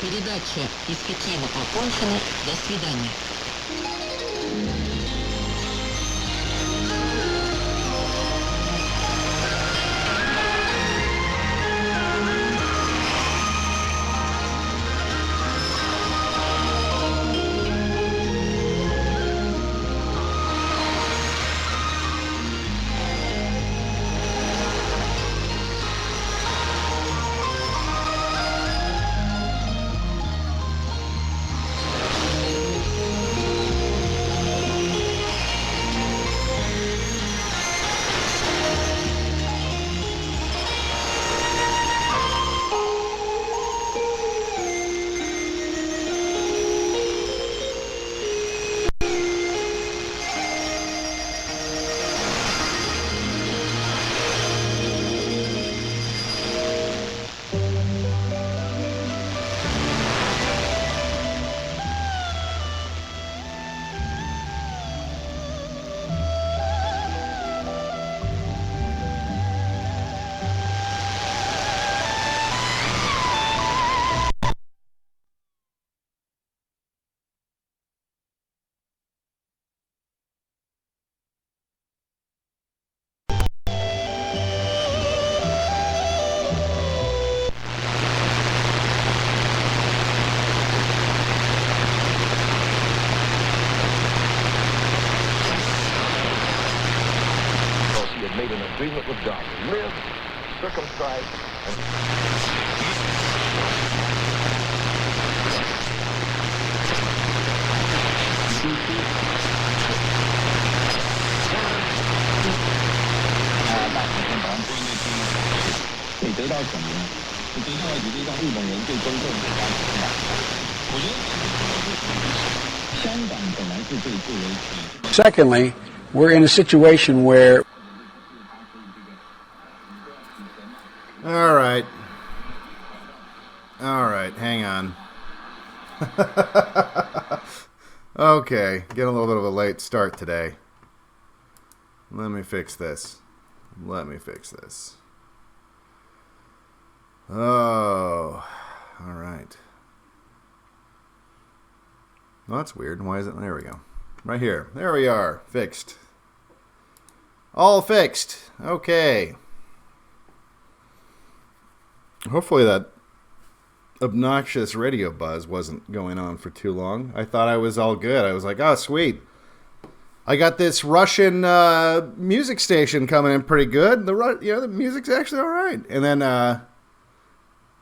Передача из Пекина окончена. До свидания. Made an agreement with God to live circumcised and Secondly, we're in a situation where All right. All right, hang on. Okay, getting a little bit of a late start today. Let me fix this. Oh, all right. Well, that's weird. Why is it? There we go. Right here. There we are. Fixed. All fixed. Okay. Hopefully that obnoxious radio buzz wasn't going on for too long. I thought I was all good. I was like, oh, sweet. I got this Russian music station coming in pretty good. The music's actually all right. And then,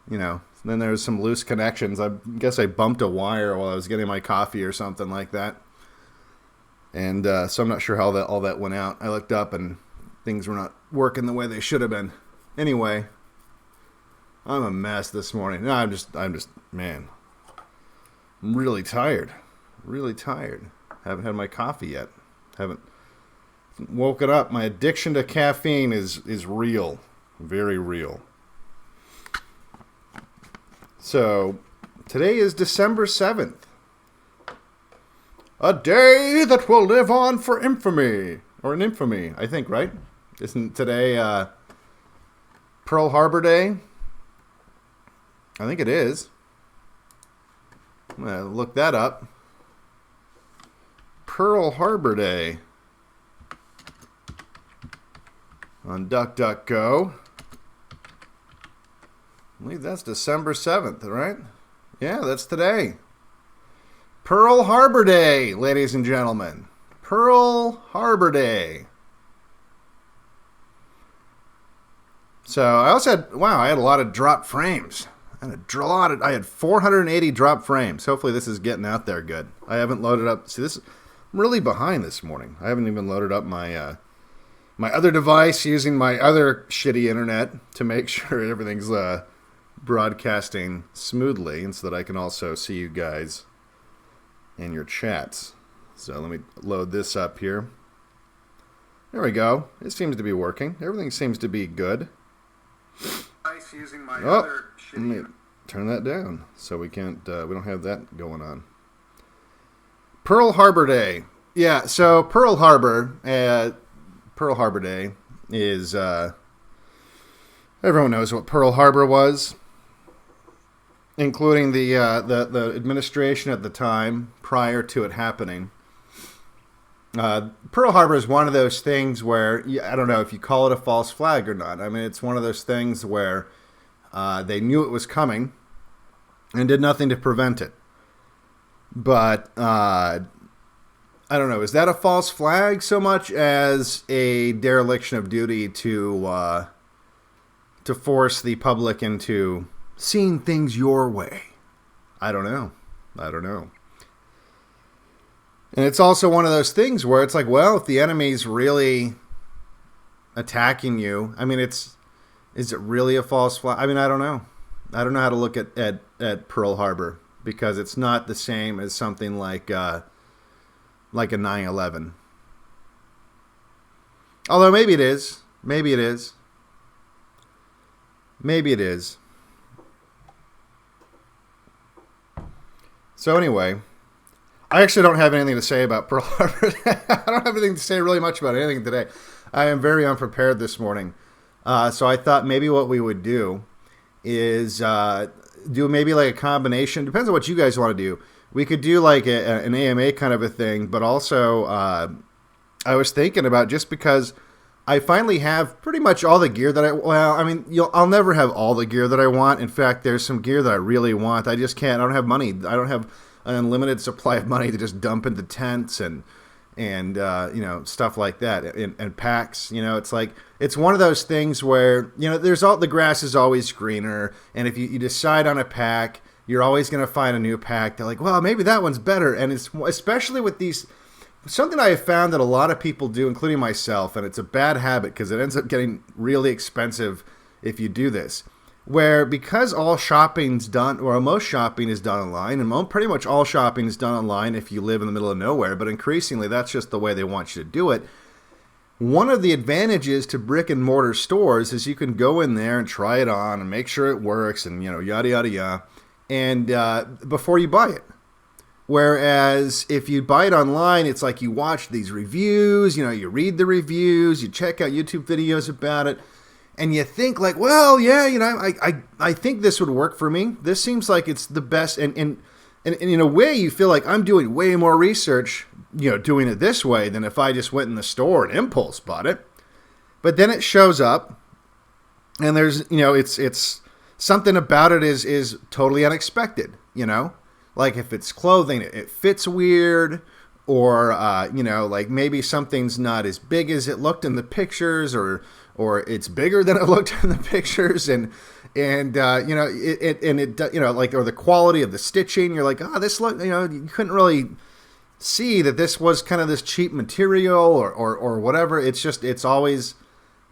then there's some loose connections. I guess I bumped a wire while I was getting my coffee or something like that. And so I'm not sure how all that went out. I looked up and things were not working the way they should have been. Anyway, I'm a mess this morning. No, I'm just, man, I'm really tired. Haven't had my coffee yet. Haven't woken up. My addiction to caffeine is real. Very real. So, today is December 7th. A day that will live on for infamy. Or in infamy, I think, right? Isn't today Pearl Harbor Day? I think it is. I'm going to look that up. Pearl Harbor Day. On DuckDuckGo. I believe that's December 7th, right? Yeah, that's today. Pearl Harbor Day, ladies and gentlemen. Pearl Harbor Day. So I also had, I had a lot of dropped frames. I had 480 drop frames. Hopefully this is getting out there good. I haven't loaded up. See, I'm really behind this morning. I haven't even loaded up my my other device using my other shitty internet to make sure everything's broadcasting smoothly, and so that I can also see you guys in your chats. So let me load this up here. There we go. It seems to be working. Everything seems to be good. Using my other let me turn that down so we can't. We don't have that going on. Pearl Harbor Day. Yeah. So Pearl Harbor Day is. Everyone knows what Pearl Harbor was. including the administration at the time prior to it happening. Pearl Harbor is one of those things where, I don't know if you call it a false flag or not. I mean, it's one of those things where they knew it was coming and did nothing to prevent it. But I don't know. Is that a false flag so much as a dereliction of duty to force the public into seeing things your way? I don't know. And it's also one of those things where it's like, well, if the enemy's really attacking you, I mean, is it really a false flag? I mean, I don't know. I don't know how to look at Pearl Harbor, because it's not the same as something like a 9/11. Although maybe it is. Maybe it is. Maybe it is. So anyway, I actually don't have anything to say about Pearl Harbor. I don't have anything to say really much about anything today. I am very unprepared this morning. So I thought maybe what we would do is do maybe like a combination. Depends on what you guys want to do. We could do like an AMA kind of a thing, but also I was thinking about, just because I finally have pretty much all the gear that I'll never have all the gear that I want. In fact, there's some gear that I really want. I just can't. I don't have money. I don't have an unlimited supply of money to just dump into tents and stuff like that, and packs. It's like, it's one of those things where, the grass is always greener, and if you decide on a pack, you're always going to find a new pack. They're like, well, maybe that one's better. And it's especially with these, something I have found that a lot of people do, including myself, and it's a bad habit because it ends up getting really expensive if you do this, where because all shopping's done, or most shopping is done online, and pretty much all shopping is done online if you live in the middle of nowhere, but increasingly that's just the way they want you to do it. One of the advantages to brick and mortar stores is you can go in there and try it on and make sure it works, and yada yada yada, and before you buy it. Whereas if you buy it online, it's like you watch these reviews, you read the reviews, you check out YouTube videos about it, and you think like, well, yeah, I think this would work for me. This seems like it's the best. And in a way, you feel like I'm doing way more research, doing it this way than if I just went in the store and impulse bought it. But then it shows up, and there's, it's something about it is totally unexpected, Like if it's clothing, it fits weird, or like maybe something's not as big as it looked in the pictures, or it's bigger than it looked in the pictures, or the quality of the stitching. You're like, this look, you couldn't really see that this was kind of this cheap material or whatever. It's always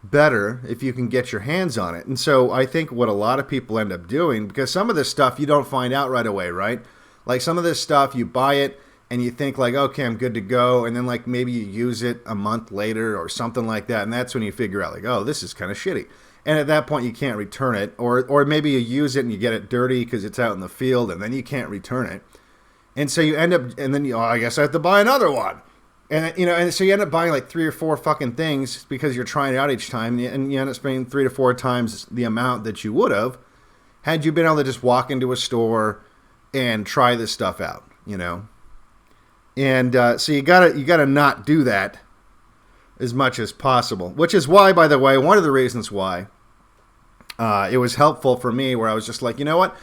better if you can get your hands on it. And so I think what a lot of people end up doing, because some of this stuff you don't find out right away, right? Like some of this stuff, you buy it and you think like, okay, I'm good to go. And then like maybe you use it a month later or something like that. And that's when you figure out like, oh, this is kind of shitty. And at that point you can't return it. Or maybe you use it and you get it dirty because it's out in the field, and then you can't return it. And so you end up, and then I guess I have to buy another one. And and so you end up buying like 3 or 4 fucking things because you're trying it out each time, and you end up spending 3 to 4 times the amount that you would have had you been able to just walk into a store and try this stuff out, And so you gotta not do that as much as possible. Which is why, by the way, one of the reasons why it was helpful for me, where I was just like, you know what,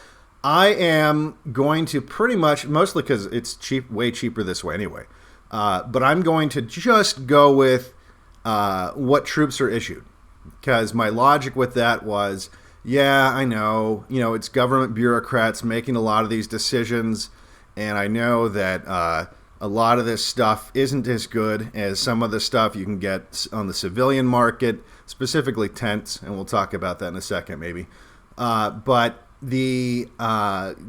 I am going to pretty much, mostly because it's cheap, way cheaper this way anyway. But I'm going to just go with what troops are issued, because my logic with that was, yeah, I know, it's government bureaucrats making a lot of these decisions, and I know that a lot of this stuff isn't as good as some of the stuff you can get on the civilian market, specifically tents, and we'll talk about that in a second maybe. But the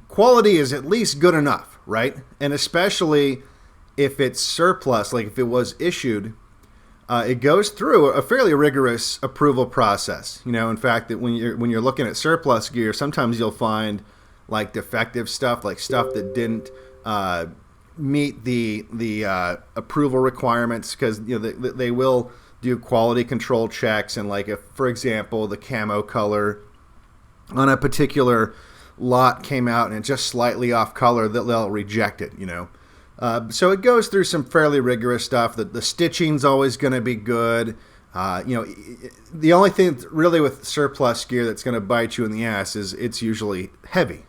quality is at least good enough, right? And especially if it's surplus, like if it was issued, it goes through a fairly rigorous approval process. In fact, that when you're looking at surplus gear, sometimes you'll find like defective stuff, like stuff that didn't meet the approval requirements, because they will do quality control checks, and like if, for example, the camo color on a particular lot came out and it's just slightly off color, they'll reject it, you know. So it goes through some fairly rigorous stuff. The stitching's always going to be good. You know, the only thing really with surplus gear that's going to bite you in the ass is it's usually heavy.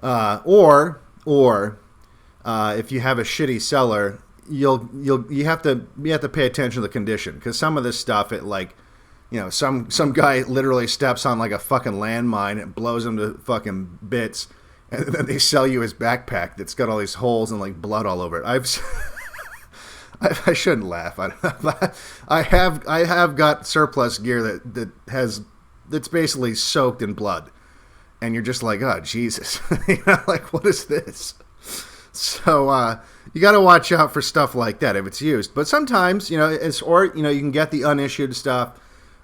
Or if you have a shitty cellar, you have to pay attention to the condition, because some of this stuff, it like, you know, some guy literally steps on like a fucking landmine and blows him to fucking bits, and then they sell you his backpack that's got all these holes and like blood all over it. I shouldn't laugh. I have got surplus gear that's basically soaked in blood, and you're just like, oh Jesus, you know, like, what is this? So you got to watch out for stuff like that if it's used. But sometimes, you know, you can get the unissued stuff,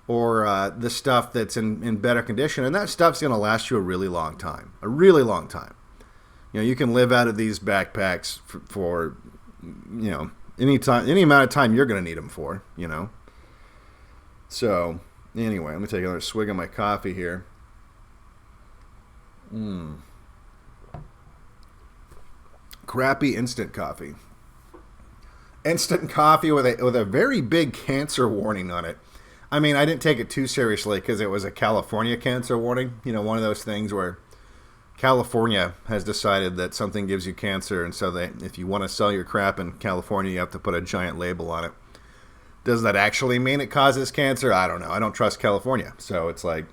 or the stuff that's in better condition, and that stuff's going to last you a really long time. A really long time. You know, you can live out of these backpacks for you know, any amount of time you're going to need them for, you know. So, anyway, let me take another swig of my coffee here. Crappy instant coffee. Instant coffee with a very big cancer warning on it. I mean, I didn't take it too seriously because it was a California cancer warning. You know, one of those things where California has decided that something gives you cancer, and so if you want to sell your crap in California, you have to put a giant label on it. Does that actually mean it causes cancer? I don't know. I don't trust California. So it's like,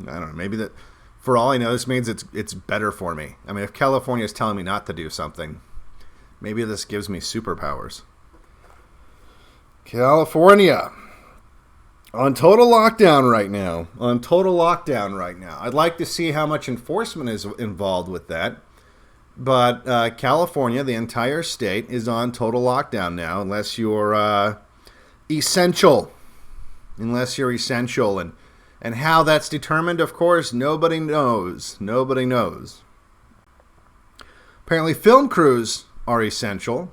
I don't know. Maybe that, for all I know, this means it's better for me. I mean, if California is telling me not to do something, maybe this gives me superpowers. California. On total lockdown right now. I'd like to see how much enforcement is involved with that. But California, the entire state, is on total lockdown now, unless you're essential. And how that's determined, of course, nobody knows. Apparently film crews are essential.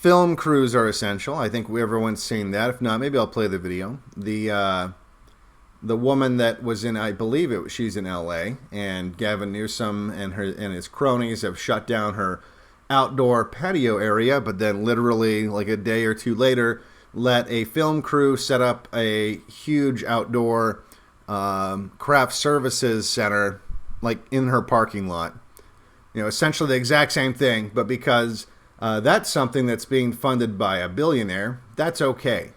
I think everyone's seen that. If not, maybe I'll play the video. The woman that was in, I believe she's in L.A., and Gavin Newsom and his cronies have shut down her outdoor patio area, but then literally like a day or two later, let a film crew set up a huge outdoor craft services center, like in her parking lot. You know, essentially the exact same thing, but because that's something that's being funded by a billionaire, that's okay.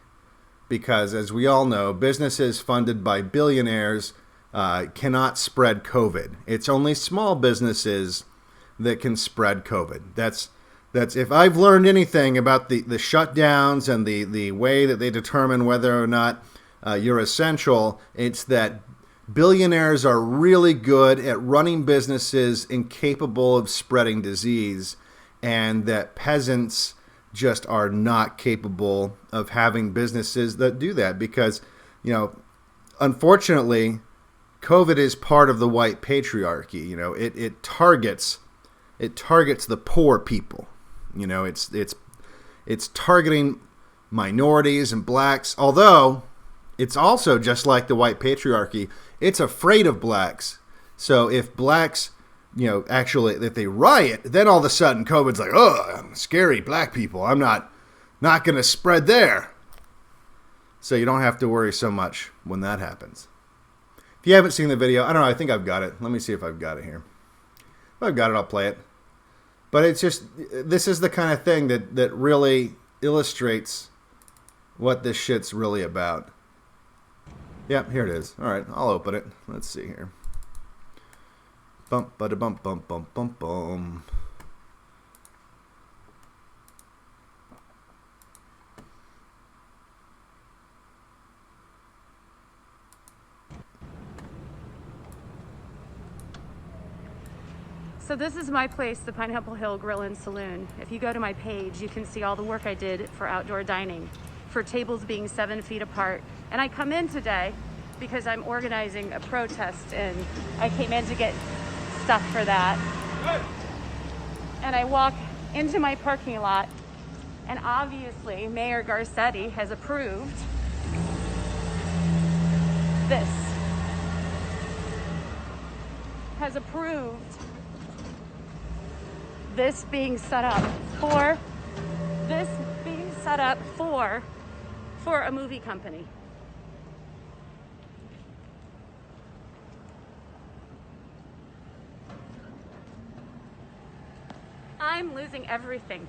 Because as we all know, businesses funded by billionaires cannot spread COVID. It's only small businesses that can spread COVID. That's if I've learned anything about the shutdowns and the way that they determine whether or not you're essential, it's that billionaires are really good at running businesses incapable of spreading disease, and that peasants just are not capable of having businesses that do that, because, you know, unfortunately, COVID is part of the white patriarchy. You know, it targets the poor people. You know, it's targeting minorities and blacks, although it's also just like the white patriarchy. It's afraid of blacks. So if blacks, you know, actually, if they riot, then all of a sudden COVID's like, oh, scary black people. I'm not going to spread there. So you don't have to worry so much when that happens. If you haven't seen the video, I don't know, I think I've got it. Let me see if I've got it here. If I've got it, I'll play it. But it's just, this is the kind of thing that really illustrates what this shit's really about. Yep, here it is. All right, I'll open it. Let's see here. Bump, bada, bump, bump, bump, bump, bum. So this is my place, the Pineapple Hill Grill and Saloon. If you go to my page, you can see all the work I did for outdoor dining, for tables being 7 feet apart. And I come in today because I'm organizing a protest, and I came in to get stuff for that. And I walk into my parking lot, and obviously Mayor Garcetti has approved this. has approved this being set up for a movie company. I'm losing everything.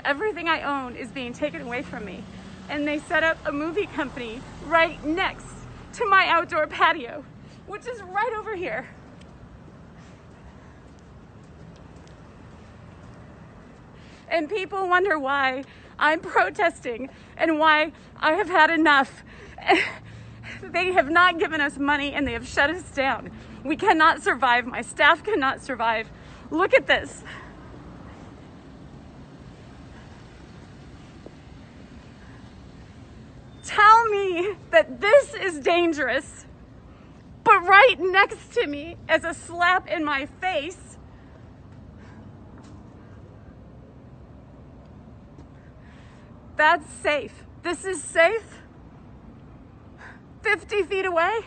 Everything I own is being taken away from me. And they set up a movie company right next to my outdoor patio, which is right over here. And people wonder why I'm protesting and why I have had enough. They have not given us money and they have shut us down. We cannot survive. My staff cannot survive. Look at this. Tell me that this is dangerous, but right next to me as a slap in my face, that's safe. This is safe. 50 feet away.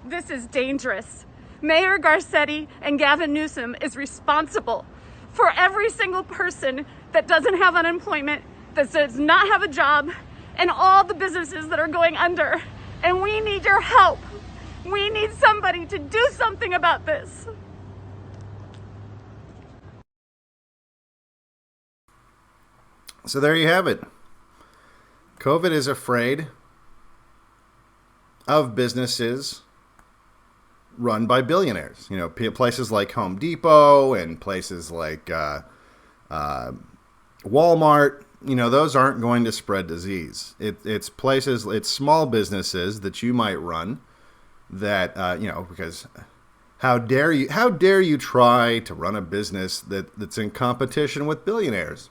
This is dangerous. Mayor Garcetti and Gavin Newsom is responsible for every single person that doesn't have unemployment, that does not have a job, and all the businesses that are going under. And we need your help. We need somebody to do something about this. So there you have it. COVID is afraid of businesses run by billionaires. You know, places like Home Depot and places like Walmart. You know, those aren't going to spread disease. It's places, it's small businesses that you might run that, you know, because how dare you try to run a business that's in competition with billionaires?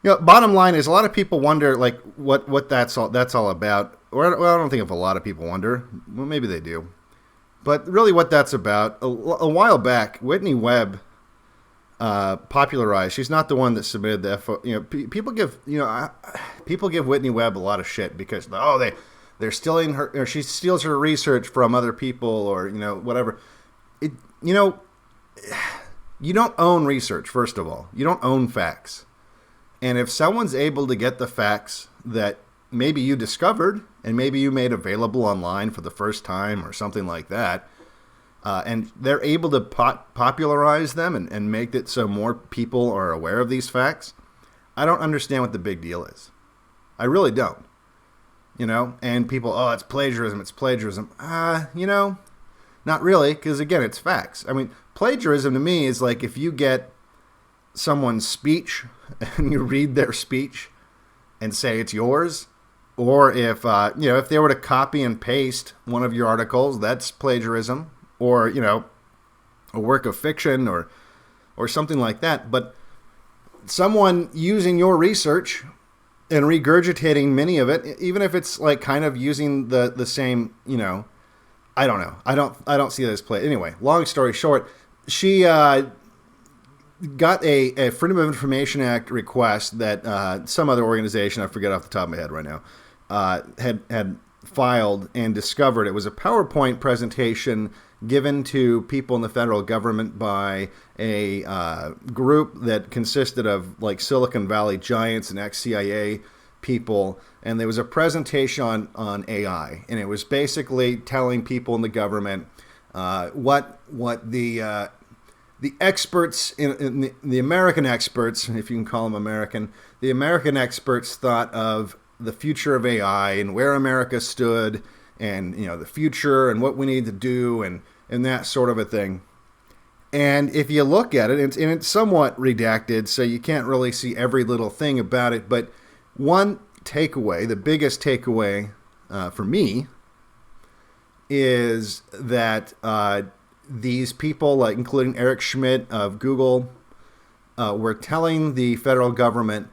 You know, bottom line is a lot of people wonder, like, what that's all about. Or, well, I don't think if a lot of people wonder. Well, maybe they do. But really what that's about, a while back, Whitney Webb popularized. She's not the one that submitted the FO. You know, people give Whitney Webb a lot of shit because, they're stealing her, or she steals her research from other people, or, you know, whatever. You don't own research, first of all. You don't own facts. And if someone's able to get the facts that maybe you discovered and maybe you made available online for the first time or something like that, and they're able to popularize them and make it so more people are aware of these facts, I don't understand what the big deal is. I really don't. You know, and people, it's plagiarism, it's plagiarism. You know, not really, because again, it's facts. I mean, plagiarism to me is like if you get someone's speech and you read their speech and say it's yours, or if if they were to copy and paste one of your articles, that's plagiarism, or, you know, a work of fiction or something like that. But someone using your research and regurgitating many of it, even if it's like kind of using the same, you know, I don't know. I don't see this play. Anyway, long story short, she got a Freedom of Information Act request that some other organization, I forget off the top of my head right now, had filed and discovered. It was a PowerPoint presentation given to people in the federal government by a group that consisted of like Silicon Valley giants and ex-CIA people, and there was a presentation on AI, and it was basically telling people in the government what the experts, in the American experts, if you can call them American, the American experts thought of the future of AI and where America stood, and, you know, the future and what we need to do and that sort of a thing. And if you look at it, it's somewhat redacted, so you can't really see every little thing about it. But one takeaway, the biggest takeaway for me, is that these people, like including Eric Schmidt of Google, were telling the federal government,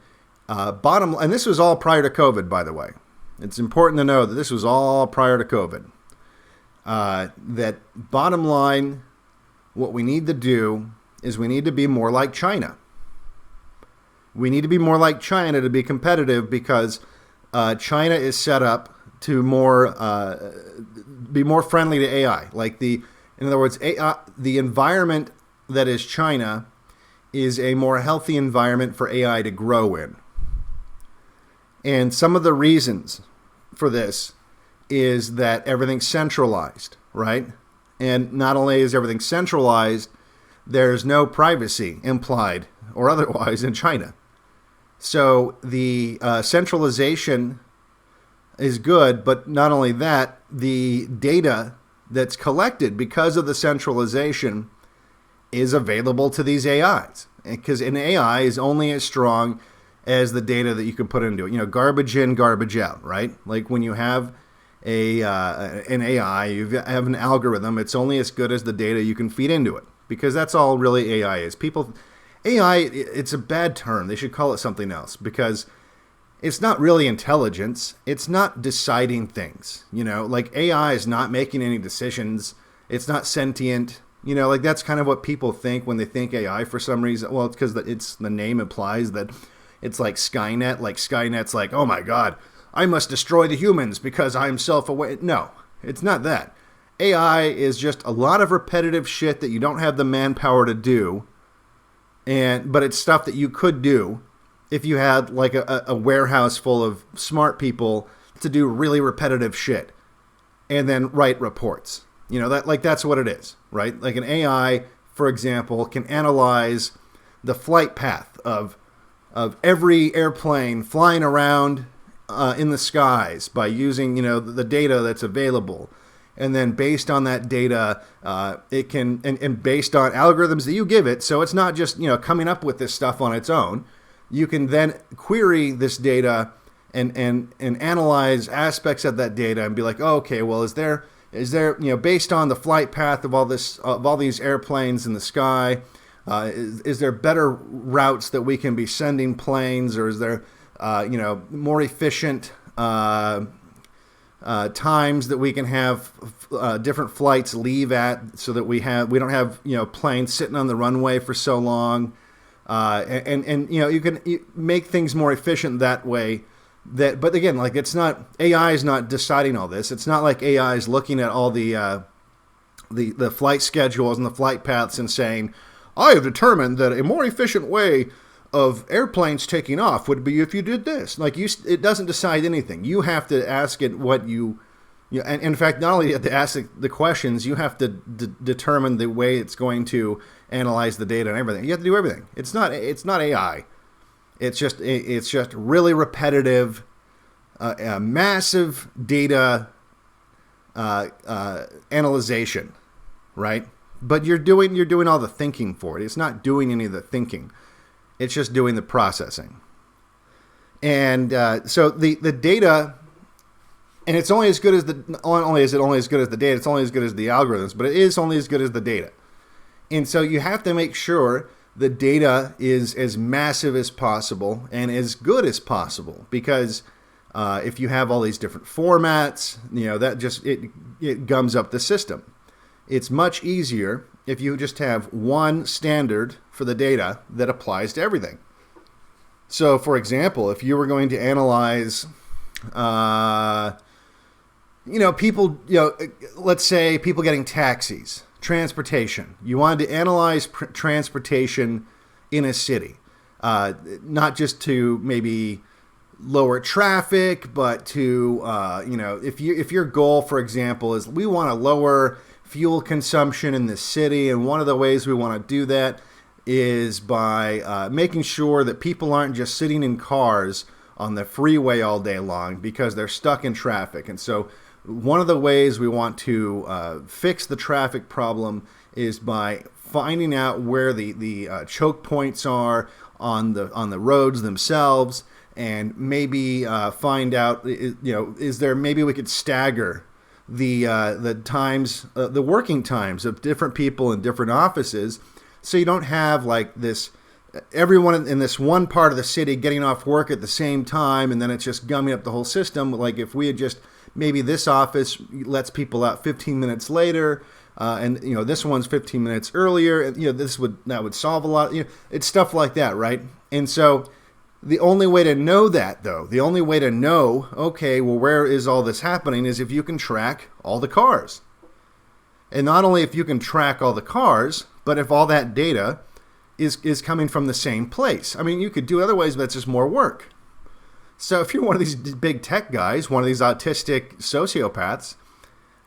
and this was all prior to COVID, by the way. It's important to know that this was all prior to COVID. That bottom line, what we need to do is we need to be more like China. We need to be more like China to be competitive, because China is set up to more be more friendly to AI. Like in other words, AI, the environment that is China is a more healthy environment for AI to grow in. And some of the reasons for this is that everything's centralized, right? And not only is everything centralized, there's no privacy implied or otherwise in China. So the centralization is good, but not only that, the data that's collected because of the centralization is available to these AIs. Because an AI is only as strong as the data that you can put into it. You know, garbage in, garbage out, right? Like when you have an AI, you have an algorithm, it's only as good as the data you can feed into it. Because that's all really AI is. AI, it's a bad term. They should call it something else because it's not really intelligence. It's not deciding things. You know, like AI is not making any decisions. It's not sentient. You know, like that's kind of what people think when they think AI for some reason. Well, it's because the name implies that it's like Skynet. Like Skynet's like, oh my God, I must destroy the humans because I'm self-aware. No, it's not that. AI is just a lot of repetitive shit that you don't have the manpower to do. But it's stuff that you could do if you had like a warehouse full of smart people to do really repetitive shit and then write reports. You know, that's what it is, right? Like an AI, for example, can analyze the flight path of every airplane flying around in the skies by using, you know, the data that's available. And then based on that data, it can, and based on algorithms that you give it, so it's not just, you know, coming up with this stuff on its own. You can then query this data and analyze aspects of that data and be like, oh, okay, well, is there, you know, based on the flight path of all these airplanes in the sky, is there better routes that we can be sending planes, or is there, you know, more efficient times that we can have different flights leave at, so that we don't have, you know, planes sitting on the runway for so long, and you know, you can make things more efficient that way. But again, like AI is not deciding all this. It's not like AI is looking at all the flight schedules and the flight paths and saying, I have determined that a more efficient way of airplanes taking off would be if you did this. Like it doesn't decide anything. You have to ask it what and in fact, not only do you have to ask the questions, you have to determine the way it's going to analyze the data and everything. You have to do everything. It's not AI. It's just really repetitive, massive data analyzation, right? But you're doing all the thinking for it. It's not doing any of the thinking. It's just doing the processing. And so the data, and it's only as good as not only is it only as good as the data, it's only as good as the algorithms, but it is only as good as the data. And so you have to make sure the data is as massive as possible and as good as possible, because if you have all these different formats, you know, that just it gums up the system. It's much easier if you just have one standard for the data that applies to everything. So, for example, if you were going to analyze, you know, people, you know, let's say people getting taxis, transportation. You wanted to analyze transportation in a city, not just to maybe lower traffic, but to, you know, if your goal, for example, is we want to lower fuel consumption in the city, and one of the ways we want to do that is by making sure that people aren't just sitting in cars on the freeway all day long because they're stuck in traffic. And so one of the ways we want to fix the traffic problem is by finding out where the choke points are on the roads themselves, and maybe find out, you know, is there, maybe we could stagger the times, the working times of different people in different offices, so you don't have like this everyone in this one part of the city getting off work at the same time, and then it's just gumming up the whole system. Like if we had just, maybe this office lets people out 15 minutes later, and you know, this one's 15 minutes earlier, and you know, that would solve a lot. You know, it's stuff like that, right? And so The only way to know that, though, the only way to know, okay, well, where is all this happening is if you can track all the cars. And not only if you can track all the cars, but if all that data is coming from the same place. I mean, you could do other ways, but it's just more work. So if you're one of these big tech guys, one of these autistic sociopaths,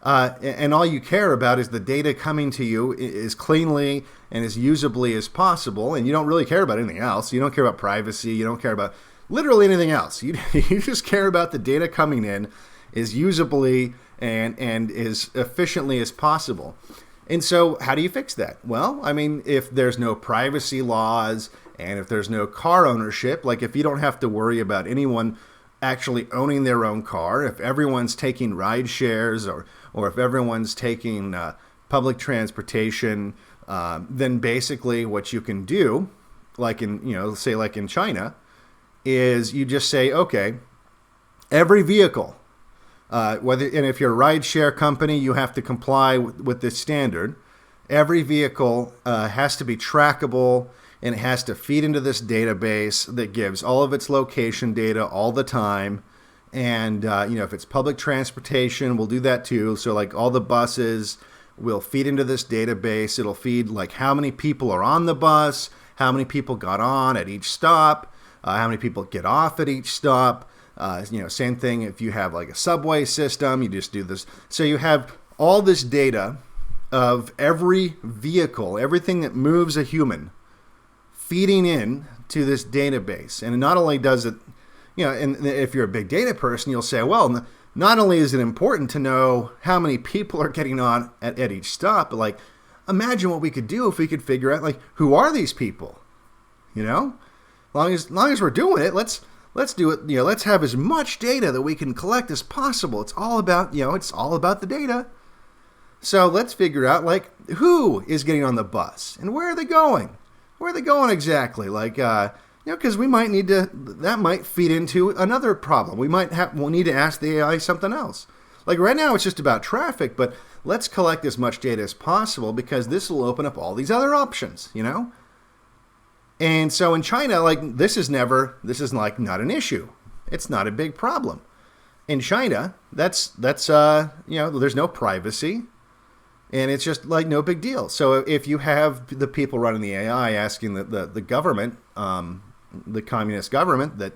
and all you care about is the data coming to you as cleanly and as usably as possible, and you don't really care about anything else. You don't care about privacy. You don't care about literally anything else. You just care about the data coming in as usably and as efficiently as possible. And so how do you fix that? Well, I mean, if there's no privacy laws and if there's no car ownership, like if you don't have to worry about anyone actually owning their own car, if everyone's taking ride shares or if everyone's taking public transportation, then basically what you can do, like in China, is you just say, okay, every vehicle, and if you're a ride share company, you have to comply with this standard. Every vehicle has to be trackable, and it has to feed into this database that gives all of its location data all the time. And if it's public transportation, we'll do that too. So like all the buses will feed into this database. It'll feed like how many people are on the bus, how many people got on at each stop, how many people get off at each stop. Same thing if you have like a subway system, you just do this. So you have all this data of every vehicle, everything that moves a human, feeding in to this database. And not only does it, and if you're a big data person, you'll say, well, not only is it important to know how many people are getting on at each stop, but like, imagine what we could do if we could figure out, like, who are these people? Long as we're doing it, let's do it. Let's have as much data that we can collect as possible. It's all about, it's all about the data. So let's figure out, like, who is getting on the bus and where are they going? Where are they going exactly? Like, because we might need to, that might feed into another problem. We'll need to ask the AI something else. Like right now, it's just about traffic, but let's collect as much data as possible because this will open up all these other options, And so in China, like this is like not an issue. It's not a big problem. In China, that's there's no privacy. And it's just like no big deal. So if you have the people running the AI asking the government, the communist government, that,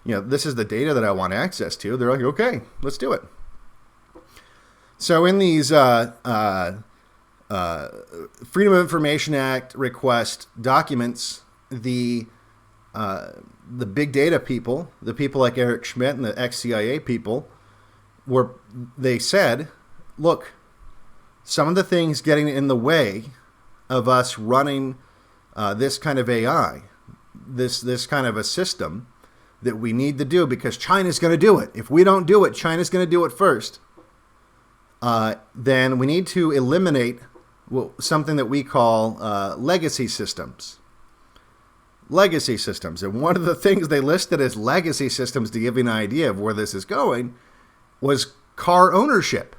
this is the data that I want access to, they're like, okay, let's do it. So in these Freedom of Information Act request documents, the big data people, the people like Eric Schmidt and the ex-CIA people, they said, look, some of the things getting in the way of us running this kind of AI, this kind of a system that we need to do because China's going to do it. If we don't do it, China's going to do it first. Then we need to eliminate something that we call legacy systems. Legacy systems. And one of the things they listed as legacy systems, to give you an idea of where this is going, was car ownership.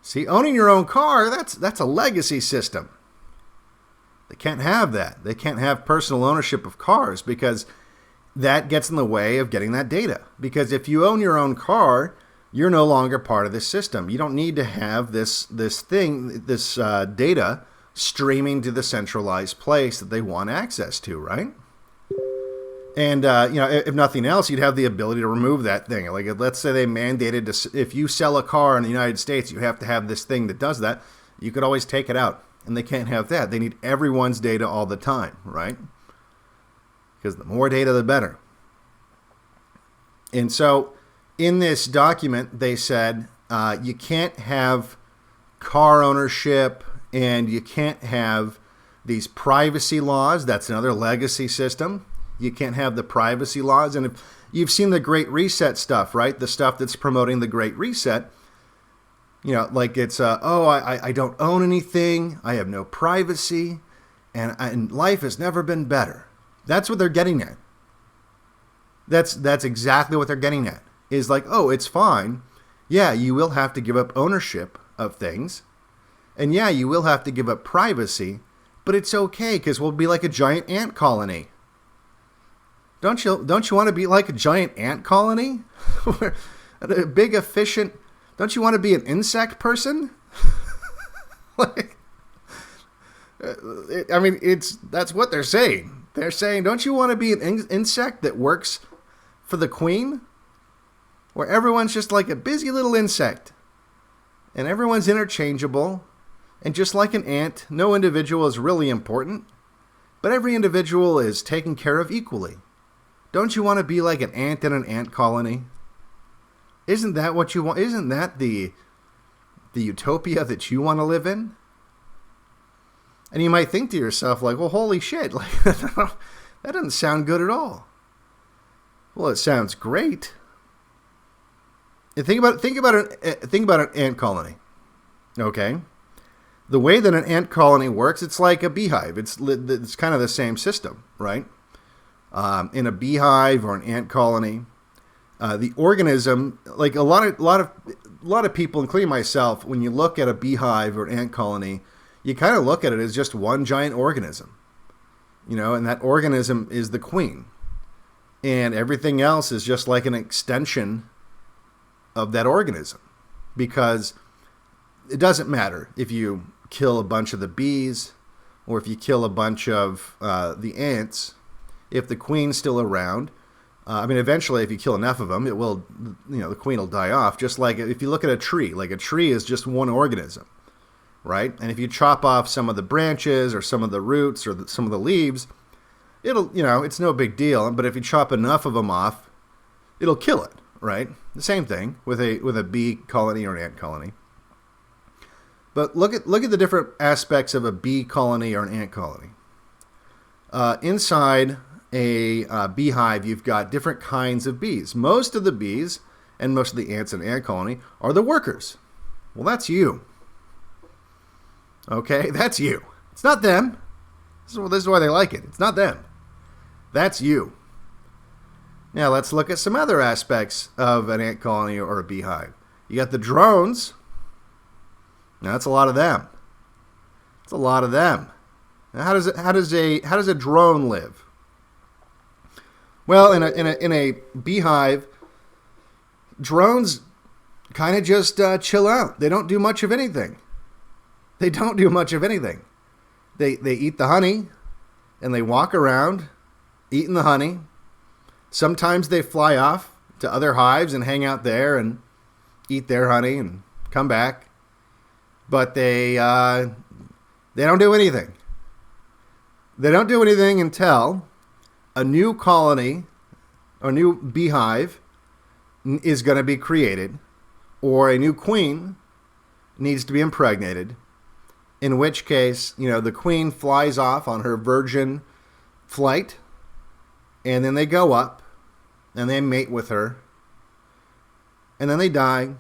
See, owning your own car, that's a legacy system. They can't have that. They can't have personal ownership of cars because that gets in the way of getting that data. Because if you own your own car, you're no longer part of this system. You don't need to have this data streaming to the centralized place that they want access to, right? And, if nothing else, you'd have the ability to remove that thing. Like, let's say they mandated if you sell a car in the United States, you have to have this thing that does that. You could always take it out. And they can't have that. They need everyone's data all the time, right? Because the more data, the better. And so in this document, they said you can't have car ownership and you can't have these privacy laws. That's another legacy system. You can't have the privacy laws. And if you've seen the Great Reset stuff, right? The stuff that's promoting the Great Reset. Like it's, I don't own anything. I have no privacy. And life has never been better. That's what they're getting at. That's exactly what they're getting at. Is like, oh, it's fine. Yeah, you will have to give up ownership of things. And yeah, you will have to give up privacy. But it's okay because we'll be like a giant ant colony. Don't you want to be like a giant ant colony? A big efficient. Don't you want to be an insect person? Like, I mean, that's what they're saying. They're saying, don't you want to be an insect that works for the queen? Where everyone's just like a busy little insect. And everyone's interchangeable. And just like an ant, no individual is really important. But every individual is taken care of equally. Don't you want to be like an ant in an ant colony? Isn't that what you want? Isn't that the utopia that you want to live in? And you might think to yourself, like, well, holy shit, like, that doesn't sound good at all. Well, it sounds great. And think about an ant colony. Okay, the way that an ant colony works, it's like a beehive. It's kind of the same system, right? In a beehive or an ant colony, the organism, like a lot of people, including myself, when you look at a beehive or an ant colony, you kind of look at it as just one giant organism, you know, and that organism is the queen, and everything else is just like an extension of that organism, because it doesn't matter if you kill a bunch of the bees or if you kill a bunch of the ants. If the queen's still around, I mean, eventually, if you kill enough of them, it will, you know, the queen will die off. Just like if you look at a tree, like a tree is just one organism, right? And if you chop off some of the branches or some of the roots or some of the leaves, it'll, you know, it's no big deal. But if you chop enough of them off, it'll kill it, right? The same thing with a bee colony or an ant colony. But look at the different aspects of a bee colony or an ant colony. Inside a beehive, you've got different kinds of bees. Most of the bees and most of the ants in an ant colony are the workers. Well, that's you. Okay, that's you. It's not them. This is why they like it. It's not them. That's you. Now, let's look at some other aspects of an ant colony or a beehive. You got the drones. Now, that's a lot of them. It's a lot of them. Now, how does a drone live? Well, in a beehive, drones kind of just chill out. They don't do much of anything. They don't do much of anything. They eat the honey, and they walk around eating the honey. Sometimes they fly off to other hives and hang out there and eat their honey and come back. But they don't do anything. They don't do anything until a new colony or new beehive is going to be created, or a new queen needs to be impregnated, in which case, you know, the queen flies off on her virgin flight, and then they go up and they mate with her, and then they die,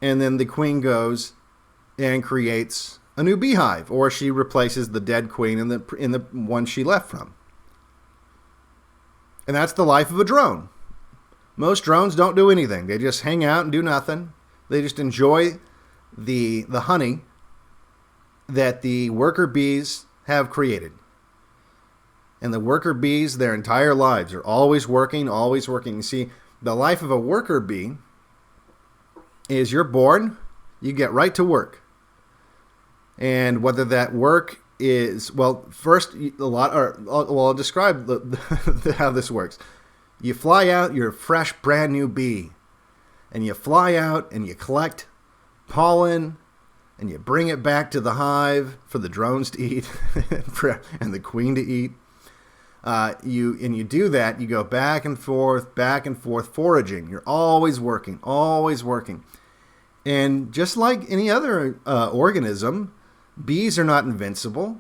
and then the queen goes and creates a new beehive, or she replaces the dead queen in the one she left from. And that's the life of a drone. Most drones don't do anything. They just hang out and do nothing. They just enjoy the honey that the worker bees have created. And the worker bees, their entire lives, are always working, always working. You see, the life of a worker bee is you're born, you get right to work. And whether that work is, well, first, I'll describe how this works. You fly out, you're a fresh, brand new bee. And you fly out and you collect pollen and you bring it back to the hive for the drones to eat and the queen to eat. You do that, you go back and forth foraging. You're always working, always working. And just like any other organism, bees are not invincible.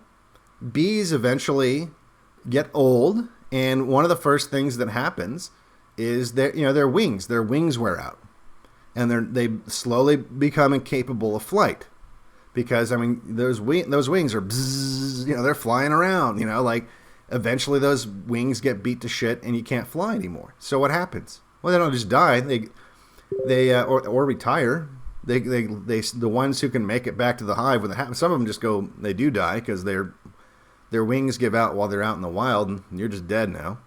Bees eventually get old, and one of the first things that happens is that, you know, their wings wear out, and they slowly become incapable of flight, because I mean those wings are bzzz, you know, they're flying around, you know, like eventually those wings get beat to shit and you can't fly anymore. So what happens? Well, they don't just die. They retire. The ones who can make it back to the hive when it happens, some of them just go, they do die because their wings give out while they're out in the wild and you're just dead now.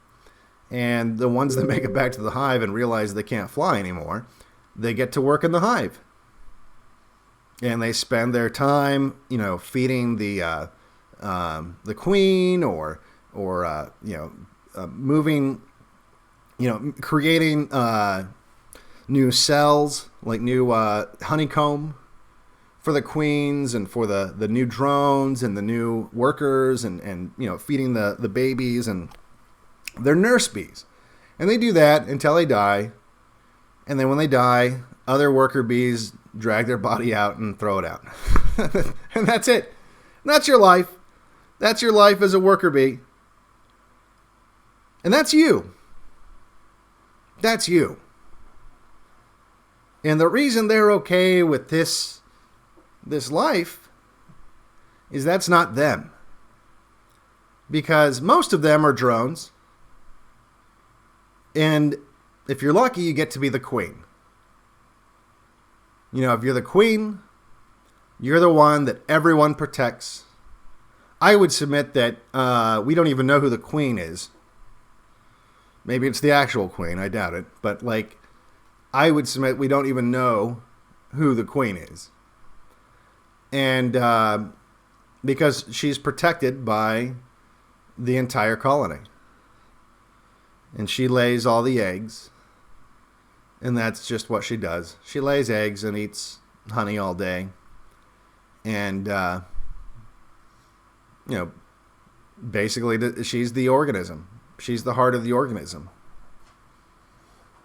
And the ones that make it back to the hive and realize they can't fly anymore, they get to work in the hive. And they spend their time, feeding the queen, or moving, creating new cells, like new honeycomb for the queens, and for the new drones and the new workers, and feeding the babies, and they're nurse bees. And they do that until they die. And then when they die, other worker bees drag their body out and throw it out. And that's it. And that's your life. That's your life as a worker bee. And that's you. That's you. And the reason they're okay with this life is that's not them. Because most of them are drones. And if you're lucky, you get to be the queen. If you're the queen, you're the one that everyone protects. I would submit that we don't even know who the queen is. Maybe it's the actual queen. I doubt it. But I would submit we don't even know who the queen is. And because she's protected by the entire colony. And she lays all the eggs. And that's just what she does. She lays eggs and eats honey all day. And, basically she's the organism. She's the heart of the organism.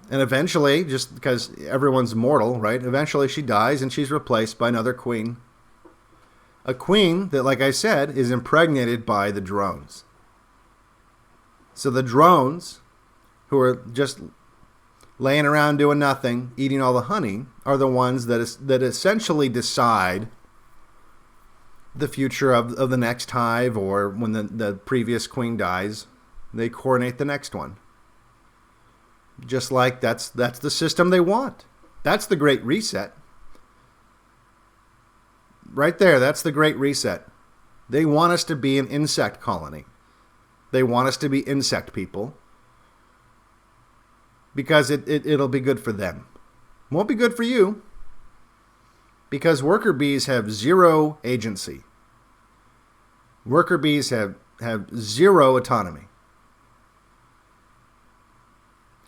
And eventually, just because everyone's mortal, right? Eventually she dies and she's replaced by another queen. A queen that, like I said, is impregnated by the drones. So the drones, who are just laying around doing nothing, eating all the honey, are the ones that essentially decide the future of the next hive, or when the previous queen dies, they coronate the next one. Just like that's the system they want. That's the Great Reset. Right there, that's the Great Reset. They want us to be an insect colony. They want us to be insect people. Because it'll be good for them. Won't be good for you. Because worker bees have zero agency. Worker bees have zero autonomy.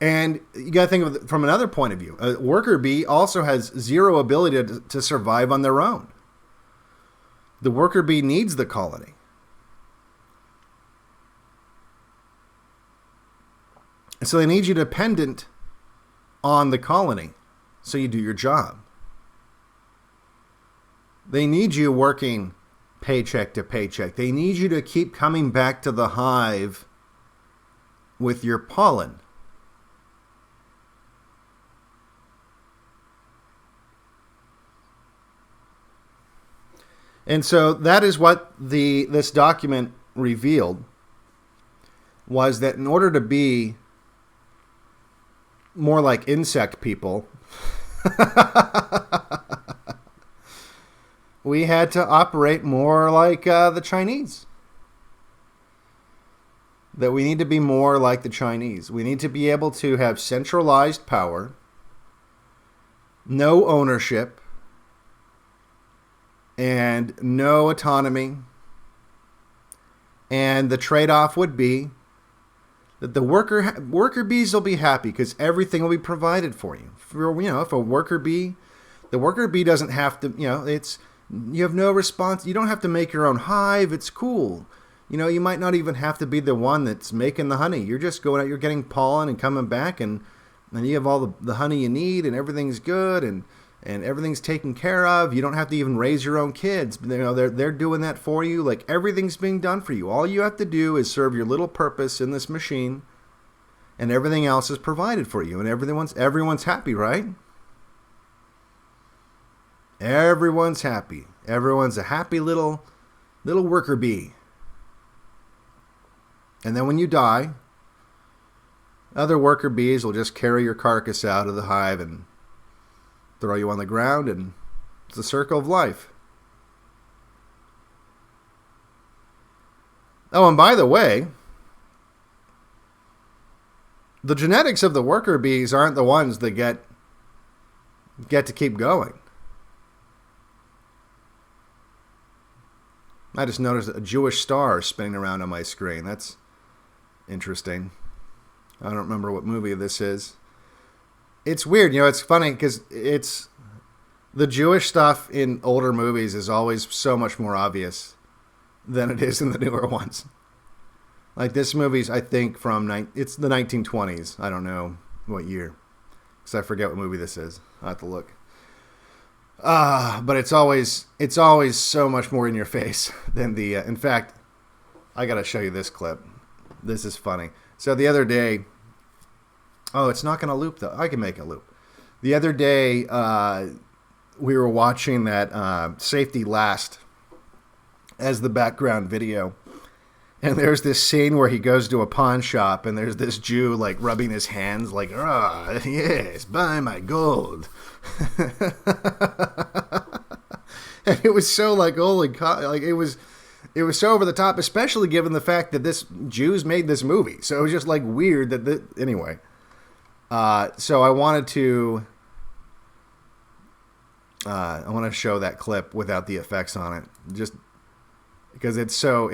And you got to think of it from another point of view. A worker bee also has zero ability to survive on their own. The worker bee needs the colony. So they need you dependent on the colony so you do your job. They need you working paycheck to paycheck. They need you to keep coming back to the hive with your pollen. And so that is what this document revealed, was that in order to be more like insect people, we had to operate more like the Chinese. That we need to be more like the Chinese. We need to be able to have centralized power, no ownership, and no autonomy. And the trade-off would be that the worker bees will be happy because everything will be provided for you. If a worker bee, the worker bee doesn't have to, you have no response. You don't have to make your own hive. It's cool. You might not even have to be the one that's making the honey. You're just going out, you're getting pollen and coming back, and you have all the honey you need, and everything's good, and everything's taken care of. You don't have to even raise your own kids. They're doing that for you. Like, everything's being done for you. All you have to do is serve your little purpose in this machine, and everything else is provided for you. And everyone's happy, right? Everyone's happy. Everyone's a happy little worker bee. And then when you die, other worker bees will just carry your carcass out of the hive and throw you on the ground, and it's the circle of life. Oh, and by the way, the genetics of the worker bees aren't the ones that get to keep going. I just noticed a Jewish star spinning around on my screen. That's interesting. I don't remember what movie this is. It's weird, it's funny because it's the Jewish stuff in older movies is always so much more obvious than it is in the newer ones. Like this movie's, I think, it's the 1920s. I don't know what year, because I forget what movie this is. I have to look. But it's always so much more in your face than the. In fact, I gotta show you this clip. This is funny. So the other day, it's not gonna loop though. I can make it loop. The other day, we were watching that Safety Last as the background video, and there's this scene where he goes to a pawn shop, and there's this Jew like rubbing his hands, like, yes, buy my gold. And it was so like, holy cow, like it was so over the top, especially given the fact that this Jews made this movie. So it was just like weird that anyway. So I wanted to show that clip without the effects on it, just because it's so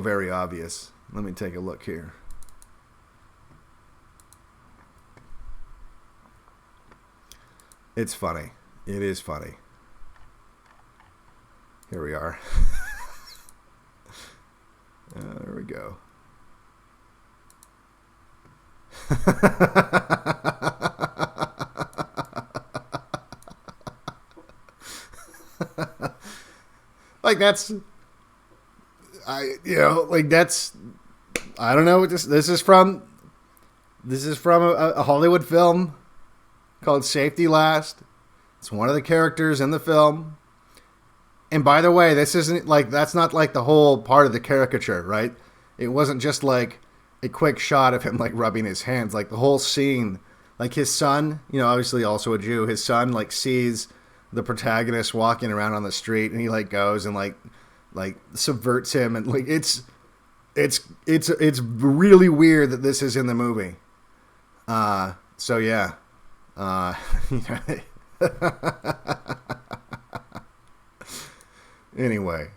very obvious. Let me take a look here. It's funny. It is funny. Here we are. There we go. Like that's, I don't know what this is from. This is from a Hollywood film called Safety Last. It's one of the characters in the film. And by the way, this isn't like, that's not like the whole part of the caricature, right? It wasn't just like a quick shot of him like rubbing his hands. Like the whole scene, like his son, obviously also a Jew, his son like sees the protagonist walking around on the street, and he like goes and like subverts him, and like it's really weird that this is in the movie. So yeah. Anyway.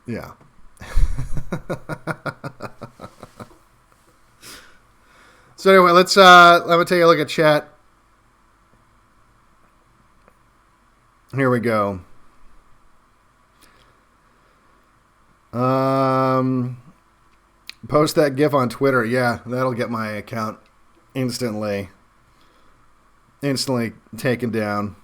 Yeah. So anyway, let me take a look at chat. Here we go. Post that GIF on Twitter. Yeah, that'll get my account instantly taken down.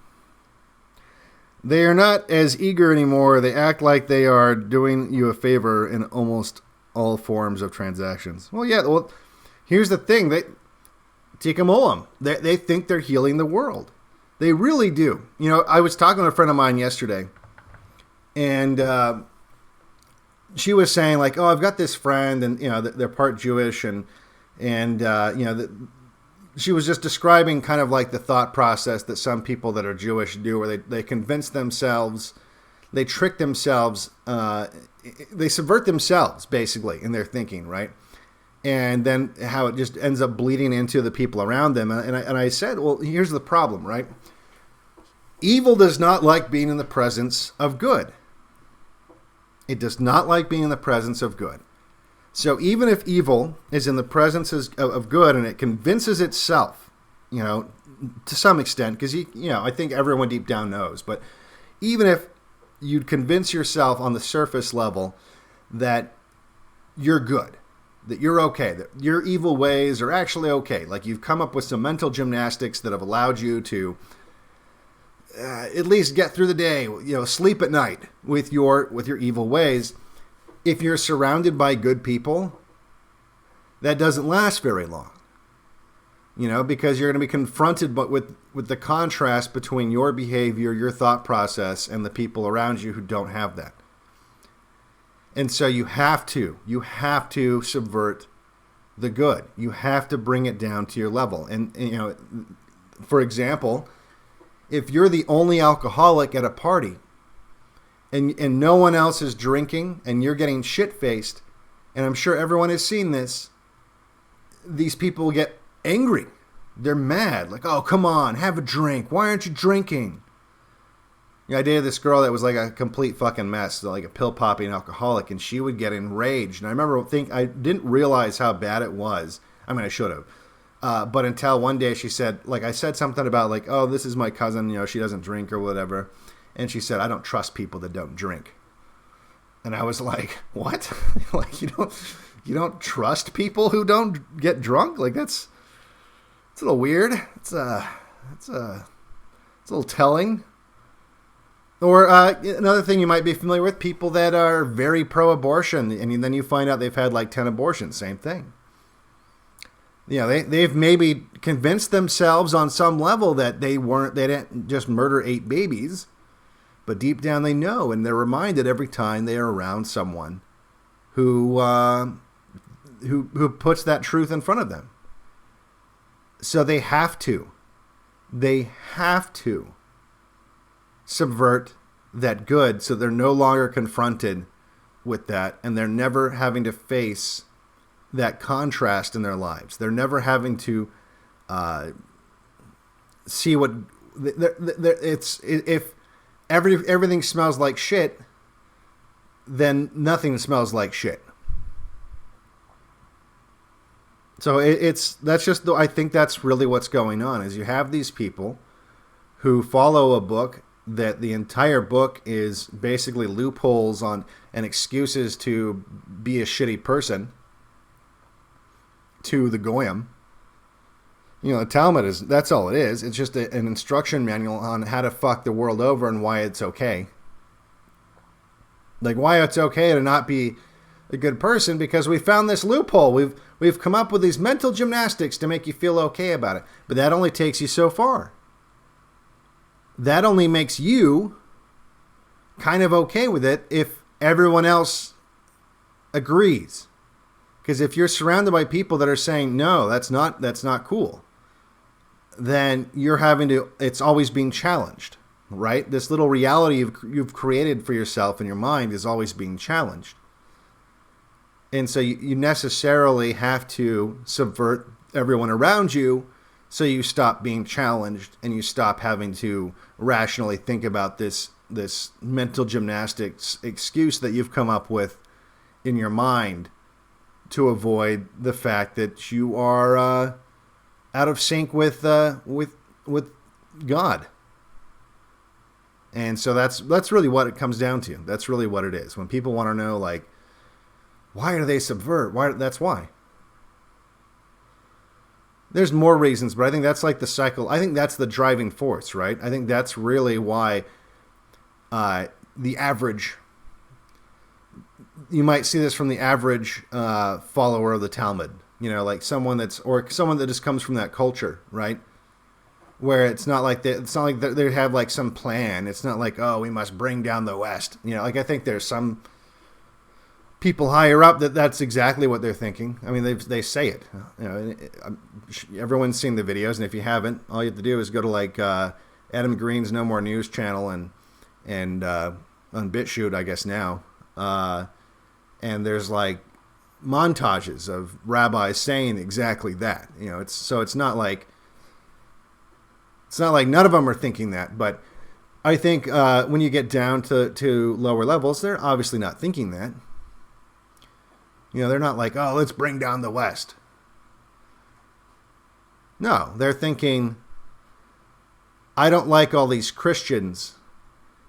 They are not as eager anymore. They act like they are doing you a favor in almost all forms of transactions. Well, yeah. Well, here's the thing. Tikkun Olam. They think they're healing the world. They really do. I was talking to a friend of mine yesterday, and she was saying like, "Oh, I've got this friend, and they're part Jewish, and she was just describing kind of like the thought process that some people that are Jewish do, where they convince themselves, they trick themselves, they subvert themselves basically in their thinking, right? And then how it just ends up bleeding into the people around them. And I said, well, here's the problem, right? Evil does not like being in the presence of good. It does not like being in the presence of good. So even if evil is in the presence of good, and it convinces itself, to some extent, because I think everyone deep down knows, but even if you'd convince yourself on the surface level that you're good, that you're okay, that your evil ways are actually okay, like you've come up with some mental gymnastics that have allowed you to at least get through the day, sleep at night with your evil ways. If you're surrounded by good people, that doesn't last very long, because you're going to be confronted with the contrast between your behavior, your thought process, and the people around you who don't have that. And so you have to subvert the good. You have to bring it down to your level. And for example, if you're the only alcoholic at a party, and no one else is drinking, and you're getting shit-faced, and I'm sure everyone has seen this, these people get angry. They're mad. Like, oh, come on, have a drink. Why aren't you drinking? I dated this girl that was like a complete fucking mess, like a pill-popping alcoholic, and she would get enraged. And I remember I didn't realize how bad it was. I mean, I should have. But until one day she said, like, I said something about, like, oh, this is my cousin, you know, she doesn't drink or whatever. And she said, I don't trust people that don't drink. And I was like, what? Like, you don't trust people who don't get drunk? Like, it's a little weird. It's a little telling. Or another thing you might be familiar with, people that are very pro-abortion, and then you find out they've had like 10 abortions. Same thing. You know, they've maybe convinced themselves on some level that they didn't just murder 8 babies, but deep down they know, and they're reminded every time they are around someone who puts that truth in front of them. So they have to subvert that good, so they're no longer confronted with that, and they're never having to face that contrast in their lives. They're never having to see what if everything smells like shit, then nothing smells like shit. So I think that's really what's going on, is you have these people who follow a book that the entire book is basically loopholes on and excuses to be a shitty person to the Goyim. You know, the Talmud that's all it is. It's just an instruction manual on how to fuck the world over and why it's okay. Like, why it's okay to not be a good person, because we found this loophole. We've come up with these mental gymnastics to make you feel okay about it. But that only takes you so far. That only makes you kind of okay with it if everyone else agrees. Because if you're surrounded by people that are saying, no, that's not cool, then it's always being challenged, right? This little reality you've created for yourself in your mind is always being challenged. And so you necessarily have to subvert everyone around you, so you stop being challenged and you stop having to rationally think about this mental gymnastics excuse that you've come up with in your mind to avoid the fact that you are out of sync with God. And so that's really what it comes down to. That's really what it is. When people want to know, like, why do they subvert? That's why. There's more reasons, but I think that's like the cycle. I think that's the driving force, right? I think that's really why the average, you might see this from the average follower of the Talmud, you know, like someone that just comes from that culture, right? Where it's not like they have like some plan. It's not like, oh, we must bring down the West. You know, like I think there's some people higher up that's exactly what they're thinking. I mean, they say it. You know, everyone's seen the videos, and if you haven't, all you have to do is go to like Adam Green's No More News channel and on BitChute, I guess now, and there's like montages of rabbis saying exactly that. You know, it's not like none of them are thinking that, but I think when you get down to lower levels, they're obviously not thinking that. You know, they're not like, oh, let's bring down the West. No, they're thinking, I don't like all these Christians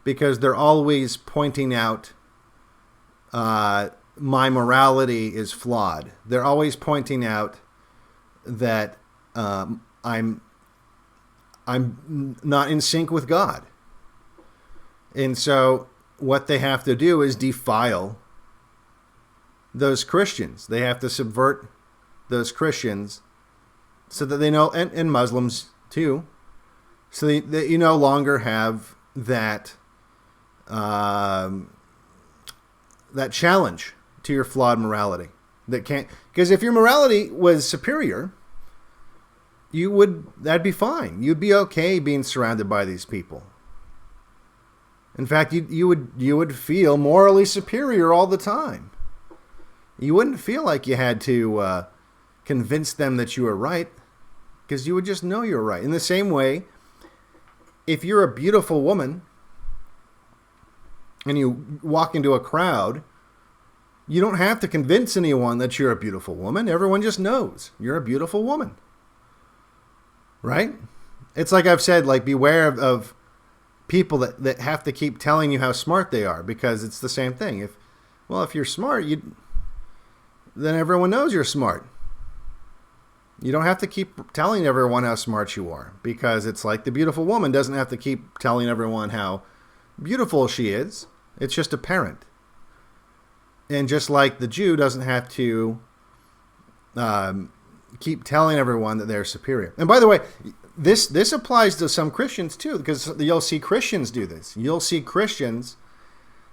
because they're always pointing out my morality is flawed. They're always pointing out that I'm not in sync with God. And so what they have to do is defile those Christians. They have to subvert those Christians so that they know, and Muslims too, so that you no longer have that that challenge to your flawed morality. Because if your morality was superior, that'd be fine. You'd be okay being surrounded by these people. In fact, you would feel morally superior all the time. You wouldn't feel like you had to convince them that you were right, because you would just know you're right. In the same way, if you're a beautiful woman and you walk into a crowd, you don't have to convince anyone that you're a beautiful woman. Everyone just knows you're a beautiful woman. Right? It's like I've said, like, beware of people that have to keep telling you how smart they are, because it's the same thing. If you're smart, then everyone knows you're smart. You don't have to keep telling everyone how smart you are, because it's like the beautiful woman doesn't have to keep telling everyone how beautiful she is. It's just apparent. And just like the Jew doesn't have to keep telling everyone that they're superior. And by the way, this applies to some Christians too, because you'll see Christians do this. You'll see Christians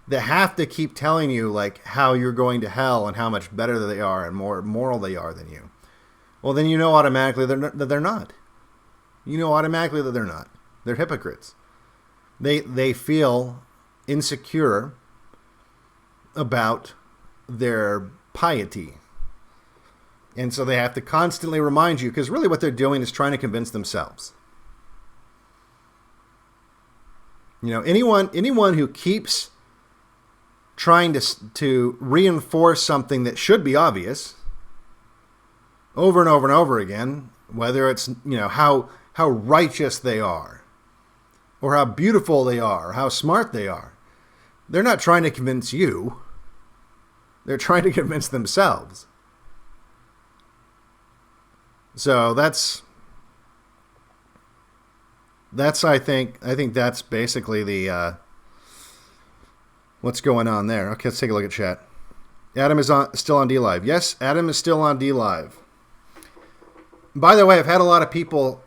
that have to keep telling you like how you're going to hell and how much better they are and more moral they are than you. Well, then you know automatically that they're not. You know automatically that they're not. They're hypocrites. They feel insecure about their piety. And so they have to constantly remind you, because really what they're doing is trying to convince themselves. You know, anyone who keeps trying to reinforce something that should be obvious over and over and over again, whether it's, you know, how righteous they are, or how beautiful they are, or how smart they are, they're not trying to convince you. They're trying to convince themselves. So that's I think that's basically the what's going on there. Okay, let's take a look at chat. Adam is still on DLive. Yes, Adam is still on DLive. By the way, I've had a lot of people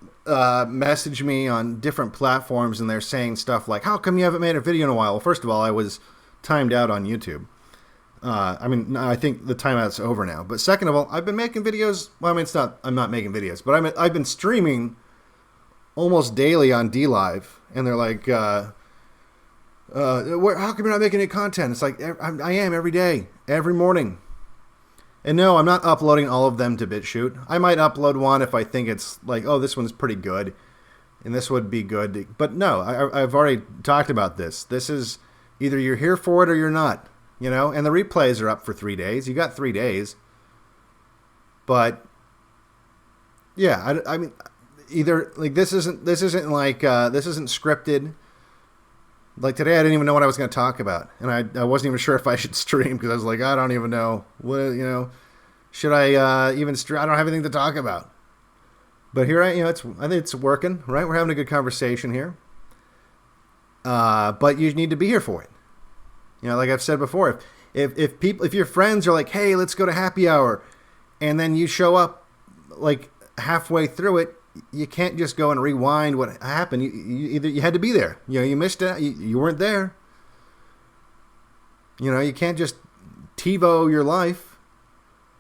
message me on different platforms, and they're saying stuff like, "How come you haven't made a video in a while?" Well, first of all, I was timed out on YouTube. I think the timeout's over now. But second of all, I've been making videos. Well, I mean, I'm not making videos, but I've been streaming almost daily on DLive, and they're like, how come you're not making any content? It's like, I am every day, every morning. And no, I'm not uploading all of them to BitChute. I might upload one if I think it's like, oh, this one's pretty good, and this would be good. But no, I've already talked about this. This is either you're here for it or you're not. You know, and the replays are up for 3 days. You got 3 days. But yeah, I mean, either like this isn't like this isn't scripted. Like today, I didn't even know what I was going to talk about, and I wasn't even sure if I should stream, because I was like, I don't even know what, you know, should I even stream? I don't have anything to talk about. But here I think it's working, right? We're having a good conversation here. But you need to be here for it. You know, like I've said before, if your friends are like, hey, let's go to happy hour, and then you show up like halfway through it, you can't just go and rewind what happened. You had to be there. You know, you missed it. You weren't there. You know, you can't just TiVo your life.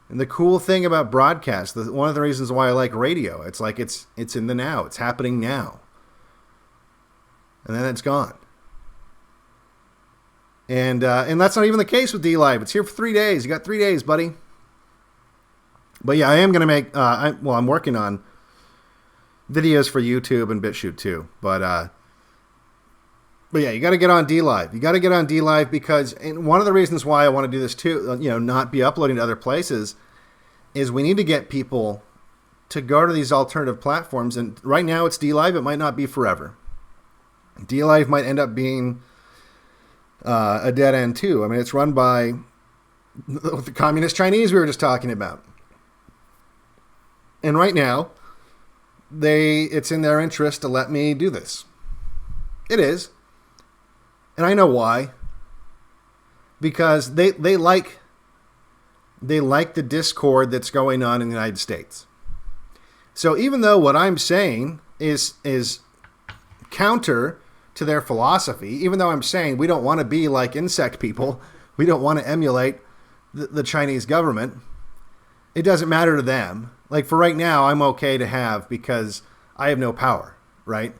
And the cool thing about broadcast, one of the reasons why I like radio, it's like it's in the now. It's happening now. And then it's gone. And that's not even the case with DLive. It's here for 3 days. You got 3 days, buddy. But yeah, I am going to make, I'm working on videos for YouTube and BitChute too. But yeah, you got to get on DLive. You got to get on DLive because, and one of the reasons why I want to do this too, you know, not be uploading to other places, is we need to get people to go to these alternative platforms. And right now it's DLive. It might not be forever. DLive might end up being a dead end too. I mean, it's run by the communist Chinese we were just talking about. And right now, it's in their interest to let me do this. It is. And I know why. Because they like the discord that's going on in the United States. So even though what I'm saying is counter to their philosophy, even though I'm saying we don't want to be like insect people, we don't want to emulate the Chinese government, it doesn't matter to them. Like for right now, I'm okay to have, because I have no power, right?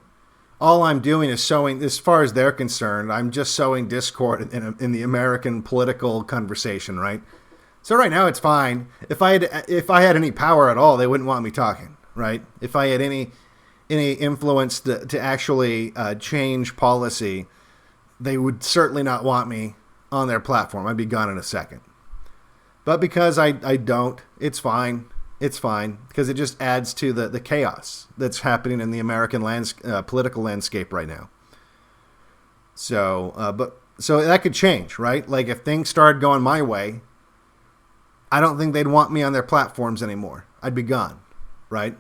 all I'm doing is sowing, as far as they're concerned, I'm just sowing discord in the American political conversation, right? So right now it's fine. If I had any power at all, they wouldn't want me talking, right? If I had any influence to actually change policy, they would certainly not want me on their platform. I'd be gone in a second. But because I don't, it's fine. It's fine because it just adds to the chaos that's happening in the American political landscape right now. So, so that could change, right? Like if things started going my way, I don't think they'd want me on their platforms anymore. I'd be gone, right?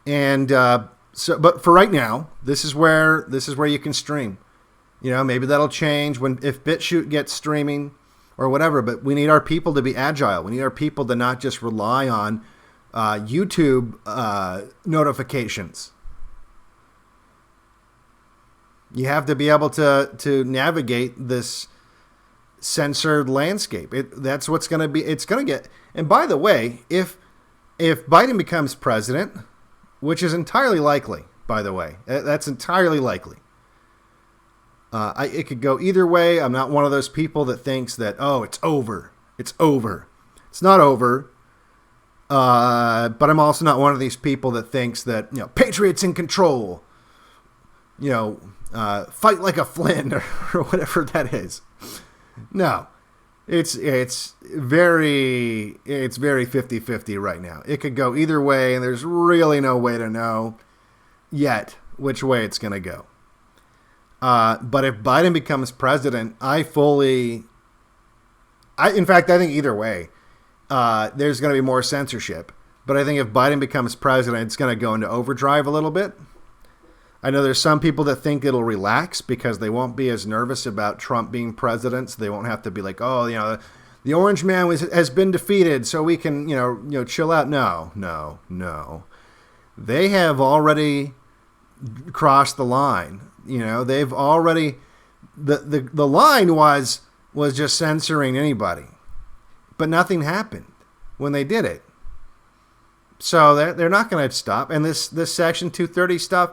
And but for right now, this is where you can stream. You know, maybe that'll change if BitChute gets streaming or whatever. But we need our people to be agile. We need our people to not just rely on YouTube notifications. You have to be able to navigate this censored landscape. That's what's going to be. It's going to get. And by the way, if Biden becomes president, which is entirely likely, by the way, that's entirely likely. It could go either way. I'm not one of those people that thinks that, oh, it's over. It's over. It's not over. But I'm also not one of these people that thinks that, you know, Patriots in control. You know, fight like a Flynn or whatever that is. No. It's very 50-50 right now. It could go either way, and there's really no way to know yet which way it's going to go. But if Biden becomes president, in fact, I think either way, there's going to be more censorship. But I think if Biden becomes president, it's going to go into overdrive a little bit. I know there's some people that think it'll relax because they won't be as nervous about Trump being president. So they won't have to be like, oh, you know, the orange man has been defeated, so we can, you know, chill out. No. They have already crossed the line. You know, they've already the line was just censoring anybody, but nothing happened when they did it. So they're not going to stop. And this Section 230 stuff,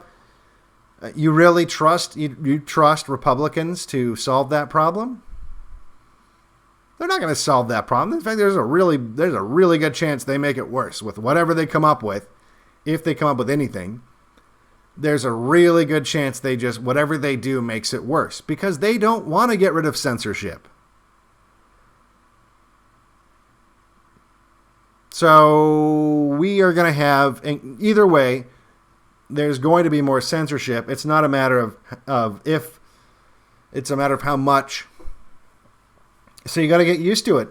you really trust you trust Republicans to solve that problem? They're not going to solve that problem. In fact, there's a really good chance they make it worse with whatever they come up with, if they come up with anything. There's a really good chance whatever they do makes it worse because they don't want to get rid of censorship. So we are going to have, either way, there's going to be more censorship. It's not a matter of if, it's a matter of how much. So you got to get used to it.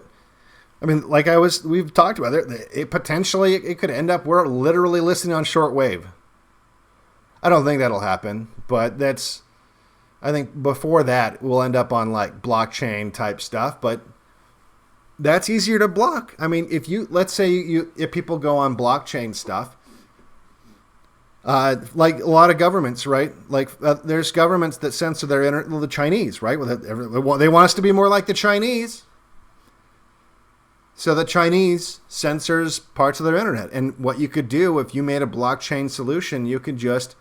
I mean, we've talked about it potentially it could end up we're literally listening on shortwave. I don't think that'll happen, but I think before that we'll end up on like blockchain type stuff, but that's easier to block. I mean, let's say if people go on blockchain stuff, like a lot of governments, right? Like there's governments that censor their the Chinese, right? They want us to be more like the Chinese. So the Chinese censors parts of their internet. And what you could do if you made a blockchain solution, you could just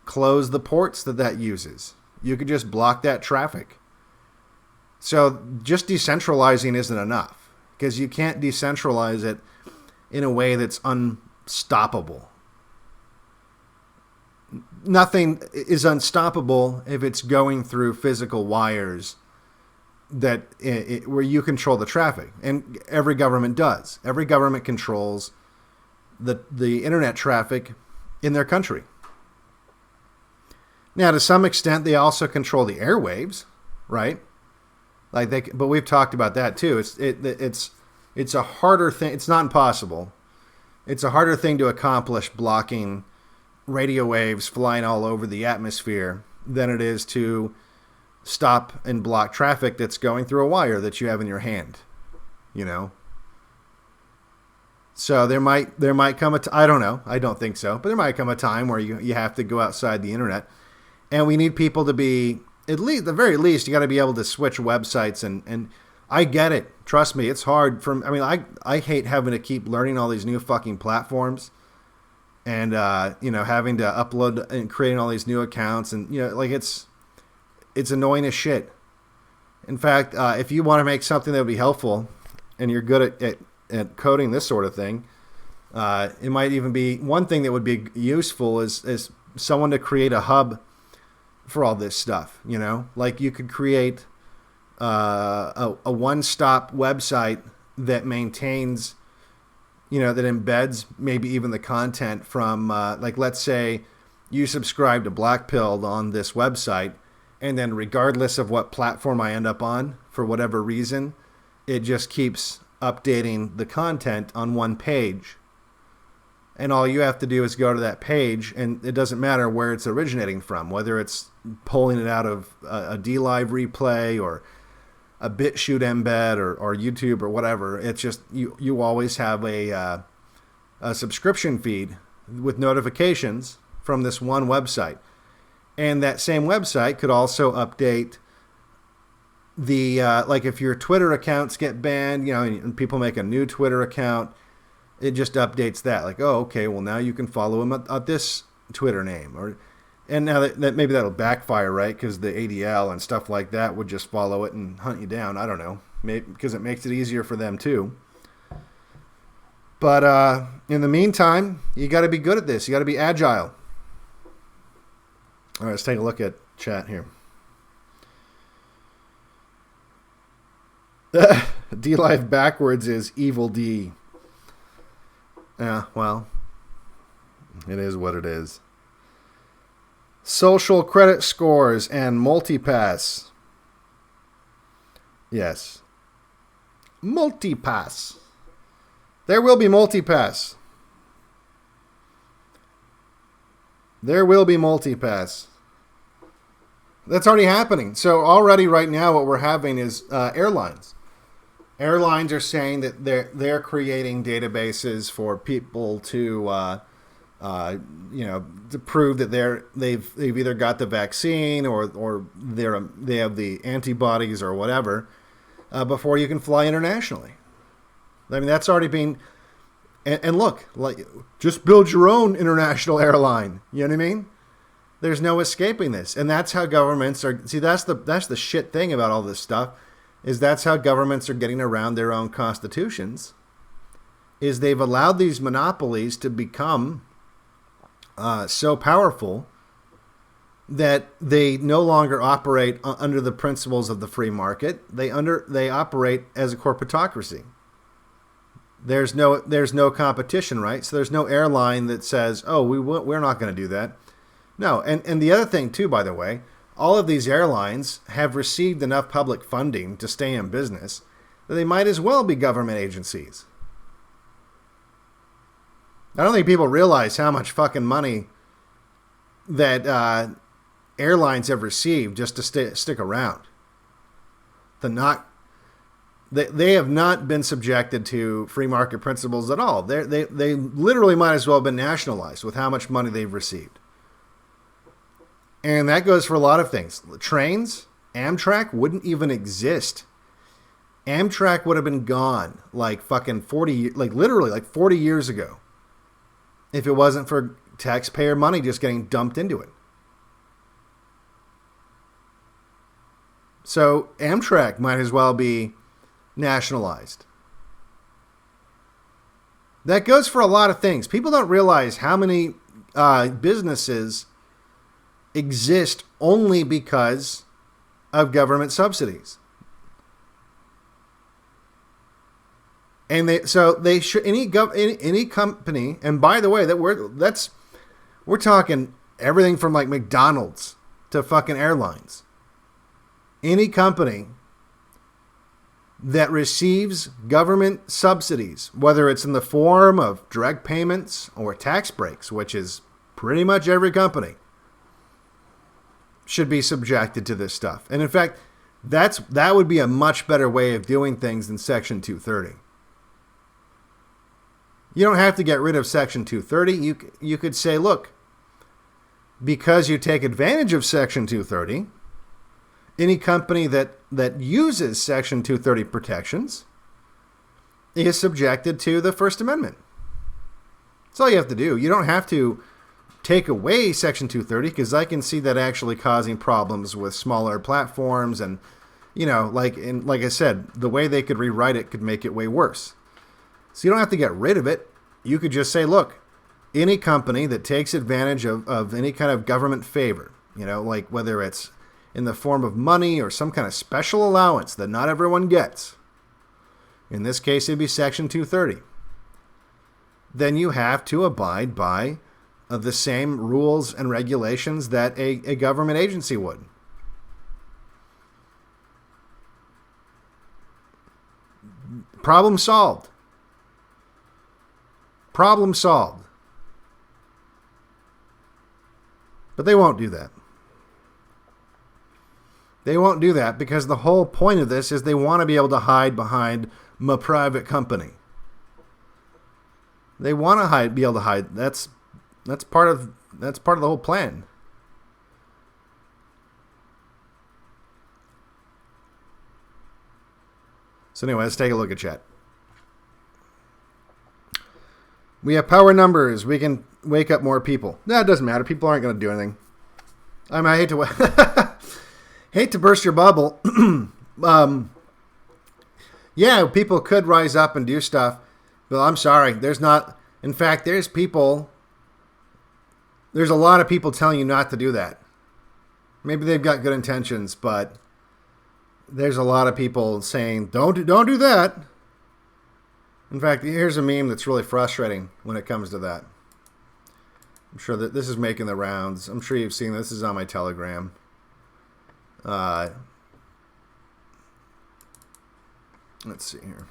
close the ports that uses. You could just block that traffic. So just decentralizing isn't enough because you can't decentralize it in a way that's unstoppable. Nothing is unstoppable if it's going through physical wires where you control the traffic, and every government does. Every government controls the internet traffic in their country. Now, to some extent, they also control the airwaves, right? But we've talked about that too. It's a harder thing. It's not impossible. It's a harder thing to accomplish blocking radio waves flying all over the atmosphere than it is to stop and block traffic that's going through a wire that you have in your hand, you know? So there might come I don't know. I don't think so. But there might come a time where you have to go outside the internet. And we need people to be, at the very least, you got to be able to switch websites. And I get it. Trust me, it's hard. I hate having to keep learning all these new fucking platforms and having to upload and creating all these new accounts, and like it's annoying as shit. In fact, if you want to make something that would be helpful, and you're good at coding this sort of thing, it might even be one thing that would be useful is someone to create a hub for all this stuff. Like you could create a one-stop website that maintains, that embeds maybe even the content from, like, let's say you subscribe to Blackpilled on this website, and then regardless of what platform I end up on, for whatever reason, it just keeps updating the content on one page. And all you have to do is go to that page, and it doesn't matter where it's originating from, whether it's pulling it out of a DLive replay or a BitChute embed or YouTube or whatever. It's just you always have a subscription feed with notifications from this one website. And that same website could also update the, like if your Twitter accounts get banned, and people make a new Twitter account, it just updates that. Like, oh, okay, well now you can follow him at this Twitter name. And now that maybe that'll backfire, right? Because the ADL and stuff like that would just follow it and hunt you down. I don't know. Maybe because it makes it easier for them too. But in the meantime, you got to be good at this. You got to be agile. All right, let's take a look at chat here. DLive backwards is evil D. Yeah, well, it is what it is. Social credit scores and multipass. Yes. Multipass. There will be multipass. There will be multipass. That's already happening. So already right now what we're having is airlines. Airlines are saying that they're creating databases for people to to prove that they've either got the vaccine or they have the antibodies or whatever before you can fly internationally. I mean, that's already been. And look, like, just build your own international airline. You know what I mean? There's no escaping this, and that's how governments are. See, that's the shit thing about all this stuff, is that's how governments are getting around their own constitutions. Is they've allowed these monopolies to become so powerful that they no longer operate under the principles of the free market. They operate as a corporatocracy. There's no competition, right? So there's no airline that says, "Oh, we're not going to do that." No, and the other thing too, by the way, all of these airlines have received enough public funding to stay in business that they might as well be government agencies. I don't think people realize how much fucking money that airlines have received just to stick around. They have not been subjected to free market principles at all. They literally might as well have been nationalized with how much money they've received. And that goes for a lot of things. Trains, Amtrak wouldn't even exist. Amtrak would have been gone like fucking 40 years ago if it wasn't for taxpayer money just getting dumped into it. So Amtrak might as well be nationalized. That goes for a lot of things. People don't realize how many businesses exist only because of government subsidies. And they should any company. And by the way, we're talking everything from like McDonald's to fucking airlines. Any company that receives government subsidies, whether it's in the form of direct payments or tax breaks, which is pretty much every company, should be subjected to this stuff. And in fact, that would be a much better way of doing things than Section 230. You don't have to get rid of Section 230. You could say, look, because you take advantage of Section 230, any company that uses Section 230 protections is subjected to the First Amendment. That's all you have to do. You don't have to take away Section 230, because I can see that actually causing problems with smaller platforms, and like I said, the way they could rewrite it could make it way worse. So you don't have to get rid of it. You could just say, look, any company that takes advantage of any kind of government favor, like whether it's in the form of money or some kind of special allowance that not everyone gets, in this case it'd be Section 230, then you have to abide by the same rules and regulations that a government agency would. Problem solved. Problem solved. But they won't do that. They won't do that because the whole point of this is they want to be able to hide behind a private company. They want to be able to hide. That's part of the whole plan. So anyway, let's take a look at chat. We have power numbers. We can wake up more people. No, it doesn't matter. People aren't going to do anything. I hate to hate to burst your bubble. Yeah, people could rise up and do stuff, but I'm sorry. There's not. In fact, there's a lot of people telling you not to do that. Maybe they've got good intentions, but there's a lot of people saying, don't do that. In fact, here's a meme that's really frustrating when it comes to that. I'm sure that this is making the rounds. I'm sure you've seen this. This is on my Telegram. Let's see here.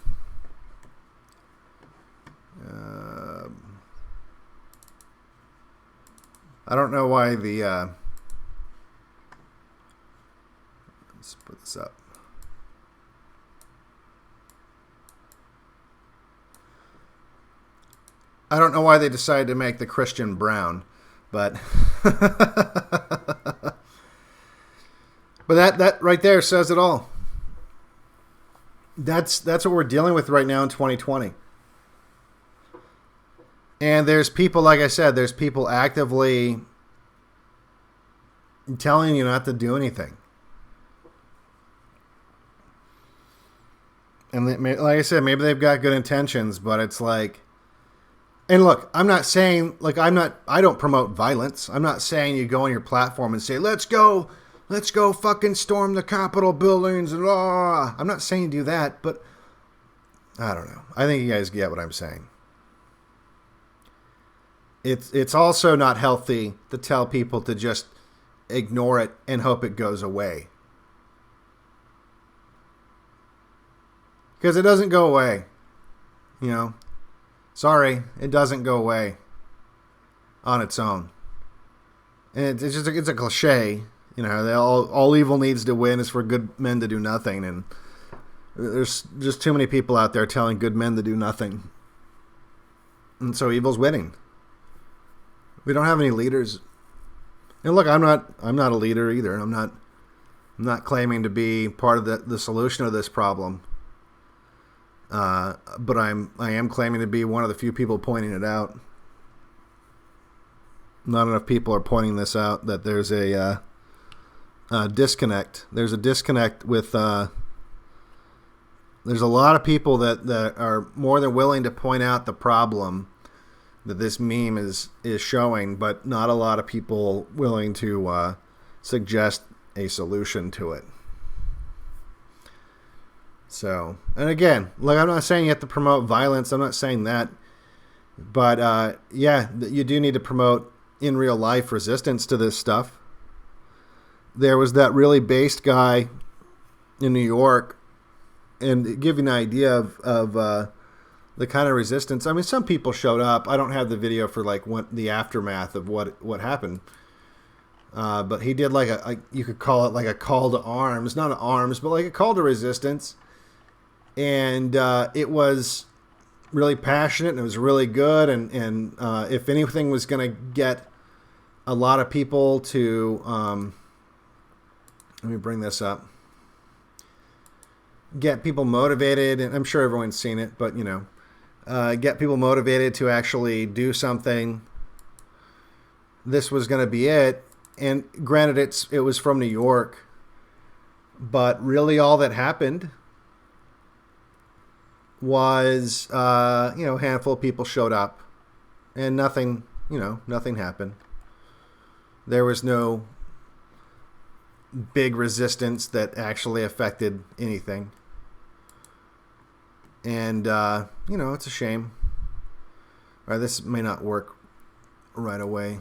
I don't know why the... let's put this up. I don't know why they decided to make the Christian brown, but but that right there says it all. That's what we're dealing with right now in 2020. And there's people, like I said, there's people actively telling you not to do anything. And like I said, maybe they've got good intentions, but it's like, and look, I'm not saying, I don't promote violence. I'm not saying you go on your platform and say, let's go fucking storm the Capitol buildings and blah. I'm not saying do that, but I don't know. I think you guys get what I'm saying. It's also not healthy to tell people to just ignore it and hope it goes away. Because it doesn't go away. Sorry, it doesn't go away on its own. And it's a cliche. All evil needs to win is for good men to do nothing. And there's just too many people out there telling good men to do nothing. And so evil's winning. We don't have any leaders. And look, I'm not a leader either. I'm not claiming to be part of the solution of this problem. But I am claiming to be one of the few people pointing it out. Not enough people are pointing this out, that there's a disconnect. There's a disconnect with there's a lot of people that are more than willing to point out the problem that this meme is showing, but not a lot of people willing to suggest a solution to it. So, and again, I'm not saying you have to promote violence. I'm not saying that. But, yeah, you do need to promote in real life resistance to this stuff. There was that really based guy in New York, and to give you an idea of the kind of resistance. I mean, some people showed up. I don't have the video for what the aftermath of what happened. But he did you could call it a call to arms, not arms, but a call to resistance. And it was really passionate, and it was really good. And if anything was going to get a lot of people to, let me bring this up, get people motivated, and I'm sure everyone's seen it, but get people motivated to actually do something. This was going to be it. And granted, it was from New York, but really all that happened was, a handful of people showed up and nothing happened. There was no big resistance that actually affected anything. And, it's a shame. All right, this may not work right away.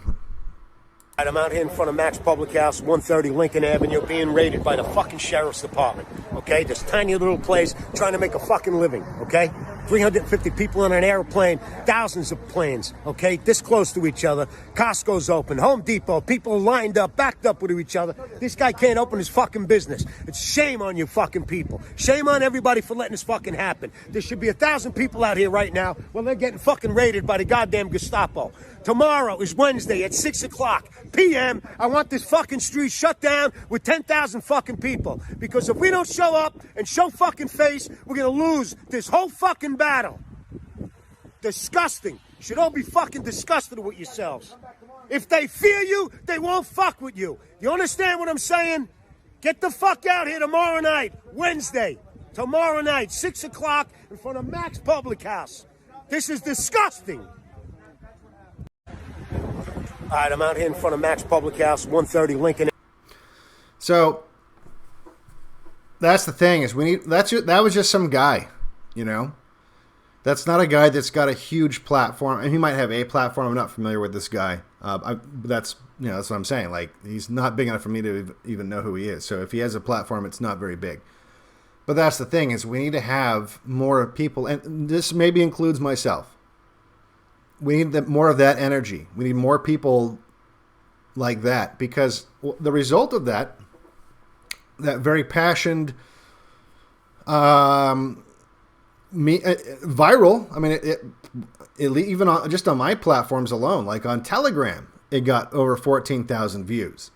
I'm out here in front of Max Public House, 130 Lincoln Avenue, being raided by the fucking sheriff's department. Okay, this tiny little place trying to make a fucking living. Okay, 350 people on an airplane, thousands of planes. Okay, this close to each other. Costco's open, Home Depot, people lined up, backed up with each other. This guy can't open his fucking business. It's shame on you fucking people. Shame on everybody for letting this fucking happen. There should be 1,000 people out here right now. Well, they're getting fucking raided by the goddamn Gestapo. Tomorrow is Wednesday at 6 o'clock p.m. I want this fucking street shut down with 10,000 fucking people. Because if we don't show up and show fucking face, we're going to lose this whole fucking battle. Disgusting. You should all be fucking disgusted with yourselves. If they fear you, they won't fuck with you. You understand what I'm saying? Get the fuck out here tomorrow night, Wednesday. Tomorrow night, 6 o'clock in front of Max Public House. This is disgusting. All right, I'm out here in front of Max Public House, 130 Lincoln. So that's the thing is that was just some guy, That's not a guy that's got a huge platform, and he might have a platform. I'm not familiar with this guy. That's what I'm saying. Like, he's not big enough for me to even know who he is. So if he has a platform, it's not very big. But that's the thing is we need to have more people, and this maybe includes myself. We need more of that energy. We need more people like that, because the result of that very passionate, viral. I mean, it even just on my platforms alone, like on Telegram, it got over 14,000 views,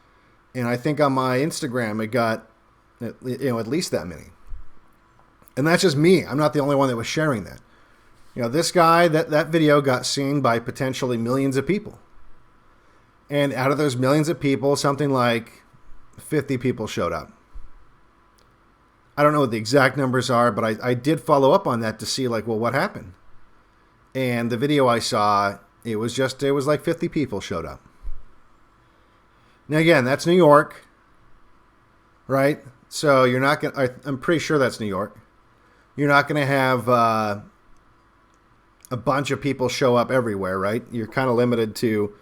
and I think on my Instagram it got at least that many. And that's just me. I'm not the only one that was sharing that. This guy, that video got seen by potentially millions of people. And out of those millions of people, something like 50 people showed up. I don't know what the exact numbers are, but I did follow up on that to see, what happened. And the video I saw, it was like 50 people showed up. Now, again, that's New York, right? So you're not going to, I'm pretty sure that's New York. You're not going to have a bunch of people show up everywhere, right? You're kind of limited to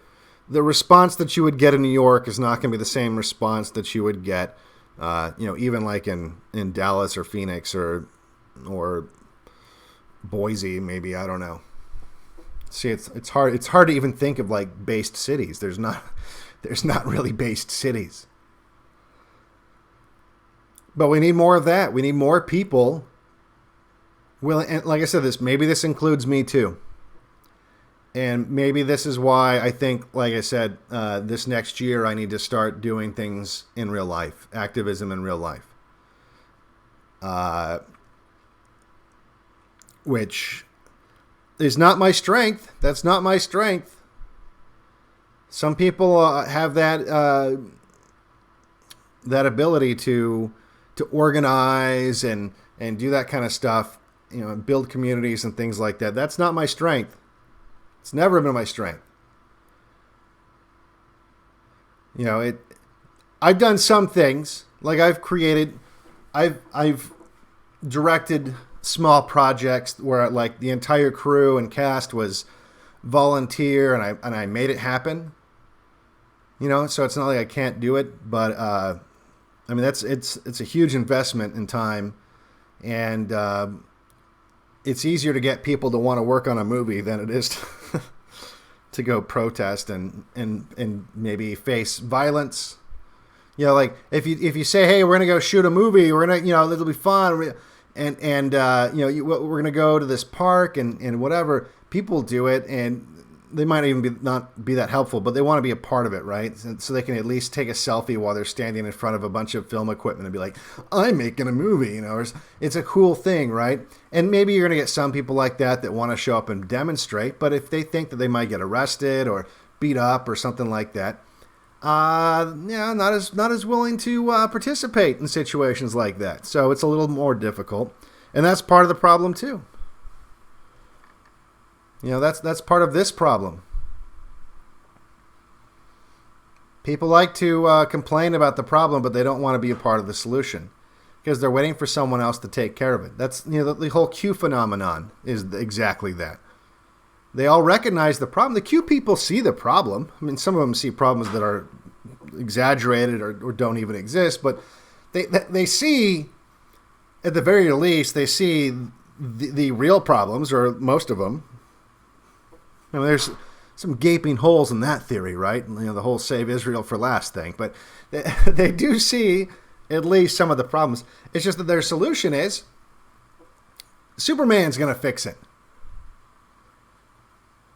the response that you would get in New York is not going to be the same response that you would get, even like in Dallas or Phoenix or Boise, maybe. I don't know. See, it's hard to even think of like based cities. There's not really based cities. But we need more of that. We need more people. Well, and like I said, maybe this includes me too. And maybe this is why I think, like I said, this next year I need to start doing things in real life, activism in real life. Which is not my strength. That's not my strength. Some people have that ability to organize and do that kind of stuff. Build communities and things like that. That's not my strength. It's never been my strength. I've done some things, like I've directed small projects where like the entire crew and cast was volunteer, and I made it happen. So it's not like I can't do it, but it's a huge investment in time, and it's easier to get people to want to work on a movie than it is to go protest and maybe face violence. Like if you say, hey, we're gonna go shoot a movie, we're gonna it'll be fun, and we're gonna go to this park and whatever. People do it, and they might even not be that helpful, but they want to be a part of it, right? So they can at least take a selfie while they're standing in front of a bunch of film equipment and be like, I'm making a movie, you know, it's a cool thing, right? And maybe you're going to get some people like that want to show up and demonstrate, but if they think that they might get arrested or beat up or something like that, not as willing to participate in situations like that. So it's a little more difficult, and that's part of the problem too. You know, that's part of this problem. People like to complain about the problem, but they don't want to be a part of the solution because they're waiting for someone else to take care of it. That's, you know, the whole Q phenomenon is exactly that. They all recognize the problem. The Q people see the problem. I mean, some of them see problems that are exaggerated or don't even exist, but they see, at the very least, they see the real problems, or most of them. I mean, there's some gaping holes in that theory, right? You know, the whole save Israel for last thing. But they do see at least some of the problems. It's just that their solution is Superman's going to fix it.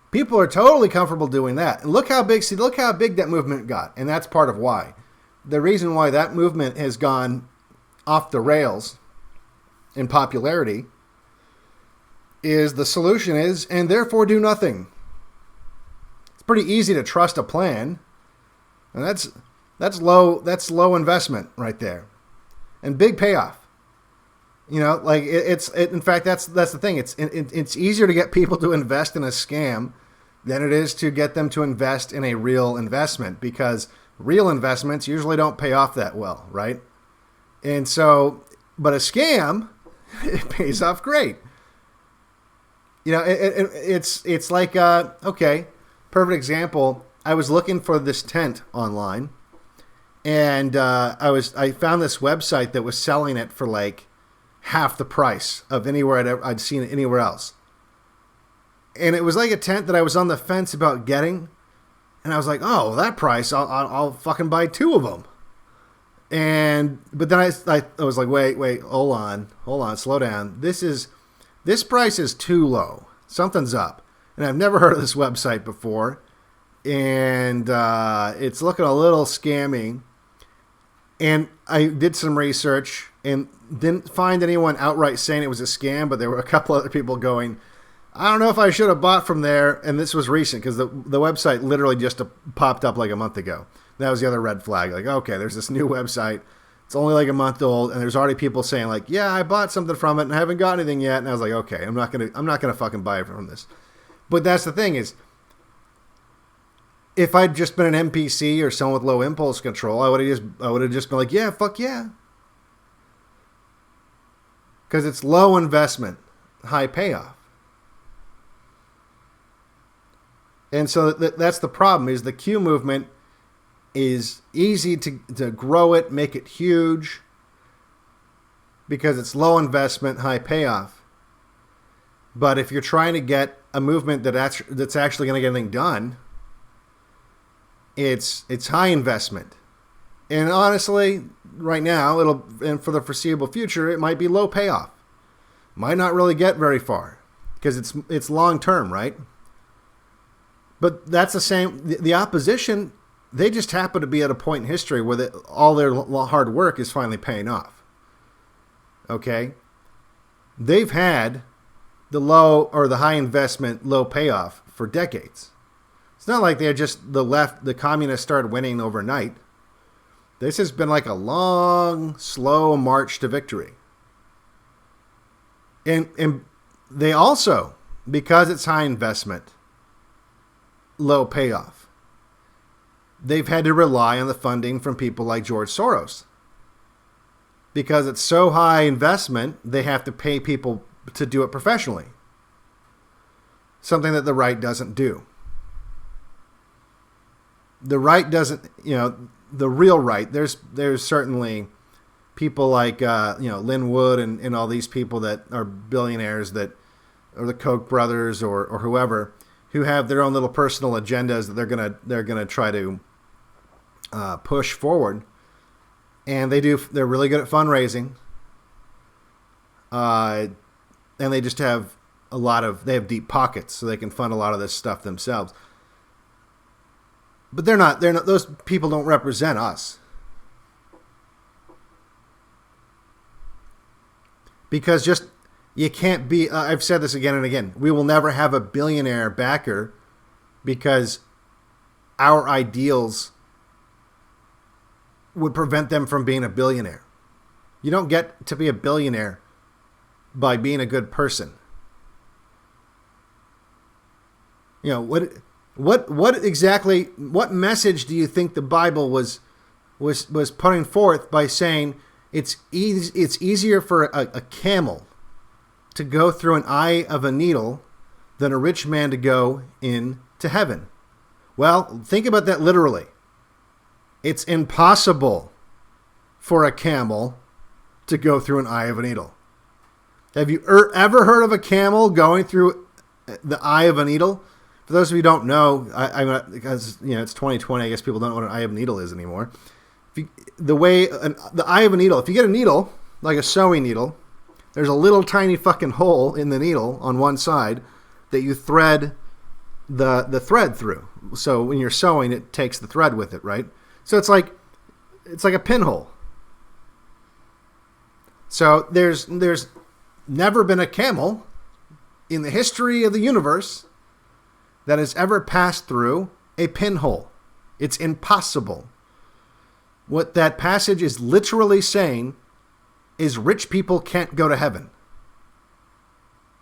People are totally comfortable doing that. And look how big that movement got. And that's part of why. The reason why that movement has gone off the rails in popularity is the solution is, and therefore do nothing. Pretty easy to trust a plan, and that's low investment right there, and big payoff. You know, like in fact that's the thing. It's easier to get people to invest in a scam than it is to get them to invest in a real investment, because real investments usually don't pay off that well, right? And so, but a scam, it pays off great. You know, it's like okay. Perfect example. I was looking for this tent online, and I found this website that was selling it for like half the price of anywhere I'd seen it anywhere else. And it was like a tent that I was on the fence about getting, and I was like, "Oh, that price! I'll fucking buy 2 of them." But then I was like, "Wait, hold on, slow down. This price is too low. Something's up." And I've never heard of this website before. And it's looking a little scammy. And I did some research and didn't find anyone outright saying it was a scam, but there were a couple other people going, I don't know if I should have bought from there. And this was recent because the website literally just popped up like a month ago. That was the other red flag. Like, okay, there's this new website. It's only like a month old, and there's already people saying like, yeah, I bought something from it and I haven't got anything yet. And I was like, okay, I'm not gonna fucking buy it from this. But that's the thing is, if I'd just been an NPC or someone with low impulse control, I would have just been like, yeah, fuck yeah. Because it's low investment, high payoff. And so that's the problem, is the Q movement is easy to grow it, make it huge, because it's low investment, high payoff. But if you're trying to get a movement that's actually going to get anything done, it's high investment. And honestly, right now, and for the foreseeable future, it might be low payoff. Might not really get very far because it's long term, right? But that's the same. The opposition, they just happen to be at a point in history where all their hard work is finally paying off. Okay? They've had the low or the high investment, low payoff for decades. It's not like they're just the communists started winning overnight. This has been like a long, slow march to victory. And they also, because it's high investment, low payoff, they've had to rely on the funding from people like George Soros. Because it's so high investment, they have to pay people to do it professionally. Something that the right doesn't do. The right doesn't, the real right, there's certainly people like, Lynn Wood and all these people that are billionaires that are the Koch brothers or whoever, who have their own little personal agendas that they're gonna try to push forward. And they're really good at fundraising. And they just have they have deep pockets, so they can fund a lot of this stuff themselves. But they're not, those people don't represent us. Because you can't be, I've said this again and again, we will never have a billionaire backer because our ideals would prevent them from being a billionaire. You don't get to be a billionaire by being a good person. What exactly, what message do you think the Bible was putting forth by saying it's easier for a camel to go through an eye of a needle than a rich man to go into heaven? Well, think about that literally. It's impossible for a camel to go through an eye of a needle. Have you ever heard of a camel going through the eye of a needle? For those of you who don't know, because it's 2020, I guess people don't know what an eye of a needle is anymore. The eye of a needle, if you get a needle, like a sewing needle, there's a little tiny fucking hole in the needle on one side that you thread the thread through. So when you're sewing, it takes the thread with it, right? So it's like a pinhole. So there's never been a camel in the history of the universe that has ever passed through a pinhole. It's impossible. What that passage is literally saying is rich people can't go to heaven.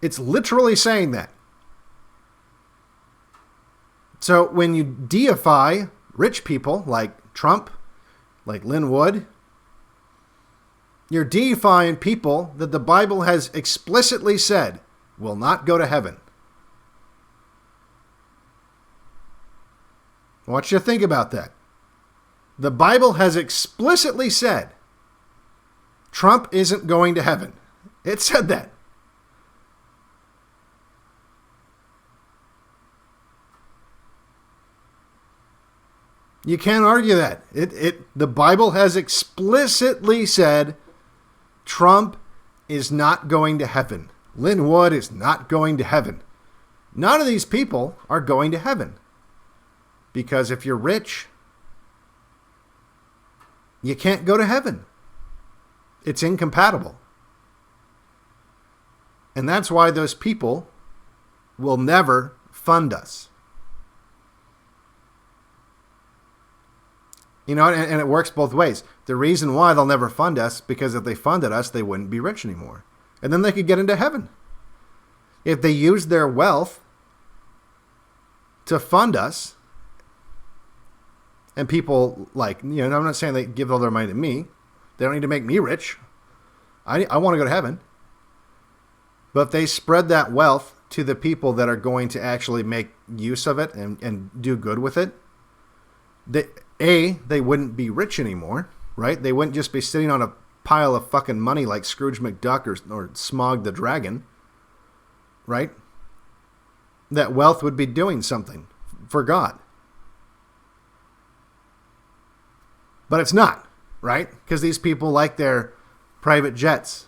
It's literally saying that. So when you deify rich people like Trump, like Lynn Wood, you're deifying people that the Bible has explicitly said will not go to heaven. I want you to think about that. The Bible has explicitly said Trump isn't going to heaven. It said that. You can't argue that. The Bible has explicitly said Trump is not going to heaven. Lynn Wood is not going to heaven. None of these people are going to heaven. Because if you're rich, you can't go to heaven. It's incompatible. And that's why those people will never fund us. And it works both ways. The reason why they'll never fund us, because if they funded us, they wouldn't be rich anymore. And then they could get into heaven. If they used their wealth to fund us, and people I'm not saying they give all their money to me. They don't need to make me rich. I want to go to heaven. But if they spread that wealth to the people that are going to actually make use of it and do good with it, they wouldn't be rich anymore, right? They wouldn't just be sitting on a pile of fucking money like Scrooge McDuck or Smog the Dragon, right? That wealth would be doing something for God. But it's not, right? Because these people like their private jets.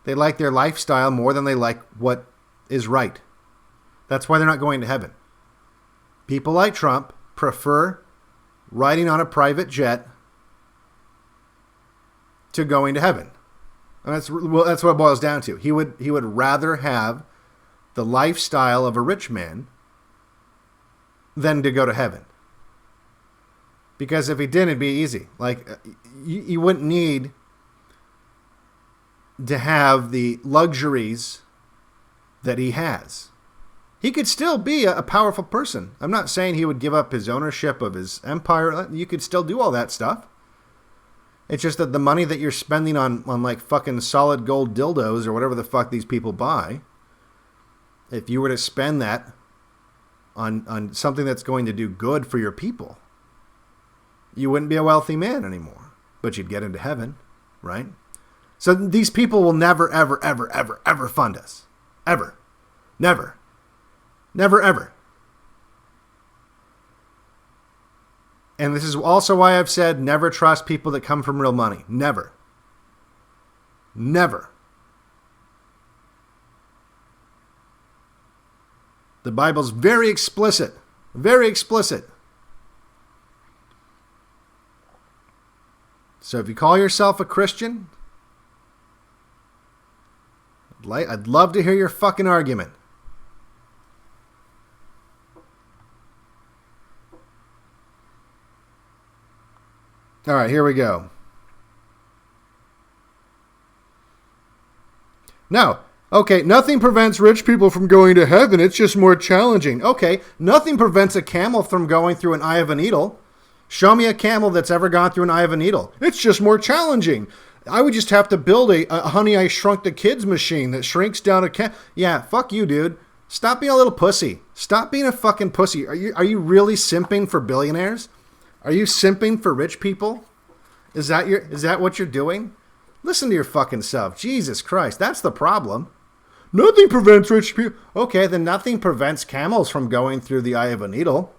They like their lifestyle more than they like what is right. That's why they're not going to heaven. People like Trump prefer riding on a private jet to going to heaven. And that's what it boils down to. He would rather have the lifestyle of a rich man than to go to heaven. Because if he didn't, it'd be easy. Like, you wouldn't need to have the luxuries that he has. He could still be a powerful person. I'm not saying he would give up his ownership of his empire. You could still do all that stuff. It's just that the money that you're spending on like fucking solid gold dildos or whatever the fuck these people buy, if you were to spend that on something that's going to do good for your people, you wouldn't be a wealthy man anymore, but you'd get into heaven, right? So these people will never, ever, ever, ever, ever fund us. Ever. Never. Never, ever. And this is also why I've said never trust people that come from real money. Never. Never. The Bible's very explicit. Very explicit. So if you call yourself a Christian, I'd love to hear your fucking argument. All right, here we go. No. Okay, nothing prevents rich people from going to heaven. It's just more challenging. Okay, nothing prevents a camel from going through an eye of a needle. Show me a camel that's ever gone through an eye of a needle. It's just more challenging. I would just have to build a Honey, I Shrunk the Kids machine that shrinks down a camel. Yeah, fuck you, dude. Stop being a little pussy. Stop being a fucking pussy. Are you really simping for billionaires? Are you simping for rich people? Is that what you're doing? Listen to your fucking self. Jesus Christ, that's the problem. Nothing prevents rich people. Okay, then nothing prevents camels from going through the eye of a needle.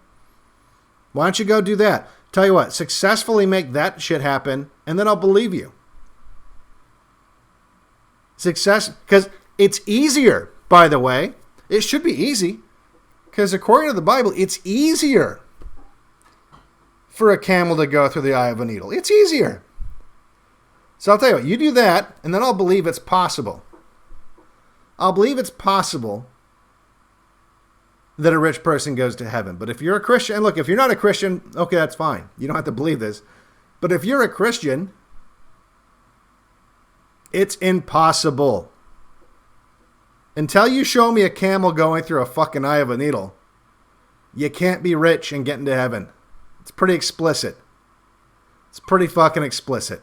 Why don't you go do that? Tell you what, successfully make that shit happen, and then I'll believe you. Success, because it's easier, by the way. It should be easy, because according to the Bible, it's easier for a camel to go through the eye of a needle. It's easier. So I'll tell you what, you do that, and then I'll believe it's possible. I'll believe it's possible that a rich person goes to heaven. But if you're a Christian, and look, if you're not a Christian, okay, that's fine. You don't have to believe this. But if you're a Christian, it's impossible. Until you show me a camel going through a fucking eye of a needle, you can't be rich and get into heaven. It's pretty explicit. It's pretty fucking explicit.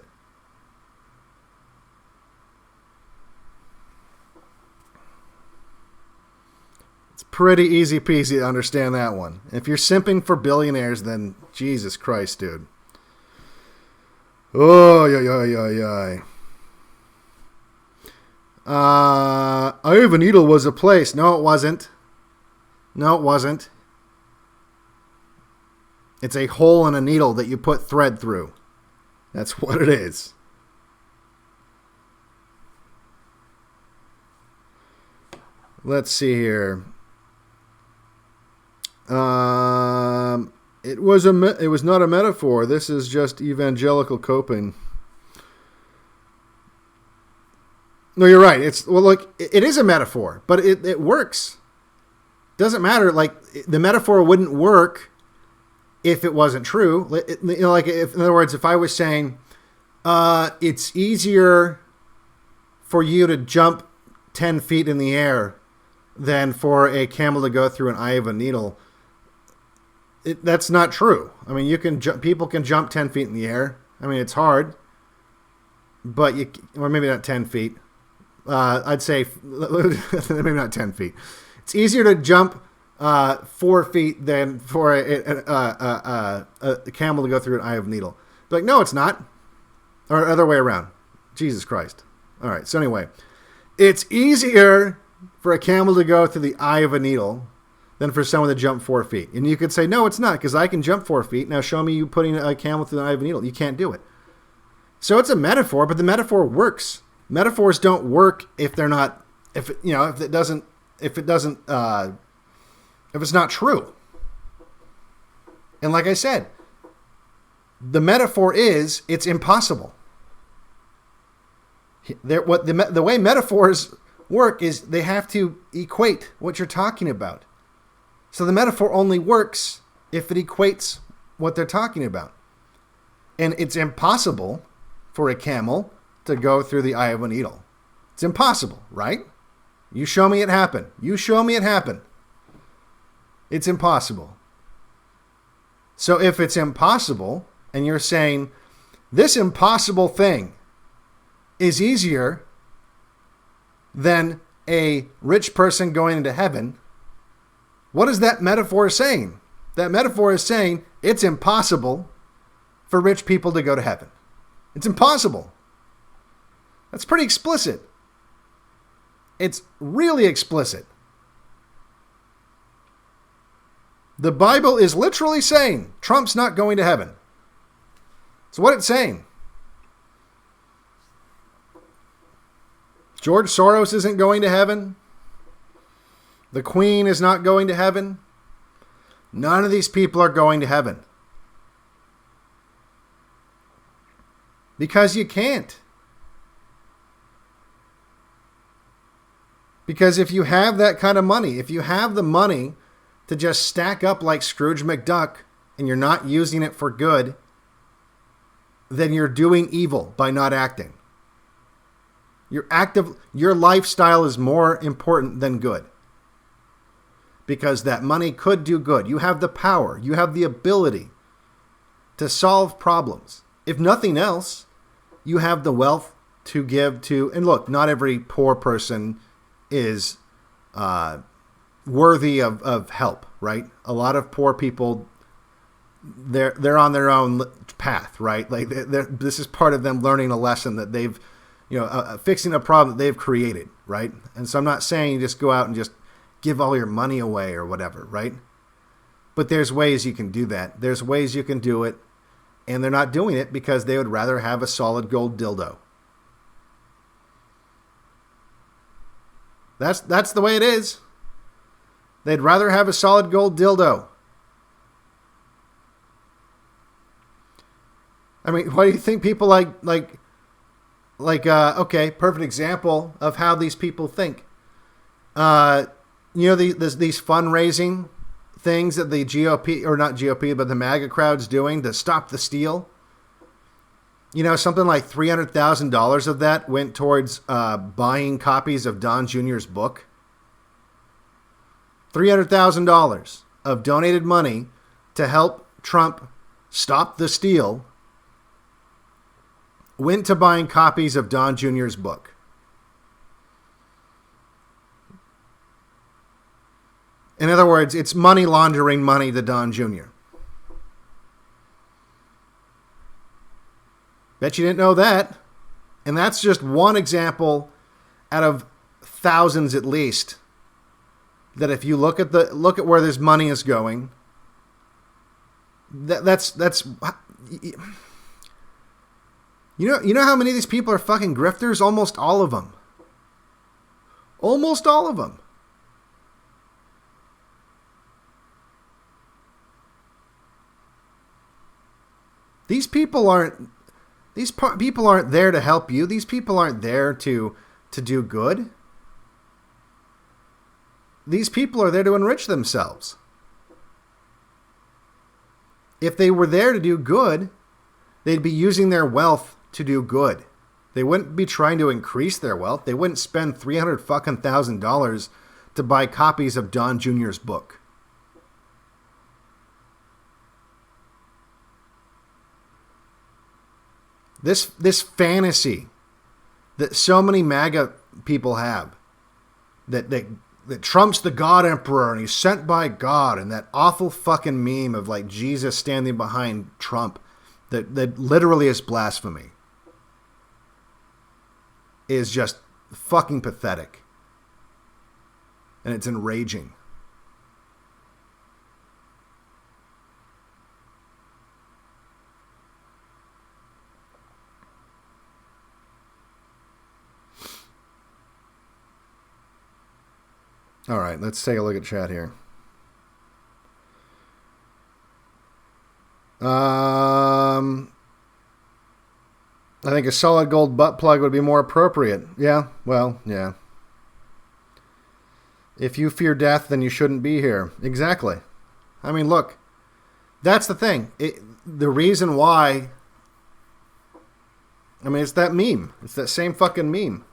Pretty easy peasy to understand that one. If you're simping for billionaires, then Jesus Christ, dude. Oh, yeah. Eye of a Needle was a place. No, it wasn't. No, it wasn't. It's a hole in a needle that you put thread through. That's what it is. Let's see here. It was not a metaphor. This is just evangelical coping. No, you're right. It is a metaphor, but it works. Doesn't matter. Like, the metaphor wouldn't work if it wasn't true. In other words, if I was saying, it's easier for you to jump 10 feet in the air than for a camel to go through an eye of a needle. That's not true. I mean, people can jump 10 feet in the air. I mean, it's hard, but or maybe not 10 feet. I'd say maybe not 10 feet. It's easier to jump 4 feet than for a camel to go through an eye of a needle. But no, it's not. Or other way around. Jesus Christ. All right. So anyway, it's easier for a camel to go through the eye of a needle than for someone to jump 4 feet. And you could say, no, it's not, because I can jump 4 feet. Now show me you putting a camel through the eye of a needle. You can't do it. So it's a metaphor, but the metaphor works. Metaphors don't work if they're not, if it's not true. And like I said, the metaphor is, it's impossible. The way metaphors work is they have to equate what you're talking about. So the metaphor only works if it equates what they're talking about. And it's impossible for a camel to go through the eye of a needle. It's impossible, right? You show me it happen. You show me it happen. It's impossible. So if it's impossible, and you're saying, this impossible thing is easier than a rich person going into heaven, what is that metaphor saying? That metaphor is saying it's impossible for rich people to go to heaven. It's impossible. That's pretty explicit. It's really explicit. The Bible is literally saying Trump's not going to heaven. So what it's saying? George Soros isn't going to heaven. The Queen is not going to heaven. None of these people are going to heaven. Because you can't. Because if you have that kind of money, if you have the money to just stack up like Scrooge McDuck and you're not using it for good, then you're doing evil by not acting. Your lifestyle is more important than good. Because that money could do good. You have the power. You have the ability to solve problems. If nothing else, you have the wealth to give to... And look, not every poor person is worthy of help, right? A lot of poor people, they're on their own path, right? Like this is part of them learning a lesson that they've, fixing a problem that they've created, right? And so I'm not saying you just go out and just give all your money away or whatever, right? But there's ways you can do that. There's ways you can do it, and they're not doing it because they would rather have a solid gold dildo. That's the way it is. They'd rather have a solid gold dildo. I mean, why do you think people okay, perfect example of how these people think. These fundraising things that the GOP, or not GOP, but the MAGA crowd's doing to stop the steal. Something like $300,000 of that went towards buying copies of Don Jr.'s book. $300,000 of donated money to help Trump stop the steal went to buying copies of Don Jr.'s book. In other words, it's money laundering money to Don Jr. Bet you didn't know that. And that's just one example out of thousands at least. That if you look at where this money is going, that's you know how many of these people are fucking grifters? Almost all of them. Almost all of them. These people aren't there to help you. These people aren't there to do good. These people are there to enrich themselves. If they were there to do good, they'd be using their wealth to do good. They wouldn't be trying to increase their wealth. They wouldn't spend $300,000 to buy copies of Don Jr.'s book. This fantasy that so many MAGA people have, that Trump's the God Emperor and he's sent by God, and that awful fucking meme of like Jesus standing behind Trump, that literally is blasphemy, is just fucking pathetic. And it's enraging. All right, let's take a look at chat here. I think a solid gold butt plug would be more appropriate. Yeah, well, yeah. If you fear death, then you shouldn't be here. Exactly. I mean, look, that's the thing. The reason why... I mean, it's that meme. It's that same fucking meme.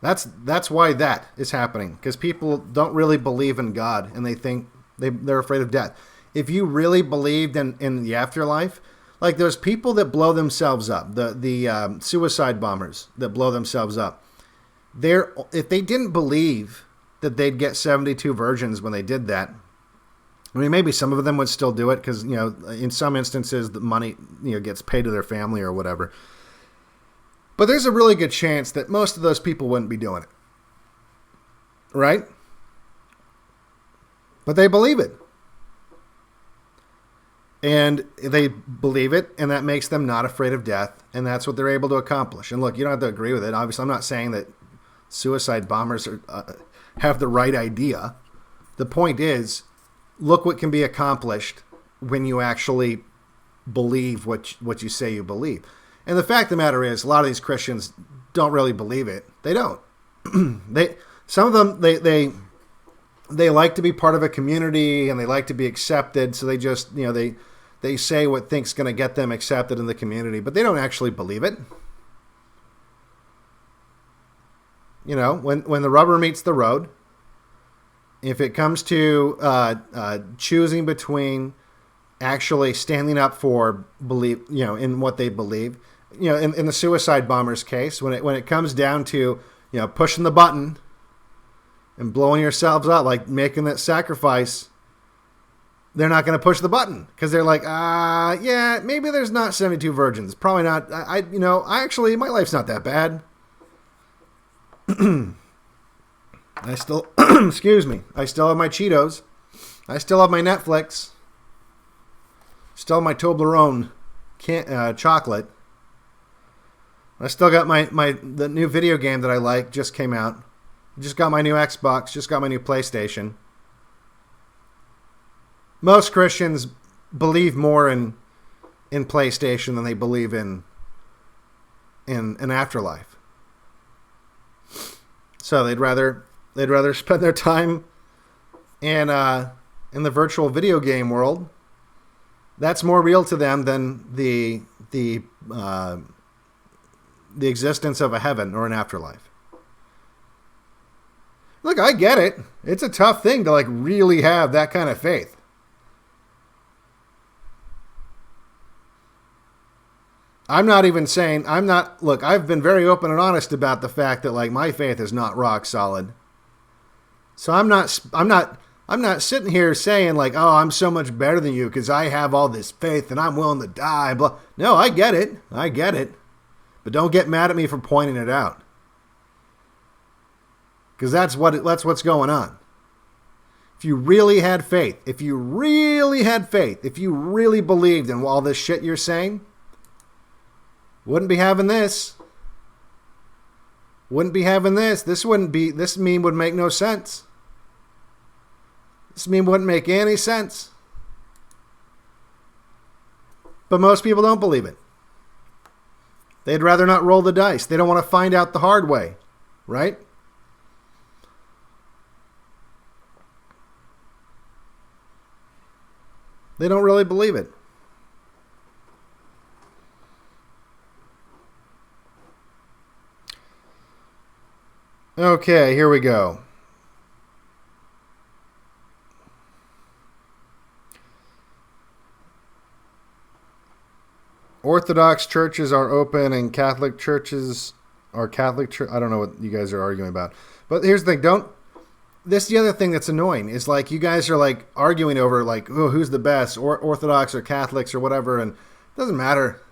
That's why that is happening, because people don't really believe in God, and they think they're afraid of death. If you really believed in the afterlife, like those people that blow themselves up, the suicide bombers that blow themselves up, if they didn't believe that they'd get 72 virgins when they did that, I mean, maybe some of them would still do it because, in some instances the money gets paid to their family or whatever. But there's a really good chance that most of those people wouldn't be doing it. Right? But they believe it. And they believe it, and that makes them not afraid of death, and that's what they're able to accomplish. And look, you don't have to agree with it. Obviously, I'm not saying that suicide bombers have the right idea. The point is, look what can be accomplished when you actually believe what you say you believe. And the fact of the matter is, a lot of these Christians don't really believe it. They don't. Some of them they like to be part of a community and they like to be accepted. So they just they say what think's going to get them accepted in the community, but they don't actually believe it. When the rubber meets the road, if it comes to choosing between actually standing up for belief, in what they believe, in the suicide bombers case, when it comes down to, pushing the button and blowing yourselves up, like making that sacrifice, they're not going to push the button because they're like, yeah, maybe there's not 72 virgins. Probably not. Actually, my life's not that bad. I still, excuse me, I still have my Cheetos. I still have my Netflix. Still have my Toblerone chocolate. I still got the new video game that I like, just came out. Just got my new Xbox, just got my new PlayStation. Most Christians believe more in PlayStation than they believe in an afterlife. So they'd rather spend their time in the virtual video game world. That's more real to them than the existence of a heaven or an afterlife. Look, I get it. It's a tough thing to really have that kind of faith. Look, I've been very open and honest about the fact that my faith is not rock solid. So I'm not sitting here saying oh, I'm so much better than you because I have all this faith and I'm willing to die. Blah. No, I get it. But don't get mad at me for pointing it out. Because that's what's going on. If you really had faith, if you really believed in all this shit you're saying, wouldn't be having this. This meme would make no sense. This meme wouldn't make any sense. But most people don't believe it. They'd rather not roll the dice. They don't want to find out the hard way, right? They don't really believe it. Okay, here we go. Orthodox churches are open and Catholic churches are Catholic. I don't know what you guys are arguing about. But here's the thing. This is the other thing that's annoying. Is you guys are arguing over oh, who's the best, or Orthodox or Catholics or whatever. And it doesn't matter.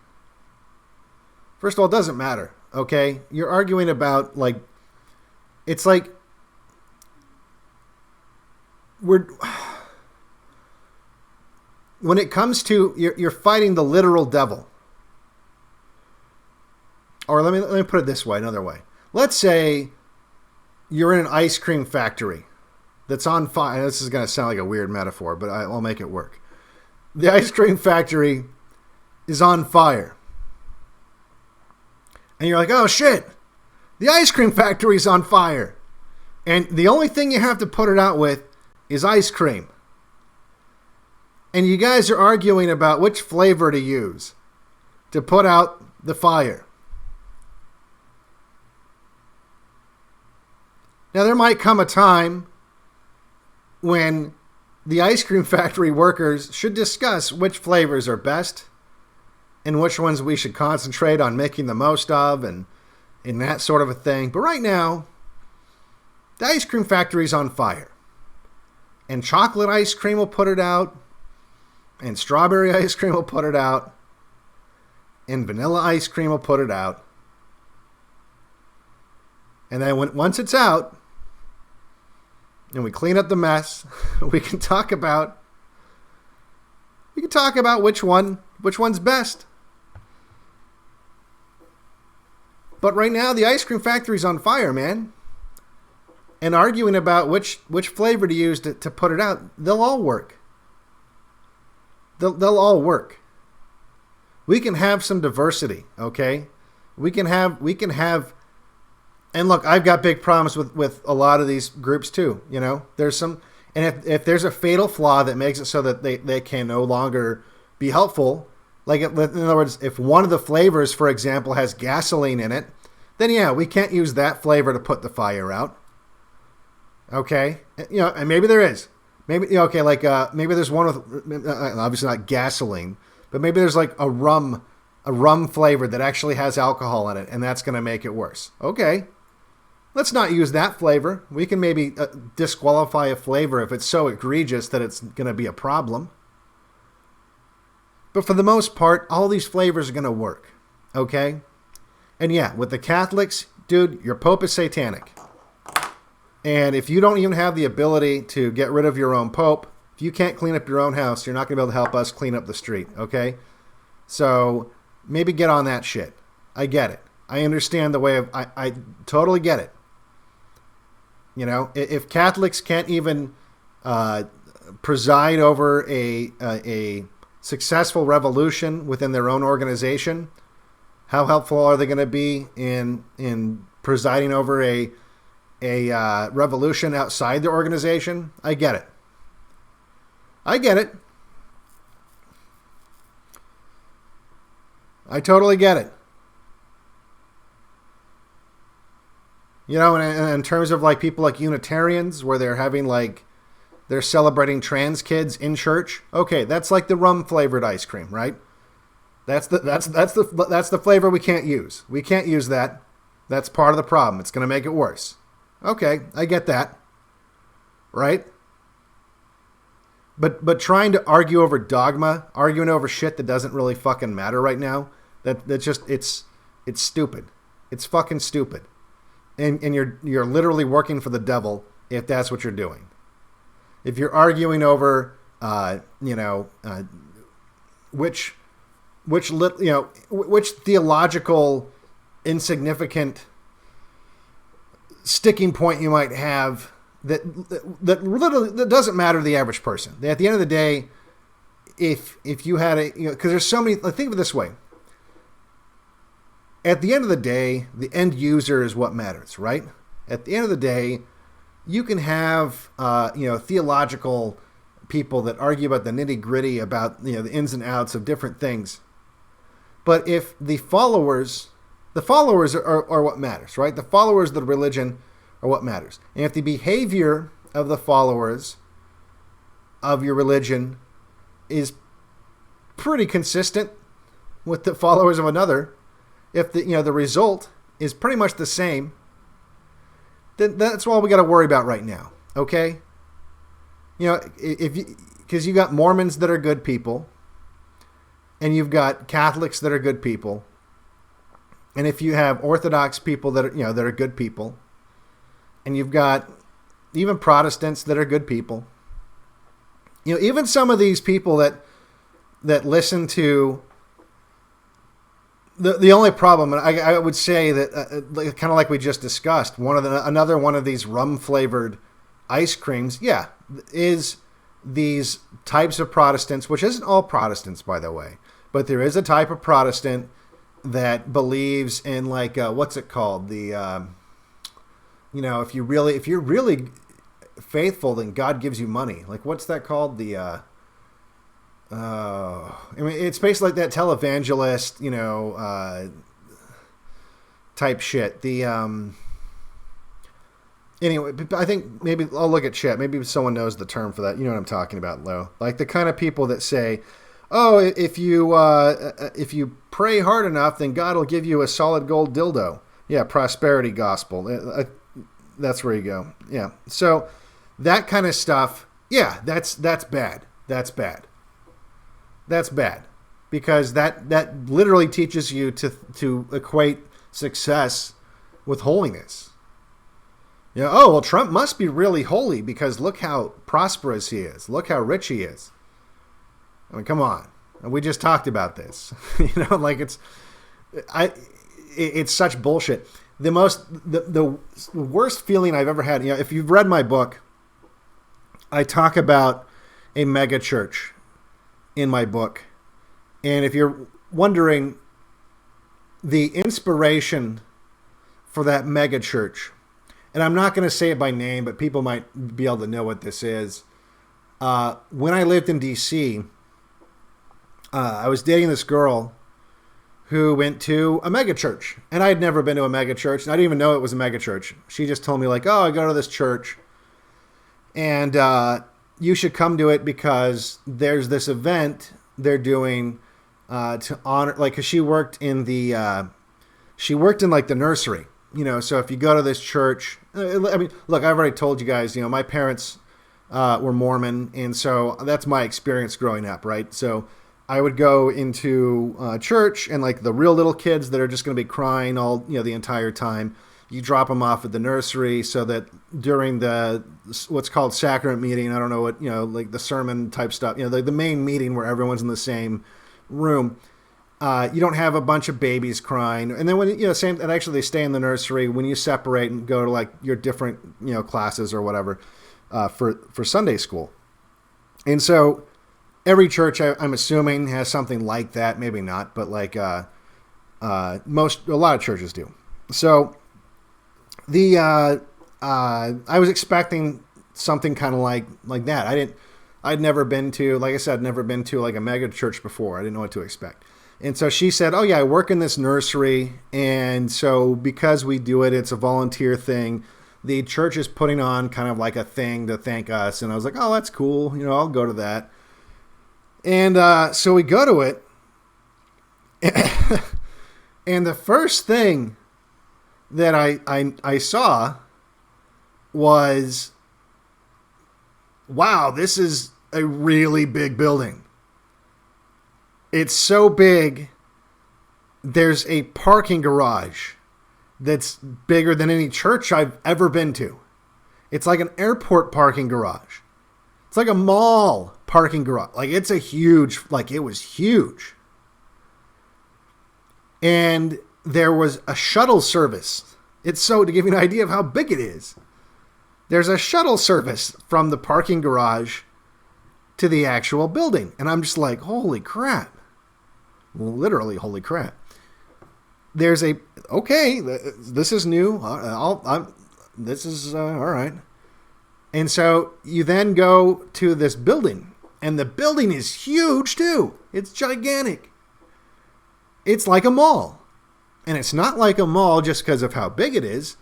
First of all, it doesn't matter. Okay? You're arguing about it's when it comes to, you're fighting the literal devil. Or let me put it this way, another way. Let's say you're in an ice cream factory that's on fire. This is going to sound like a weird metaphor, but I'll make it work. The ice cream factory is on fire. And you're like, oh shit, the ice cream factory is on fire. And the only thing you have to put it out with is ice cream. And you guys are arguing about which flavor to use to put out the fire. Now, there might come a time when the ice cream factory workers should discuss which flavors are best and which ones we should concentrate on making the most of and that sort of a thing. But right now, the ice cream factory is on fire. And chocolate ice cream will put it out. And strawberry ice cream will put it out. And vanilla ice cream will put it out. And then once it's out, and we clean up the mess, we can talk about which one's best. But right now, the ice cream factory's on fire, man. and arguing about which flavor to use to put it out, they'll all work. They'll all work. We can have some diversity, okay? We can have, and look, I've got big problems with a lot of these groups too, you know? There's some, and if there's a fatal flaw that makes it so that they can no longer be helpful, like in other words, if one of the flavors, for example, has gasoline in it, then yeah, we can't use that flavor to put the fire out. Okay? You know, and maybe there is. Maybe, you know, okay, like maybe there's one with, obviously not gasoline, but maybe there's like a rum flavor that actually has alcohol in it, and that's going to make it worse. Okay. Let's not use that flavor. We can maybe disqualify a flavor if it's so egregious that it's going to be a problem. But for the most part, all these flavors are going to work. Okay? And yeah, with the Catholics, dude, your Pope is satanic. And if you don't even have the ability to get rid of your own Pope, if you can't clean up your own house, you're not going to be able to help us clean up the street. Okay? So maybe get on that shit. I get it. I understand the way of, I totally get it. You know, if Catholics can't even preside over a successful revolution within their own organization, how helpful are they going to be in presiding over a revolution outside their organization? I get it. I get it. I totally get it. You know, and in terms of like people like Unitarians, where they're having like, they're celebrating trans kids in church. Okay, that's like the rum flavored ice cream, right? That's the flavor we can't use. We can't use that. That's part of the problem. It's going to make it worse. Okay, I get that. Right? But trying to argue over dogma, arguing over shit that doesn't really fucking matter right now, that's just it's stupid. It's fucking stupid. And you're literally working for the devil if that's what you're doing. If you're arguing over, which theological insignificant sticking point you might have that literally that doesn't matter to the average person. At the end of the day, if you had because there's so many. Think of it this way. At the end of the day, the end user is what matters, right? At the end of the day, you can have, theological people that argue about the nitty gritty about, the ins and outs of different things. But if the followers are what matters, right? The followers of the religion are what matters. And if the behavior of the followers of your religion is pretty consistent with the followers of another, if the result is pretty much the same, then that's all we got to worry about right now. Okay? Because you got Mormons that are good people, and you've got Catholics that are good people, and if you have Orthodox people that are that are good people, and you've got even Protestants that are good people, even some of these people that listen to. The only problem, and I would say that kind of like we just discussed, another one of these rum flavored ice creams, is these types of Protestants, which isn't all Protestants, by the way, but there is a type of Protestant that believes in like what's it called? The if you're really faithful, then God gives you money. Like what's that called? It's basically like that televangelist, type shit. Anyway, I think maybe I'll look at chat. Maybe someone knows the term for that. You know what I'm talking about, Lo. Like the kind of people that say, "Oh, if you pray hard enough, then God will give you a solid gold dildo." Yeah, prosperity gospel. That's where you go. Yeah. So that kind of stuff. Yeah, that's bad. That's bad. That's bad, because that literally teaches you to equate success with holiness. Oh, well, Trump must be really holy because look how prosperous he is. Look how rich he is. I mean, come on. We just talked about this. It's such bullshit. the worst feeling I've ever had. You know, if you've read my book, I talk about a mega church in my book. And if you're wondering, the inspiration for that mega church, and I'm not going to say it by name, but people might be able to know what this is. When I lived in D.C., I was dating this girl who went to a mega church. And I had never been to a mega church. And I didn't even know it was a mega church. She just told me like, oh, I go to this church. And you should come to it because there's this event they're doing to honor, like, because she worked in like the nursery, you know. So if you go to this church, I mean, look, I've already told you guys, you know, my parents were Mormon, and so that's my experience growing up, right? So I would go into church, and like the real little kids that are just going to be crying all, you know, the entire time, you drop them off at the nursery so that during the what's called sacrament meeting, I don't know what, you know, like the sermon type stuff, you know, the main meeting where everyone's in the same room, you don't have a bunch of babies crying. And then when, you know, same, and actually they stay in the nursery when you separate and go to like your different, you know, classes or whatever for Sunday school. And so every church, I'm assuming, has something like that. Maybe not, but like a lot of churches do. So I was expecting something kind of like that. I'd never been to, like I said, never been to like a mega church before. I didn't know what to expect. And so she said, oh yeah, I work in this nursery. And so because we do it, it's a volunteer thing. The church is putting on kind of like a thing to thank us. And I was like, oh, that's cool. You know, I'll go to that. And so we go to it. And the first thing that I saw was, wow, this is a really big building. It's so big, there's a parking garage that's bigger than any church I've ever been to. It's like an airport parking garage. It's like a mall parking garage. Like, it's a huge, like, it was huge. And there was a shuttle service. It's so, to give you an idea of how big it is, there's a shuttle service from the parking garage to the actual building. And I'm just like, holy crap. Literally, holy crap. There's okay, this is new. This is all right. And so you then go to this building, and the building is huge too. It's gigantic. It's like a mall. And it's not like a mall just because of how big it is.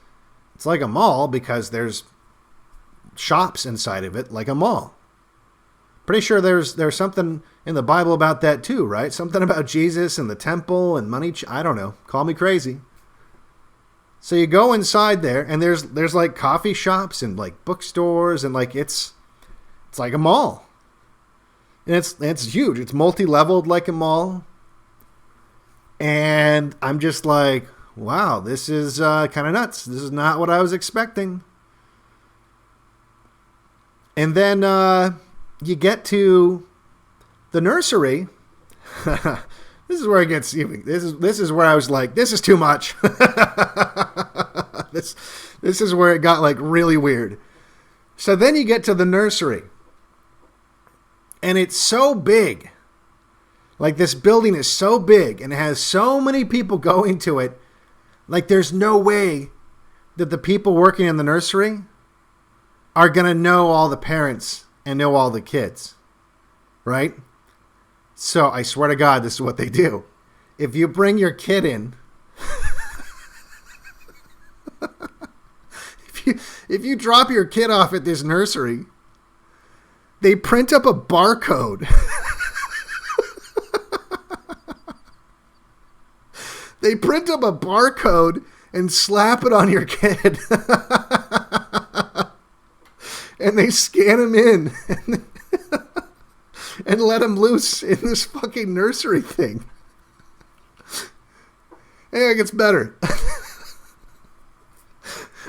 It's like a mall because there's shops inside of it, like a mall. Pretty sure there's something in the Bible about that too, right? Something about Jesus and the temple and money. I don't know. Call me crazy. So you go inside there, and there's like coffee shops and like bookstores, and like it's like a mall. And it's huge. It's multi-leveled like a mall. And I'm just like, wow, this is kind of nuts. This is not what I was expecting. And then you get to the nursery. This is where it gets even. This is where I was like, this is too much. This is where it got like really weird. So then you get to the nursery, and it's so big. Like, this building is so big and it has so many people going to it. Like, there's no way that the people working in the nursery are going to know all the parents and know all the kids. Right? So I swear to God, this is what they do. If you bring your kid in, if you drop your kid off at this nursery, they print up a barcode. They print up a barcode and slap it on your kid. And they scan him in and let him loose in this fucking nursery thing. Hey, it gets better.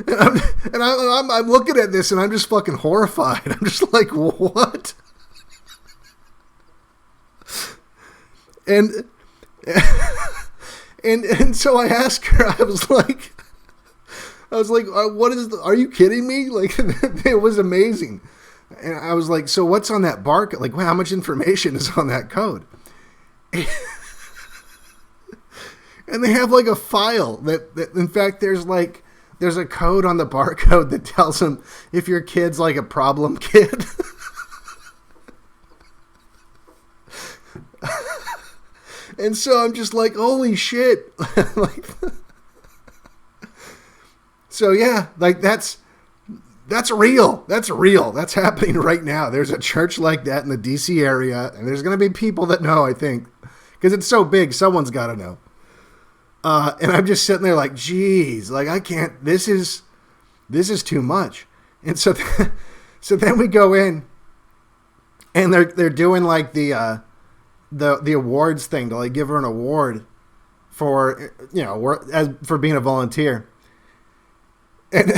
And I'm looking at this and I'm just fucking horrified. I'm just like, what? And so I asked her, I was like, I was like, are you kidding me? Like, it was amazing. And I was like, so what's on that barcode? Like, how much information is on that code? And they have like a file that in fact, there's a code on the barcode that tells them if your kid's like a problem kid. And so I'm just like, holy shit. Like, so yeah, like that's real. That's real. That's happening right now. There's a church like that in the DC area, and there's going to be people that know, I think, because it's so big, someone's got to know. And I'm just sitting there like, geez, like I can't, this is too much. And so, so then we go in and they're doing like the awards thing to like give her an award for, for being a volunteer. And,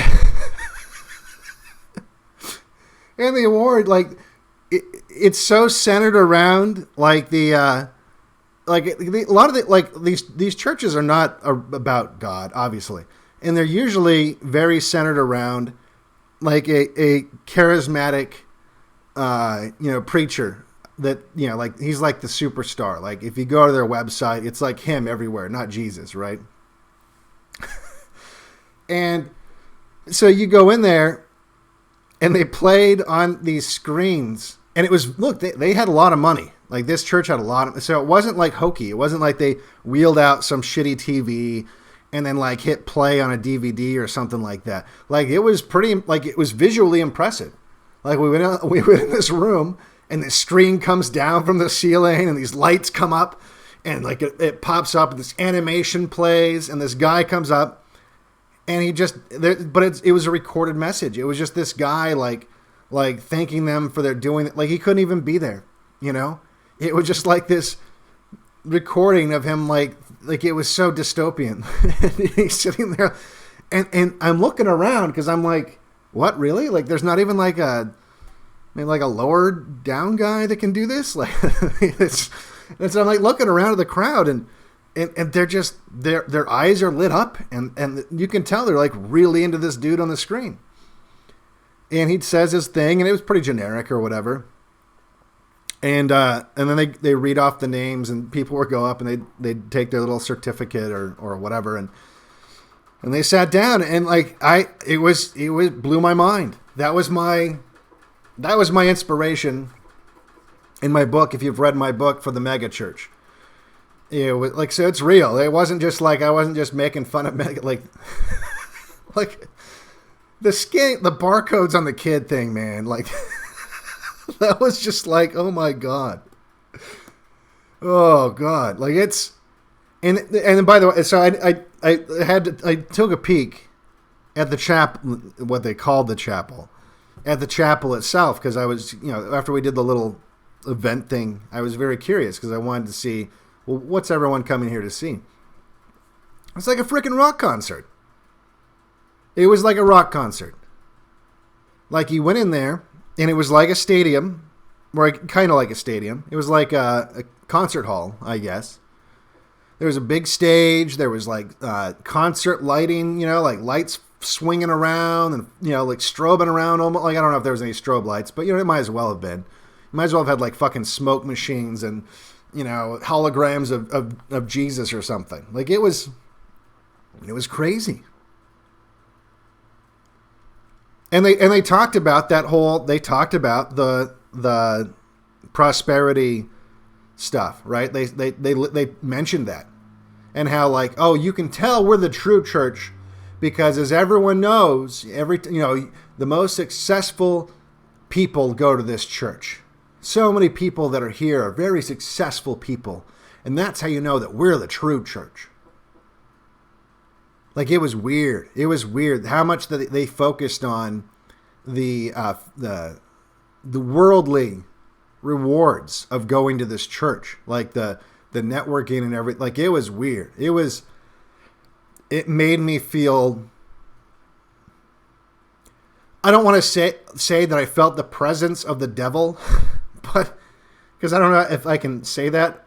and the award, like it's so centered around like a lot of the, like these churches are not about God, obviously. And they're usually very centered around like a charismatic, preacher that, like he's like the superstar. Like if you go to their website, it's like him everywhere, not Jesus. Right. And so you go in there and they played on these screens and it was, look, they had a lot of money. Like this church had a lot of, so it wasn't like hokey. It wasn't like they wheeled out some shitty TV and then like hit play on a DVD or something like that. Like it was it was visually impressive. Like we went in this room and the screen comes down from the ceiling and these lights come up and like it pops up and this animation plays and this guy comes up and he just, it was a recorded message. It was just this guy like thanking them for their doing it. Like he couldn't even be there, It was just like this recording of him, like it was so dystopian. He's sitting there, and I'm looking around because I'm like, what, really? Like, there's not even like a lower down guy that can do this. Like, and so I'm like looking around at the crowd, and they're just their eyes are lit up, and you can tell they're like really into this dude on the screen. And he says his thing, and it was pretty generic or whatever. And then they read off the names, and people would go up and they'd take their little certificate or whatever, and they sat down, and like it blew my mind. That was my inspiration in my book. If you've read my book for the mega church, it was like, so it's real. It wasn't just like I wasn't just making fun of mega, like like the barcodes on the kid thing, man, like. That was just like, oh my God. Oh God. Like it's, and by the way, so I took a peek at the what they called the chapel, at the chapel itself. Cause I was, after we did the little event thing, I was very curious because I wanted to see, well, what's everyone coming here to see? It's like a freaking rock concert. It was like a rock concert. Like you went in there, and it was like a stadium, or kind of like a stadium. It was like a concert hall, I guess. There was a big stage. There was like concert lighting, like lights swinging around and, like strobing around. Almost, like I don't know if there was any strobe lights, but, it might as well have been. You might as well have had like fucking smoke machines and, holograms of Jesus or something. Like it was crazy. And they talked about they talked about the prosperity stuff, right? They mentioned that, and how like, oh, you can tell we're the true church because, as everyone knows, the most successful people go to this church. So many people that are here are very successful people, and that's how you know that we're the true church. Like it was weird. It was weird how much that they focused on the worldly rewards of going to this church, like the networking and everything. Like it was weird. It made me feel. I don't want to say that I felt the presence of the devil, but because I don't know if I can say that.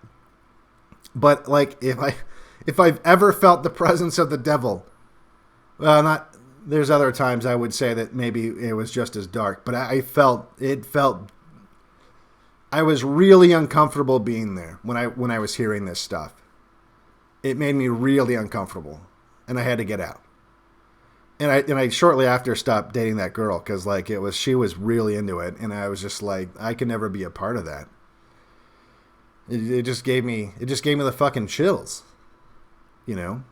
But like if I've ever felt the presence of the devil, well, there's other times I would say that maybe it was just as dark, but I was really uncomfortable being there when I was hearing this stuff. It made me really uncomfortable, and I had to get out. And I shortly after stopped dating that girl because like she was really into it, and I was just like, I can never be a part of that. It just gave me the fucking chills, you know.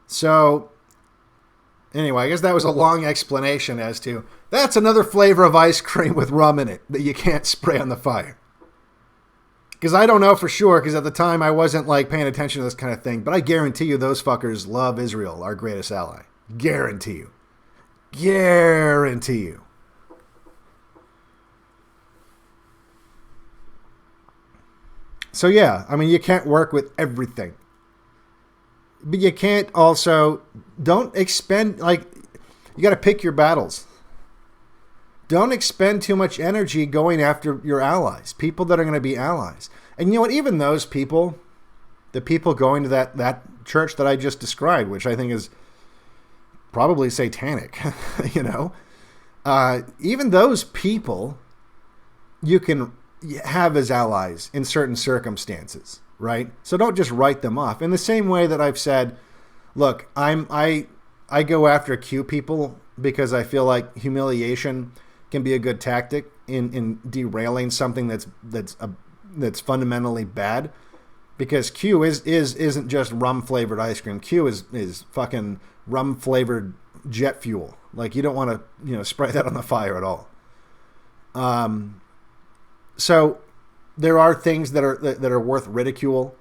So anyway, I guess that was a long explanation as to that's another flavor of ice cream with rum in it that you can't spray on the fire. Because I don't know for sure, because at the time I wasn't like paying attention to this kind of thing, but I guarantee you those fuckers love Israel, our greatest ally. Guarantee you. Guarantee you. So yeah, I mean, you can't work with everything. But you can't also, don't expend, like, you got to pick your battles. Don't expend too much energy going after your allies, people that are going to be allies. And you know what? Even those people, the people going to that church that I just described, which I think is probably satanic, you know, even those people you can have as allies in certain circumstances, right? So don't just write them off. In the same way that I've said, look, I go after Q people because I feel like humiliation can be a good tactic in derailing something that's fundamentally bad, because Q isn't just rum flavored ice cream. Q is fucking rum flavored jet fuel. Like, you don't want to spray that on the fire at all. So there are things that are worth ridicule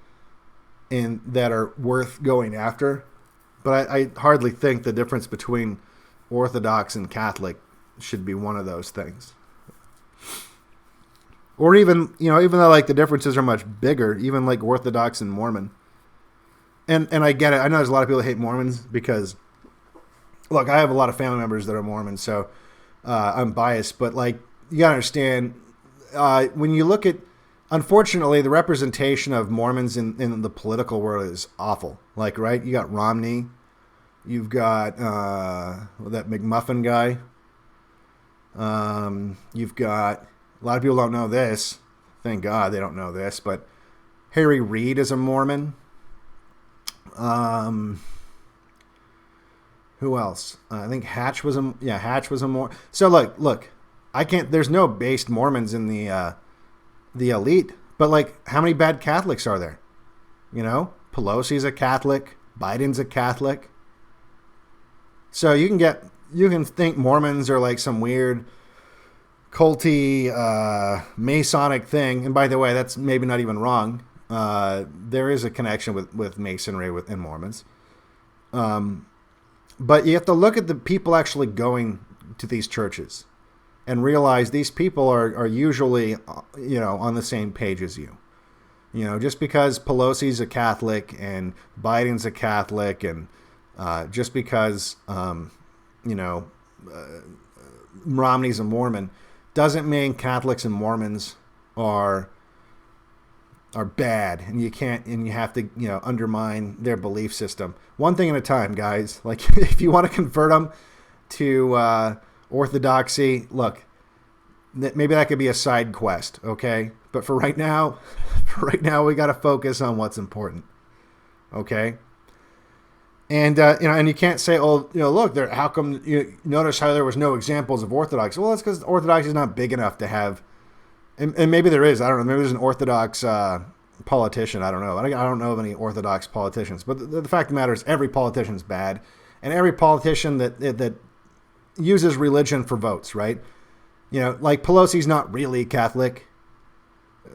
and that are worth going after, but I hardly think the difference between Orthodox and Catholic should be one of those things. Or even though like the differences are much bigger, even like Orthodox and Mormon. And I get it. I know there's a lot of people that hate Mormons because, look, I have a lot of family members that are Mormon, so I'm biased. But like, you gotta understand, when you look at, unfortunately, the representation of Mormons in the political world is awful. Like, right, you got Romney, you've got that McMuffin guy. You've got, a lot of people don't know this. Thank God they don't know this, but Harry Reid is a Mormon. Who else? I think Hatch was a Mormon. So look, there's no based Mormons in the elite, but like, how many bad Catholics are there? You know, Pelosi's a Catholic, Biden's a Catholic. So you can think Mormons are like some weird culty Masonic thing. And by the way, that's maybe not even wrong. There is a connection with Masonry and Mormons. But you have to look at the people actually going to these churches and realize these people are usually, on the same page as you. Just because Pelosi's a Catholic and Biden's a Catholic, and just because, Romney's a Mormon, doesn't mean Catholics and Mormons are bad, and you have to undermine their belief system. One thing at a time, guys. Like, if you want to convert them to Orthodoxy, look, maybe that could be a side quest, okay? But for right now, we got to focus on what's important, okay? And and you can't say, oh, look, how come you notice how there was no examples of Orthodox? Well, that's because Orthodox is not big enough to have, and maybe there is. I don't know. Maybe there's an Orthodox politician. I don't know. I don't know of any Orthodox politicians. But the fact of the matter is, every politician's bad, and every politician that uses religion for votes, right? Like Pelosi's not really Catholic,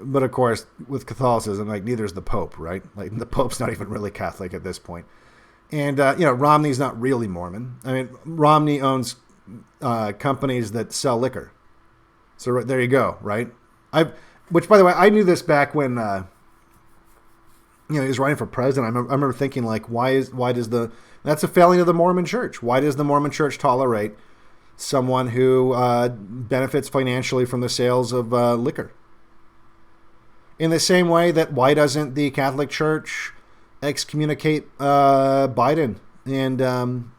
but of course, with Catholicism, like, neither is the Pope, right? Like, the Pope's not even really Catholic at this point. And, Romney's not really Mormon. I mean, Romney owns companies that sell liquor. So there you go, right? Which, by the way, I knew this back when, he was running for president. I remember thinking, like, that's a failing of the Mormon Church. Why does the Mormon Church tolerate someone who benefits financially from the sales of liquor? In the same way that, why doesn't the Catholic Church excommunicate Biden and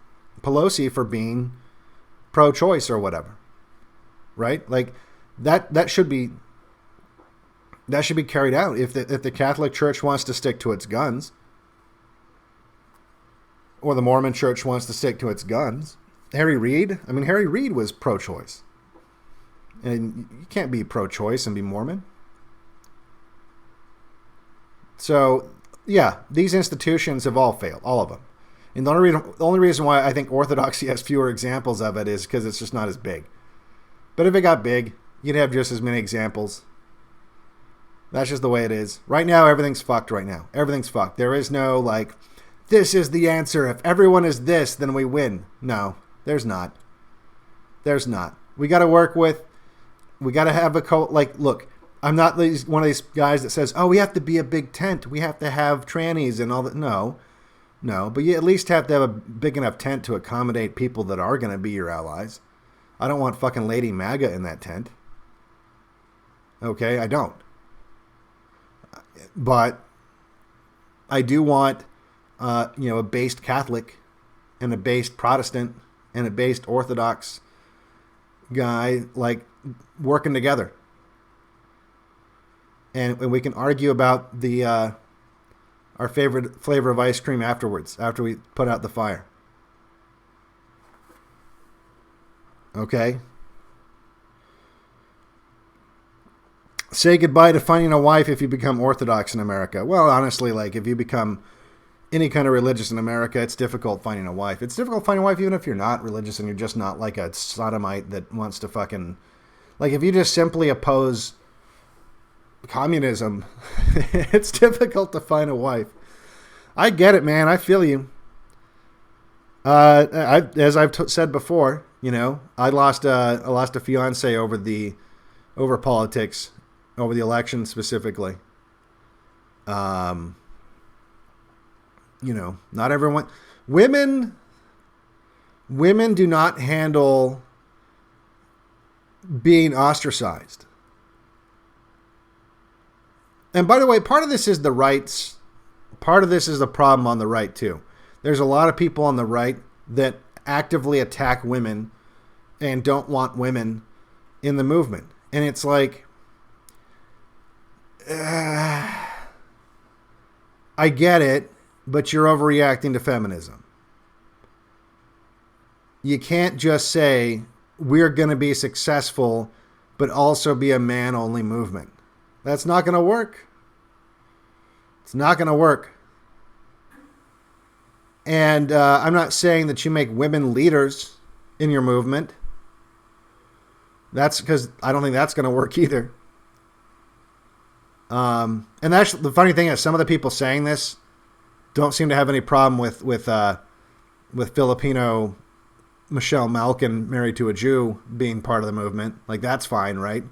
Pelosi for being pro-choice or whatever, right? Like that should be carried out. If the Catholic Church wants to stick to its guns, or the Mormon Church wants to stick to its guns, Harry Reid was pro-choice, and you can't be pro-choice and be Mormon. So yeah, these institutions have all failed, all of them. And the only reason why I think Orthodoxy has fewer examples of it is because it's just not as big. But if it got big, you'd have just as many examples. That's just the way it is. Right now, everything's fucked right now. Everything's fucked. There is no, like, this is the answer. If everyone is this, then we win. No, there's not. There's not. We got to have a look, I'm not one of these guys that says, oh, we have to be a big tent. We have to have trannies and all that. No, but you at least have to have a big enough tent to accommodate people that are going to be your allies. I don't want fucking Lady MAGA in that tent. Okay, I don't. But I do want, a based Catholic and a based Protestant and a based Orthodox guy, like, working together. And we can argue about our favorite flavor of ice cream afterwards, after we put out the fire. Okay? Say goodbye to finding a wife if you become Orthodox in America. Well, honestly, like, if you become any kind of religious in America, it's difficult finding a wife. It's difficult finding a wife even if you're not religious and you're just not like a sodomite that wants to fucking... Like, if you just simply oppose communism, it's difficult to find a wife. I get it, man. I feel you. As I've said before, I lost a fiance over politics, over the election specifically. Not everyone. Women do not handle being ostracized. And by the way, part of this is the rights. Part of this is the problem on the right, too. There's a lot of people on the right that actively attack women and don't want women in the movement. And it's like, I get it, but you're overreacting to feminism. You can't just say, we're going to be successful, but also be a man-only movement. That's not going to work. It's not going to work. And I'm not saying that you make women leaders in your movement. That's because I don't think that's going to work either. And that's the funny thing is, some of the people saying this don't seem to have any problem with Filipino Michelle Malkin married to a Jew being part of the movement. Like, that's fine, right?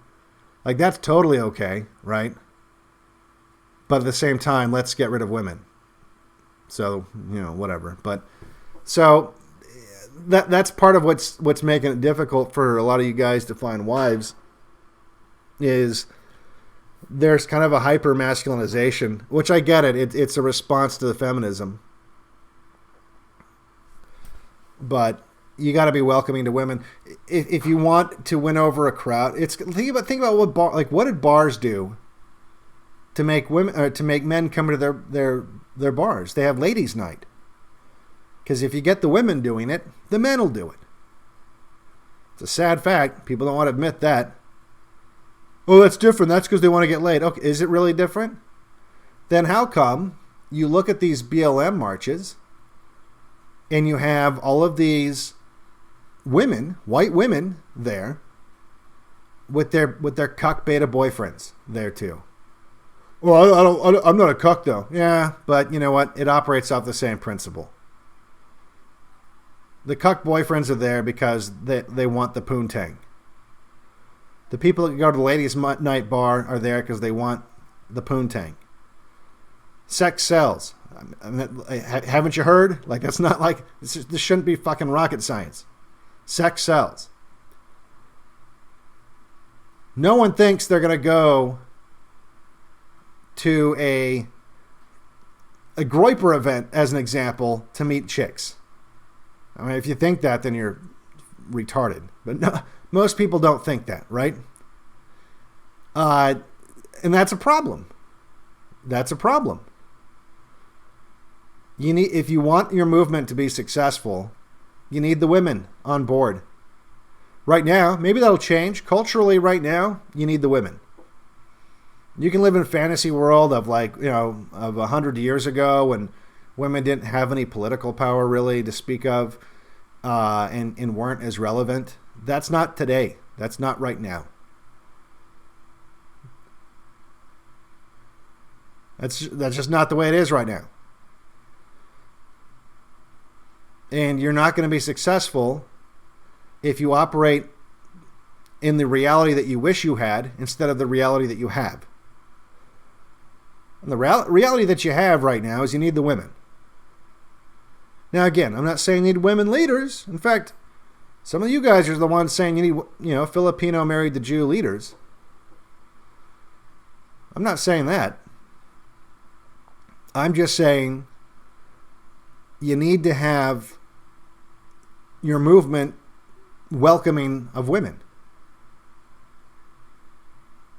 Like, that's totally okay, right? But at the same time, let's get rid of women. So, whatever. But so that's part of what's making it difficult for a lot of you guys to find wives, is there's kind of a hyper masculinization, which I get it. It's a response to the feminism. But you got to be welcoming to women. If you want to win over a crowd, think about what did bars do to make women or to make men come to their bars? They have ladies' night. Because if you get the women doing it, the men will do it. It's a sad fact. People don't want to admit that. Oh, that's different. That's because they want to get laid. Okay, is it really different? Then how come you look at these BLM marches and you have all of these women, white women there with their cuck beta boyfriends there too? Well, I'm not a cuck though. Yeah, but you know what? It operates off the same principle. The cuck boyfriends are there because they want the poontang. The people that go to the ladies' night bar are there because they want the poontang. Sex sells. Haven't you heard? Like, that's not like, this shouldn't be fucking rocket science. Sex sells. No one thinks they're going to go to a Groyper event, as an example, to meet chicks. I mean, if you think that, then you're retarded. But no, most people don't think that, right? And that's a problem. That's a problem. If you want your movement to be successful, you need the women on board. Right now, maybe that'll change. Culturally, right now, you need the women. You can live in a fantasy world of of 100 years ago when women didn't have any political power really to speak of, and weren't as relevant. That's not today. That's not right now. That's just not the way it is right now. And you're not going to be successful if you operate in the reality that you wish you had instead of the reality that you have. And the reality that you have right now is you need the women. Now, again, I'm not saying you need women leaders. In fact, some of you guys are the ones saying you need, Filipino married to Jew leaders. I'm not saying that. I'm just saying you need to have your movement welcoming of women.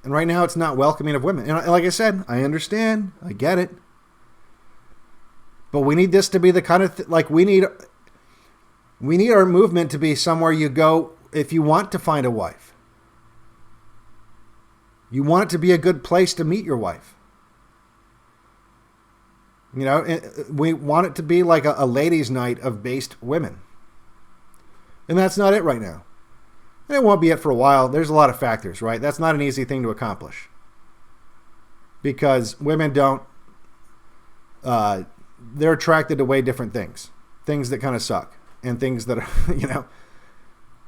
And right now it's not welcoming of women. And like I said, I understand. I get it. But we need this to be the kind of we need our movement to be somewhere you go if you want to find a wife. You want it to be a good place to meet your wife. We want it to be like a ladies' night of based women. And that's not it right now. And it won't be it for a while. There's a lot of factors, right? That's not an easy thing to accomplish. Because women don't, they're attracted to way different things. Things that kind of suck. And things that are,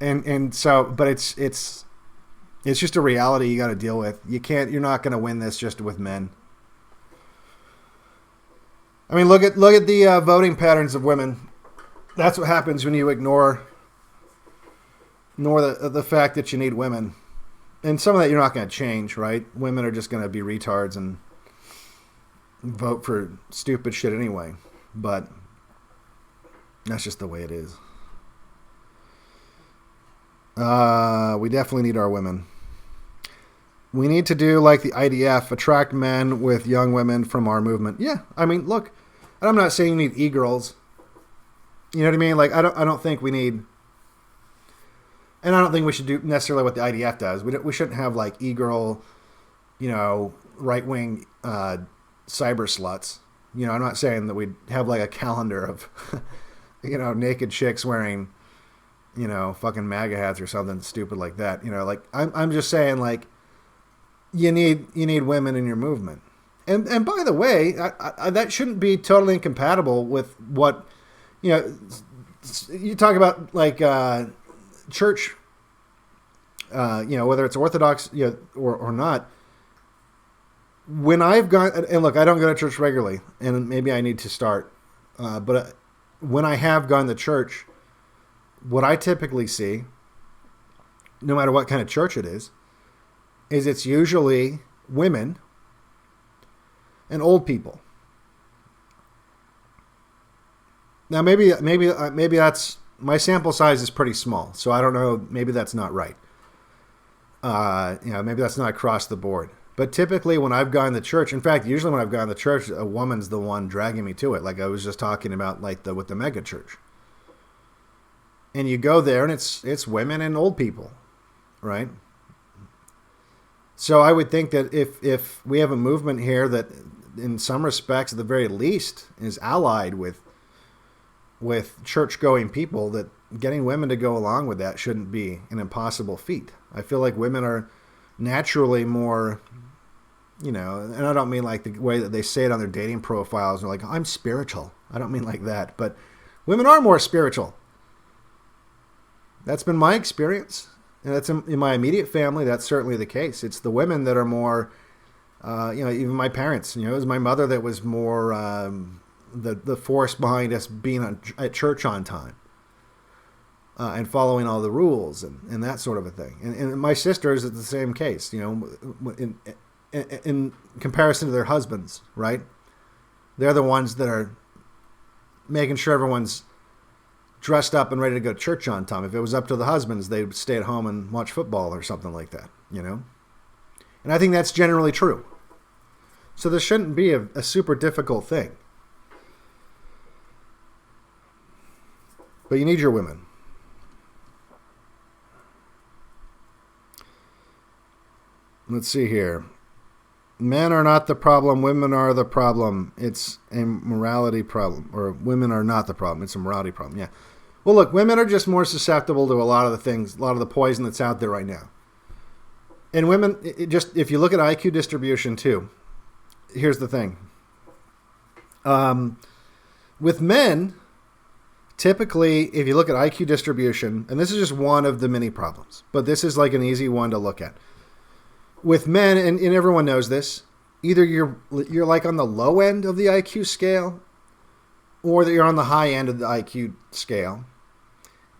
and so, but it's just a reality you got to deal with. You're not going to win this just with men. I mean, look at the voting patterns of women. That's what happens when you ignore the fact that you need women. And some of that you're not going to change, right? Women are just going to be retards and vote for stupid shit anyway. But that's just the way it is. We definitely need our women. We need to do like the IDF, attract men with young women from our movement. Yeah, I mean, look, I'm not saying you need e-girls. You know what I mean? Like, I don't think we need, and I don't think we should do necessarily what the IDF does. We shouldn't have like e-girl, right-wing cyber sluts. I'm not saying that we'd have like a calendar of, naked chicks wearing, fucking MAGA hats or something stupid like that. I'm just saying like, you need women in your movement. And by the way, I that shouldn't be totally incompatible with what, you talk about like church, whether it's Orthodox, or not. When I've gone, and look, I don't go to church regularly, and maybe I need to start, but when I have gone to church, what I typically see, no matter what kind of church it is it's usually women and old people. Now, maybe that's, my sample size is pretty small, so I don't know. Maybe that's not right. Maybe that's not across the board. But typically, when I've gone to church, in fact, usually when I've gone to church, a woman's the one dragging me to it. Like I was just talking about, like with the mega church. And you go there, and it's women and old people, right? So I would think that if we have a movement here that, in some respects, at the very least, is allied with church-going people, that getting women to go along with that shouldn't be an impossible feat. I feel like women are naturally more, and I don't mean like the way that they say it on their dating profiles. They're like, I'm spiritual. I don't mean like that. But women are more spiritual. That's been my experience. And that's in my immediate family. That's certainly the case. It's the women that are more, even my parents. It was my mother that was more the force behind us being at church on time and following all the rules and that sort of a thing. And my sisters, it's the same case. In comparison to their husbands, right? They're the ones that are making sure everyone's dressed up and ready to go to church on time. If it was up to the husbands, they would stay at home and watch football or something like that, you know? And I think that's generally true. So this shouldn't be a super difficult thing. But you need your women. Let's see here. Men are not the problem. Women are the problem. It's a morality problem. Or women are not the problem. It's a morality problem. Yeah. Well, look, women are just more susceptible to a lot of the things, a lot of the poison that's out there right now. And women, if you look at IQ distribution too, here's the thing. With men, typically, if you look at IQ distribution, and this is just one of the many problems, but this is like an easy one to look at. With men, and everyone knows this, either you're like on the low end of the IQ scale, or that you're on the high end of the IQ scale.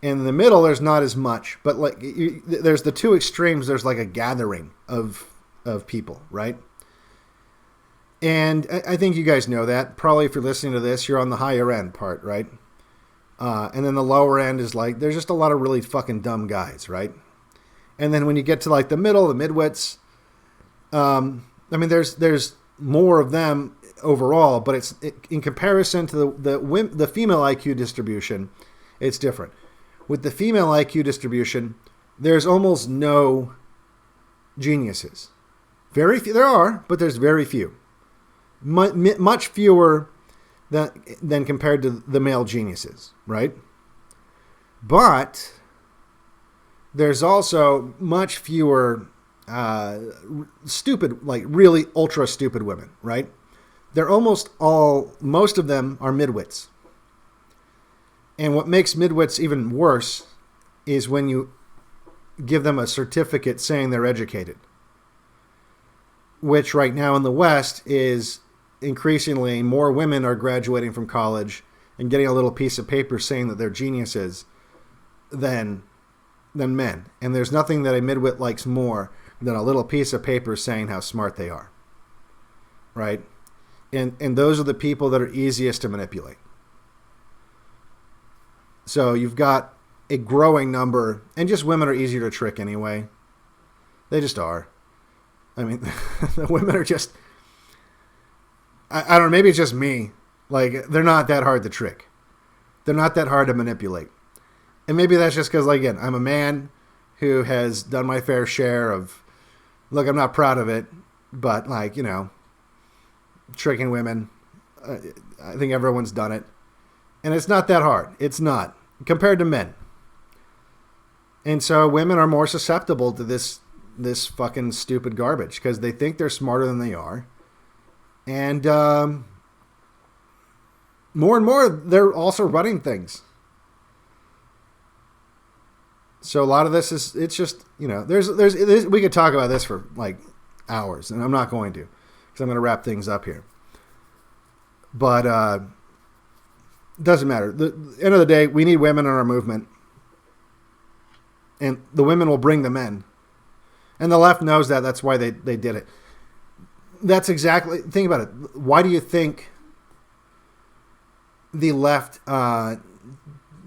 And in the middle, there's not as much, but like there's the two extremes. There's like a gathering of people, right? And I think you guys know that. Probably if you're listening to this, you're on the higher end part, right? And then the lower end is like there's just a lot of really fucking dumb guys, right? And then when you get to like the middle, the midwits. I mean, there's more of them overall, but in comparison to the female IQ distribution, it's different. With the female IQ distribution, there's almost no geniuses. Very few. There are, but there's very few. Much fewer than compared to the male geniuses, right? But there's also much fewer stupid, like really ultra stupid women, right? They're most of them are midwits. And what makes midwits even worse is when you give them a certificate saying they're educated, which right now in the West is increasingly more women are graduating from college and getting a little piece of paper saying that they're geniuses than men. And there's nothing that a midwit likes more than a little piece of paper saying how smart they are, right? And those are the people that are easiest to manipulate. So you've got a growing number, and just women are easier to trick anyway. They just are. I mean, the women are just, I don't know, maybe it's just me. Like, they're not that hard to trick. They're not that hard to manipulate. And maybe that's just because, like, again, I'm a man who has done my fair share of, look, I'm not proud of it, but, like, you know, tricking women. I think everyone's done it. And it's not that hard. It's not. Compared to men. And so women are more susceptible to this fucking stupid garbage because they think they're smarter than they are. And more and more, they're also running things. So a lot of this is, it's just, you know, there's we could talk about this for like hours, and I'm not going to because I'm going to wrap things up here. But doesn't matter. The end of the day, we need women in our movement. And the women will bring the men. And the left knows that. That's why they did it. That's exactly... Think about it. Why do you think the left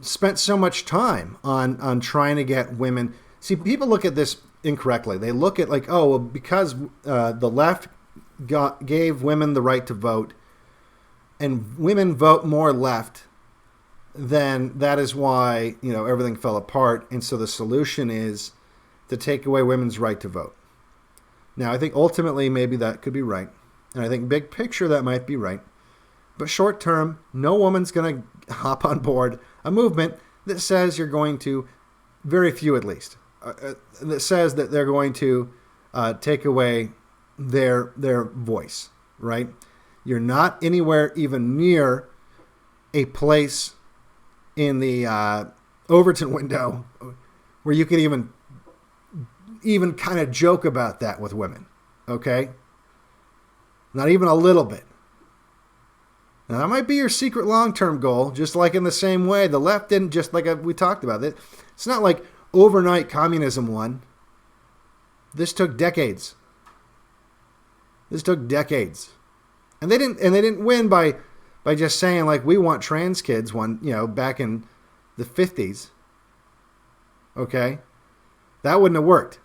spent so much time on trying to get women... See, people look at this incorrectly. They look at like, oh, well, because the left gave women the right to vote, and women vote more left, then that is why, you know, everything fell apart. And so the solution is to take away women's right to vote. Now, I think ultimately maybe that could be right. And I think big picture that might be right. But short term, no woman's going to hop on board a movement that says you're going to, very few at least, that says that they're going to take away their voice, right? You're not anywhere even near a place in the Overton window where you could even kind of joke about that with women, okay? Not even a little bit. Now, that might be your secret long-term goal, just like in the same way the left didn't, just like we talked about it. It's not like overnight communism won. This took decades. And they didn't win by just saying like we want trans kids back in the 50s, okay, that wouldn't have worked.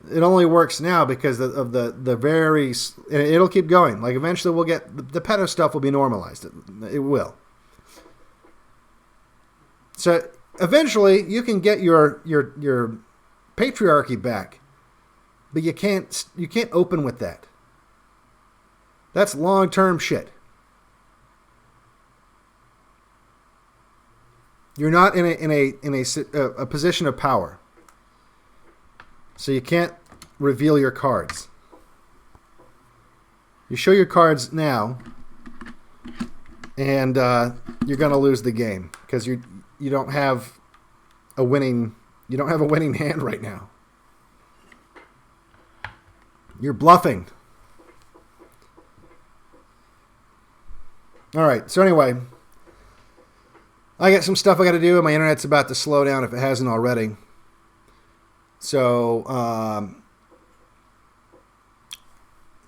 It only works now because of the very... It'll keep going. Like, eventually we'll get... The pedo stuff will be normalized. It will. So, eventually, you can get your patriarchy back. But you can't open with that. That's long-term shit. You're not in a position of power. So you can't reveal your cards. You show your cards now, and you're going to lose the game because you don't have a winning hand right now. You're bluffing. All right. So anyway, I got some stuff I got to do. My internet's about to slow down if it hasn't already. So,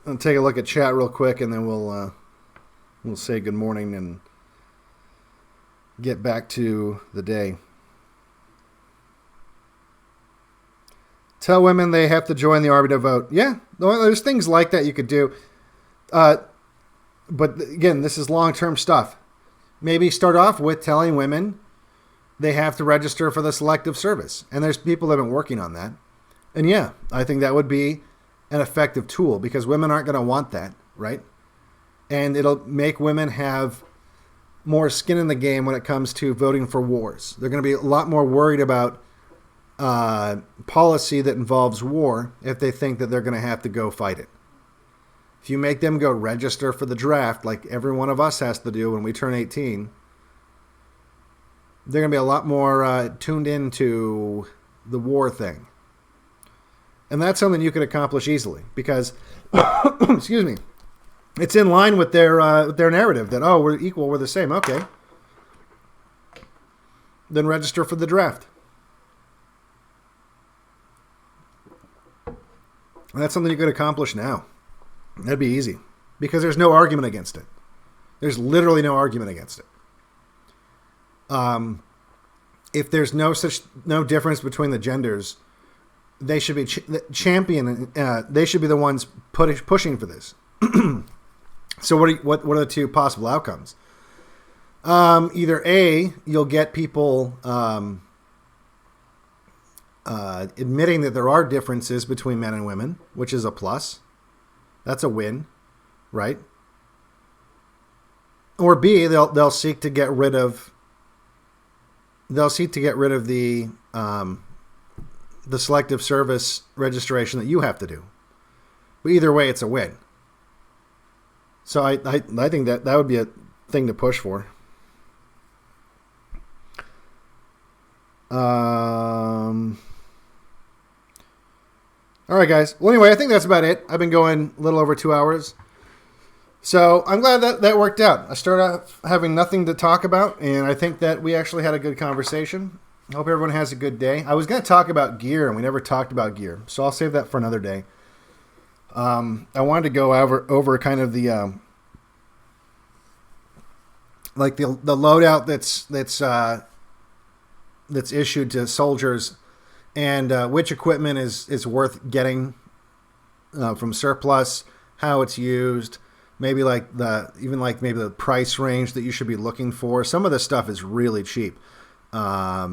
I'll take a look at chat real quick, and then we'll say good morning and get back to the day. Tell women they have to join the army to vote. Yeah, there's things like that you could do. But again, this is long-term stuff. Maybe start off with telling women they have to register for the selective service. And there's people that have been working on that. And yeah, I think that would be an effective tool because women aren't going to want that, right? And it'll make women have more skin in the game when it comes to voting for wars. They're going to be a lot more worried about policy that involves war if they think that they're going to have to go fight it. If you make them go register for the draft, like every one of us has to do when we turn 18, they're going to be a lot more tuned into the war thing. And that's something you could accomplish easily because, excuse me, it's in line with their narrative that, oh, we're equal, we're the same. Okay. Then register for the draft. And that's something you could accomplish now. That'd be easy because there's no argument against it. There's literally no argument against it. If there's no difference between the genders, they should be champion. They should be the ones pushing for this. So what are the two possible outcomes? Either A, you'll get people admitting that there are differences between men and women, which is a plus. That's a win, right? Or B, they'll seek to get rid of the selective service registration that you have to do. But either way, it's a win. So I think that would be a thing to push for. All right, guys. Well, anyway, I think that's about it. I've been going a little over 2 hours. So I'm glad that worked out. I started out having nothing to talk about, and I think that we actually had a good conversation. I hope everyone has a good day. I was going to talk about gear, and we never talked about gear, so I'll save that for another day. I wanted to go over kind of the the loadout that's issued to soldiers, and which equipment is worth getting from surplus, how it's used. Maybe maybe the price range that you should be looking for. Some of this stuff is really cheap. But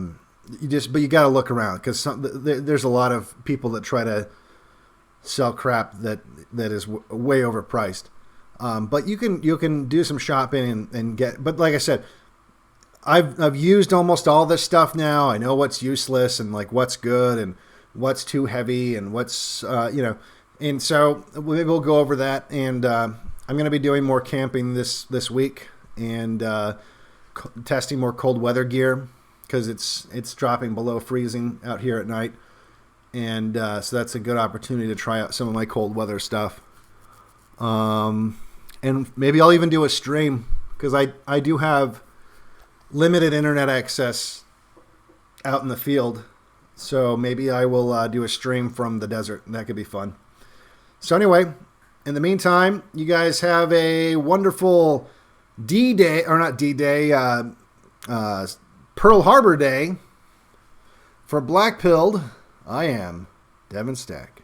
you got to look around because there's a lot of people that try to sell crap that is way overpriced. But you can do some shopping and get. But like I said, I've used almost all this stuff now. I know what's useless and like what's good and what's too heavy and what's And so maybe we'll go over that. And I'm going to be doing more camping this week and testing more cold weather gear because it's dropping below freezing out here at night. And so that's a good opportunity to try out some of my cold weather stuff. And maybe I'll even do a stream because I do have limited internet access out in the field. So maybe I will do a stream from the desert. That could be fun. So anyway, in the meantime, you guys have a wonderful D-Day, or not D-Day, Pearl Harbor Day. For Black Pilled, I am Devin Stack.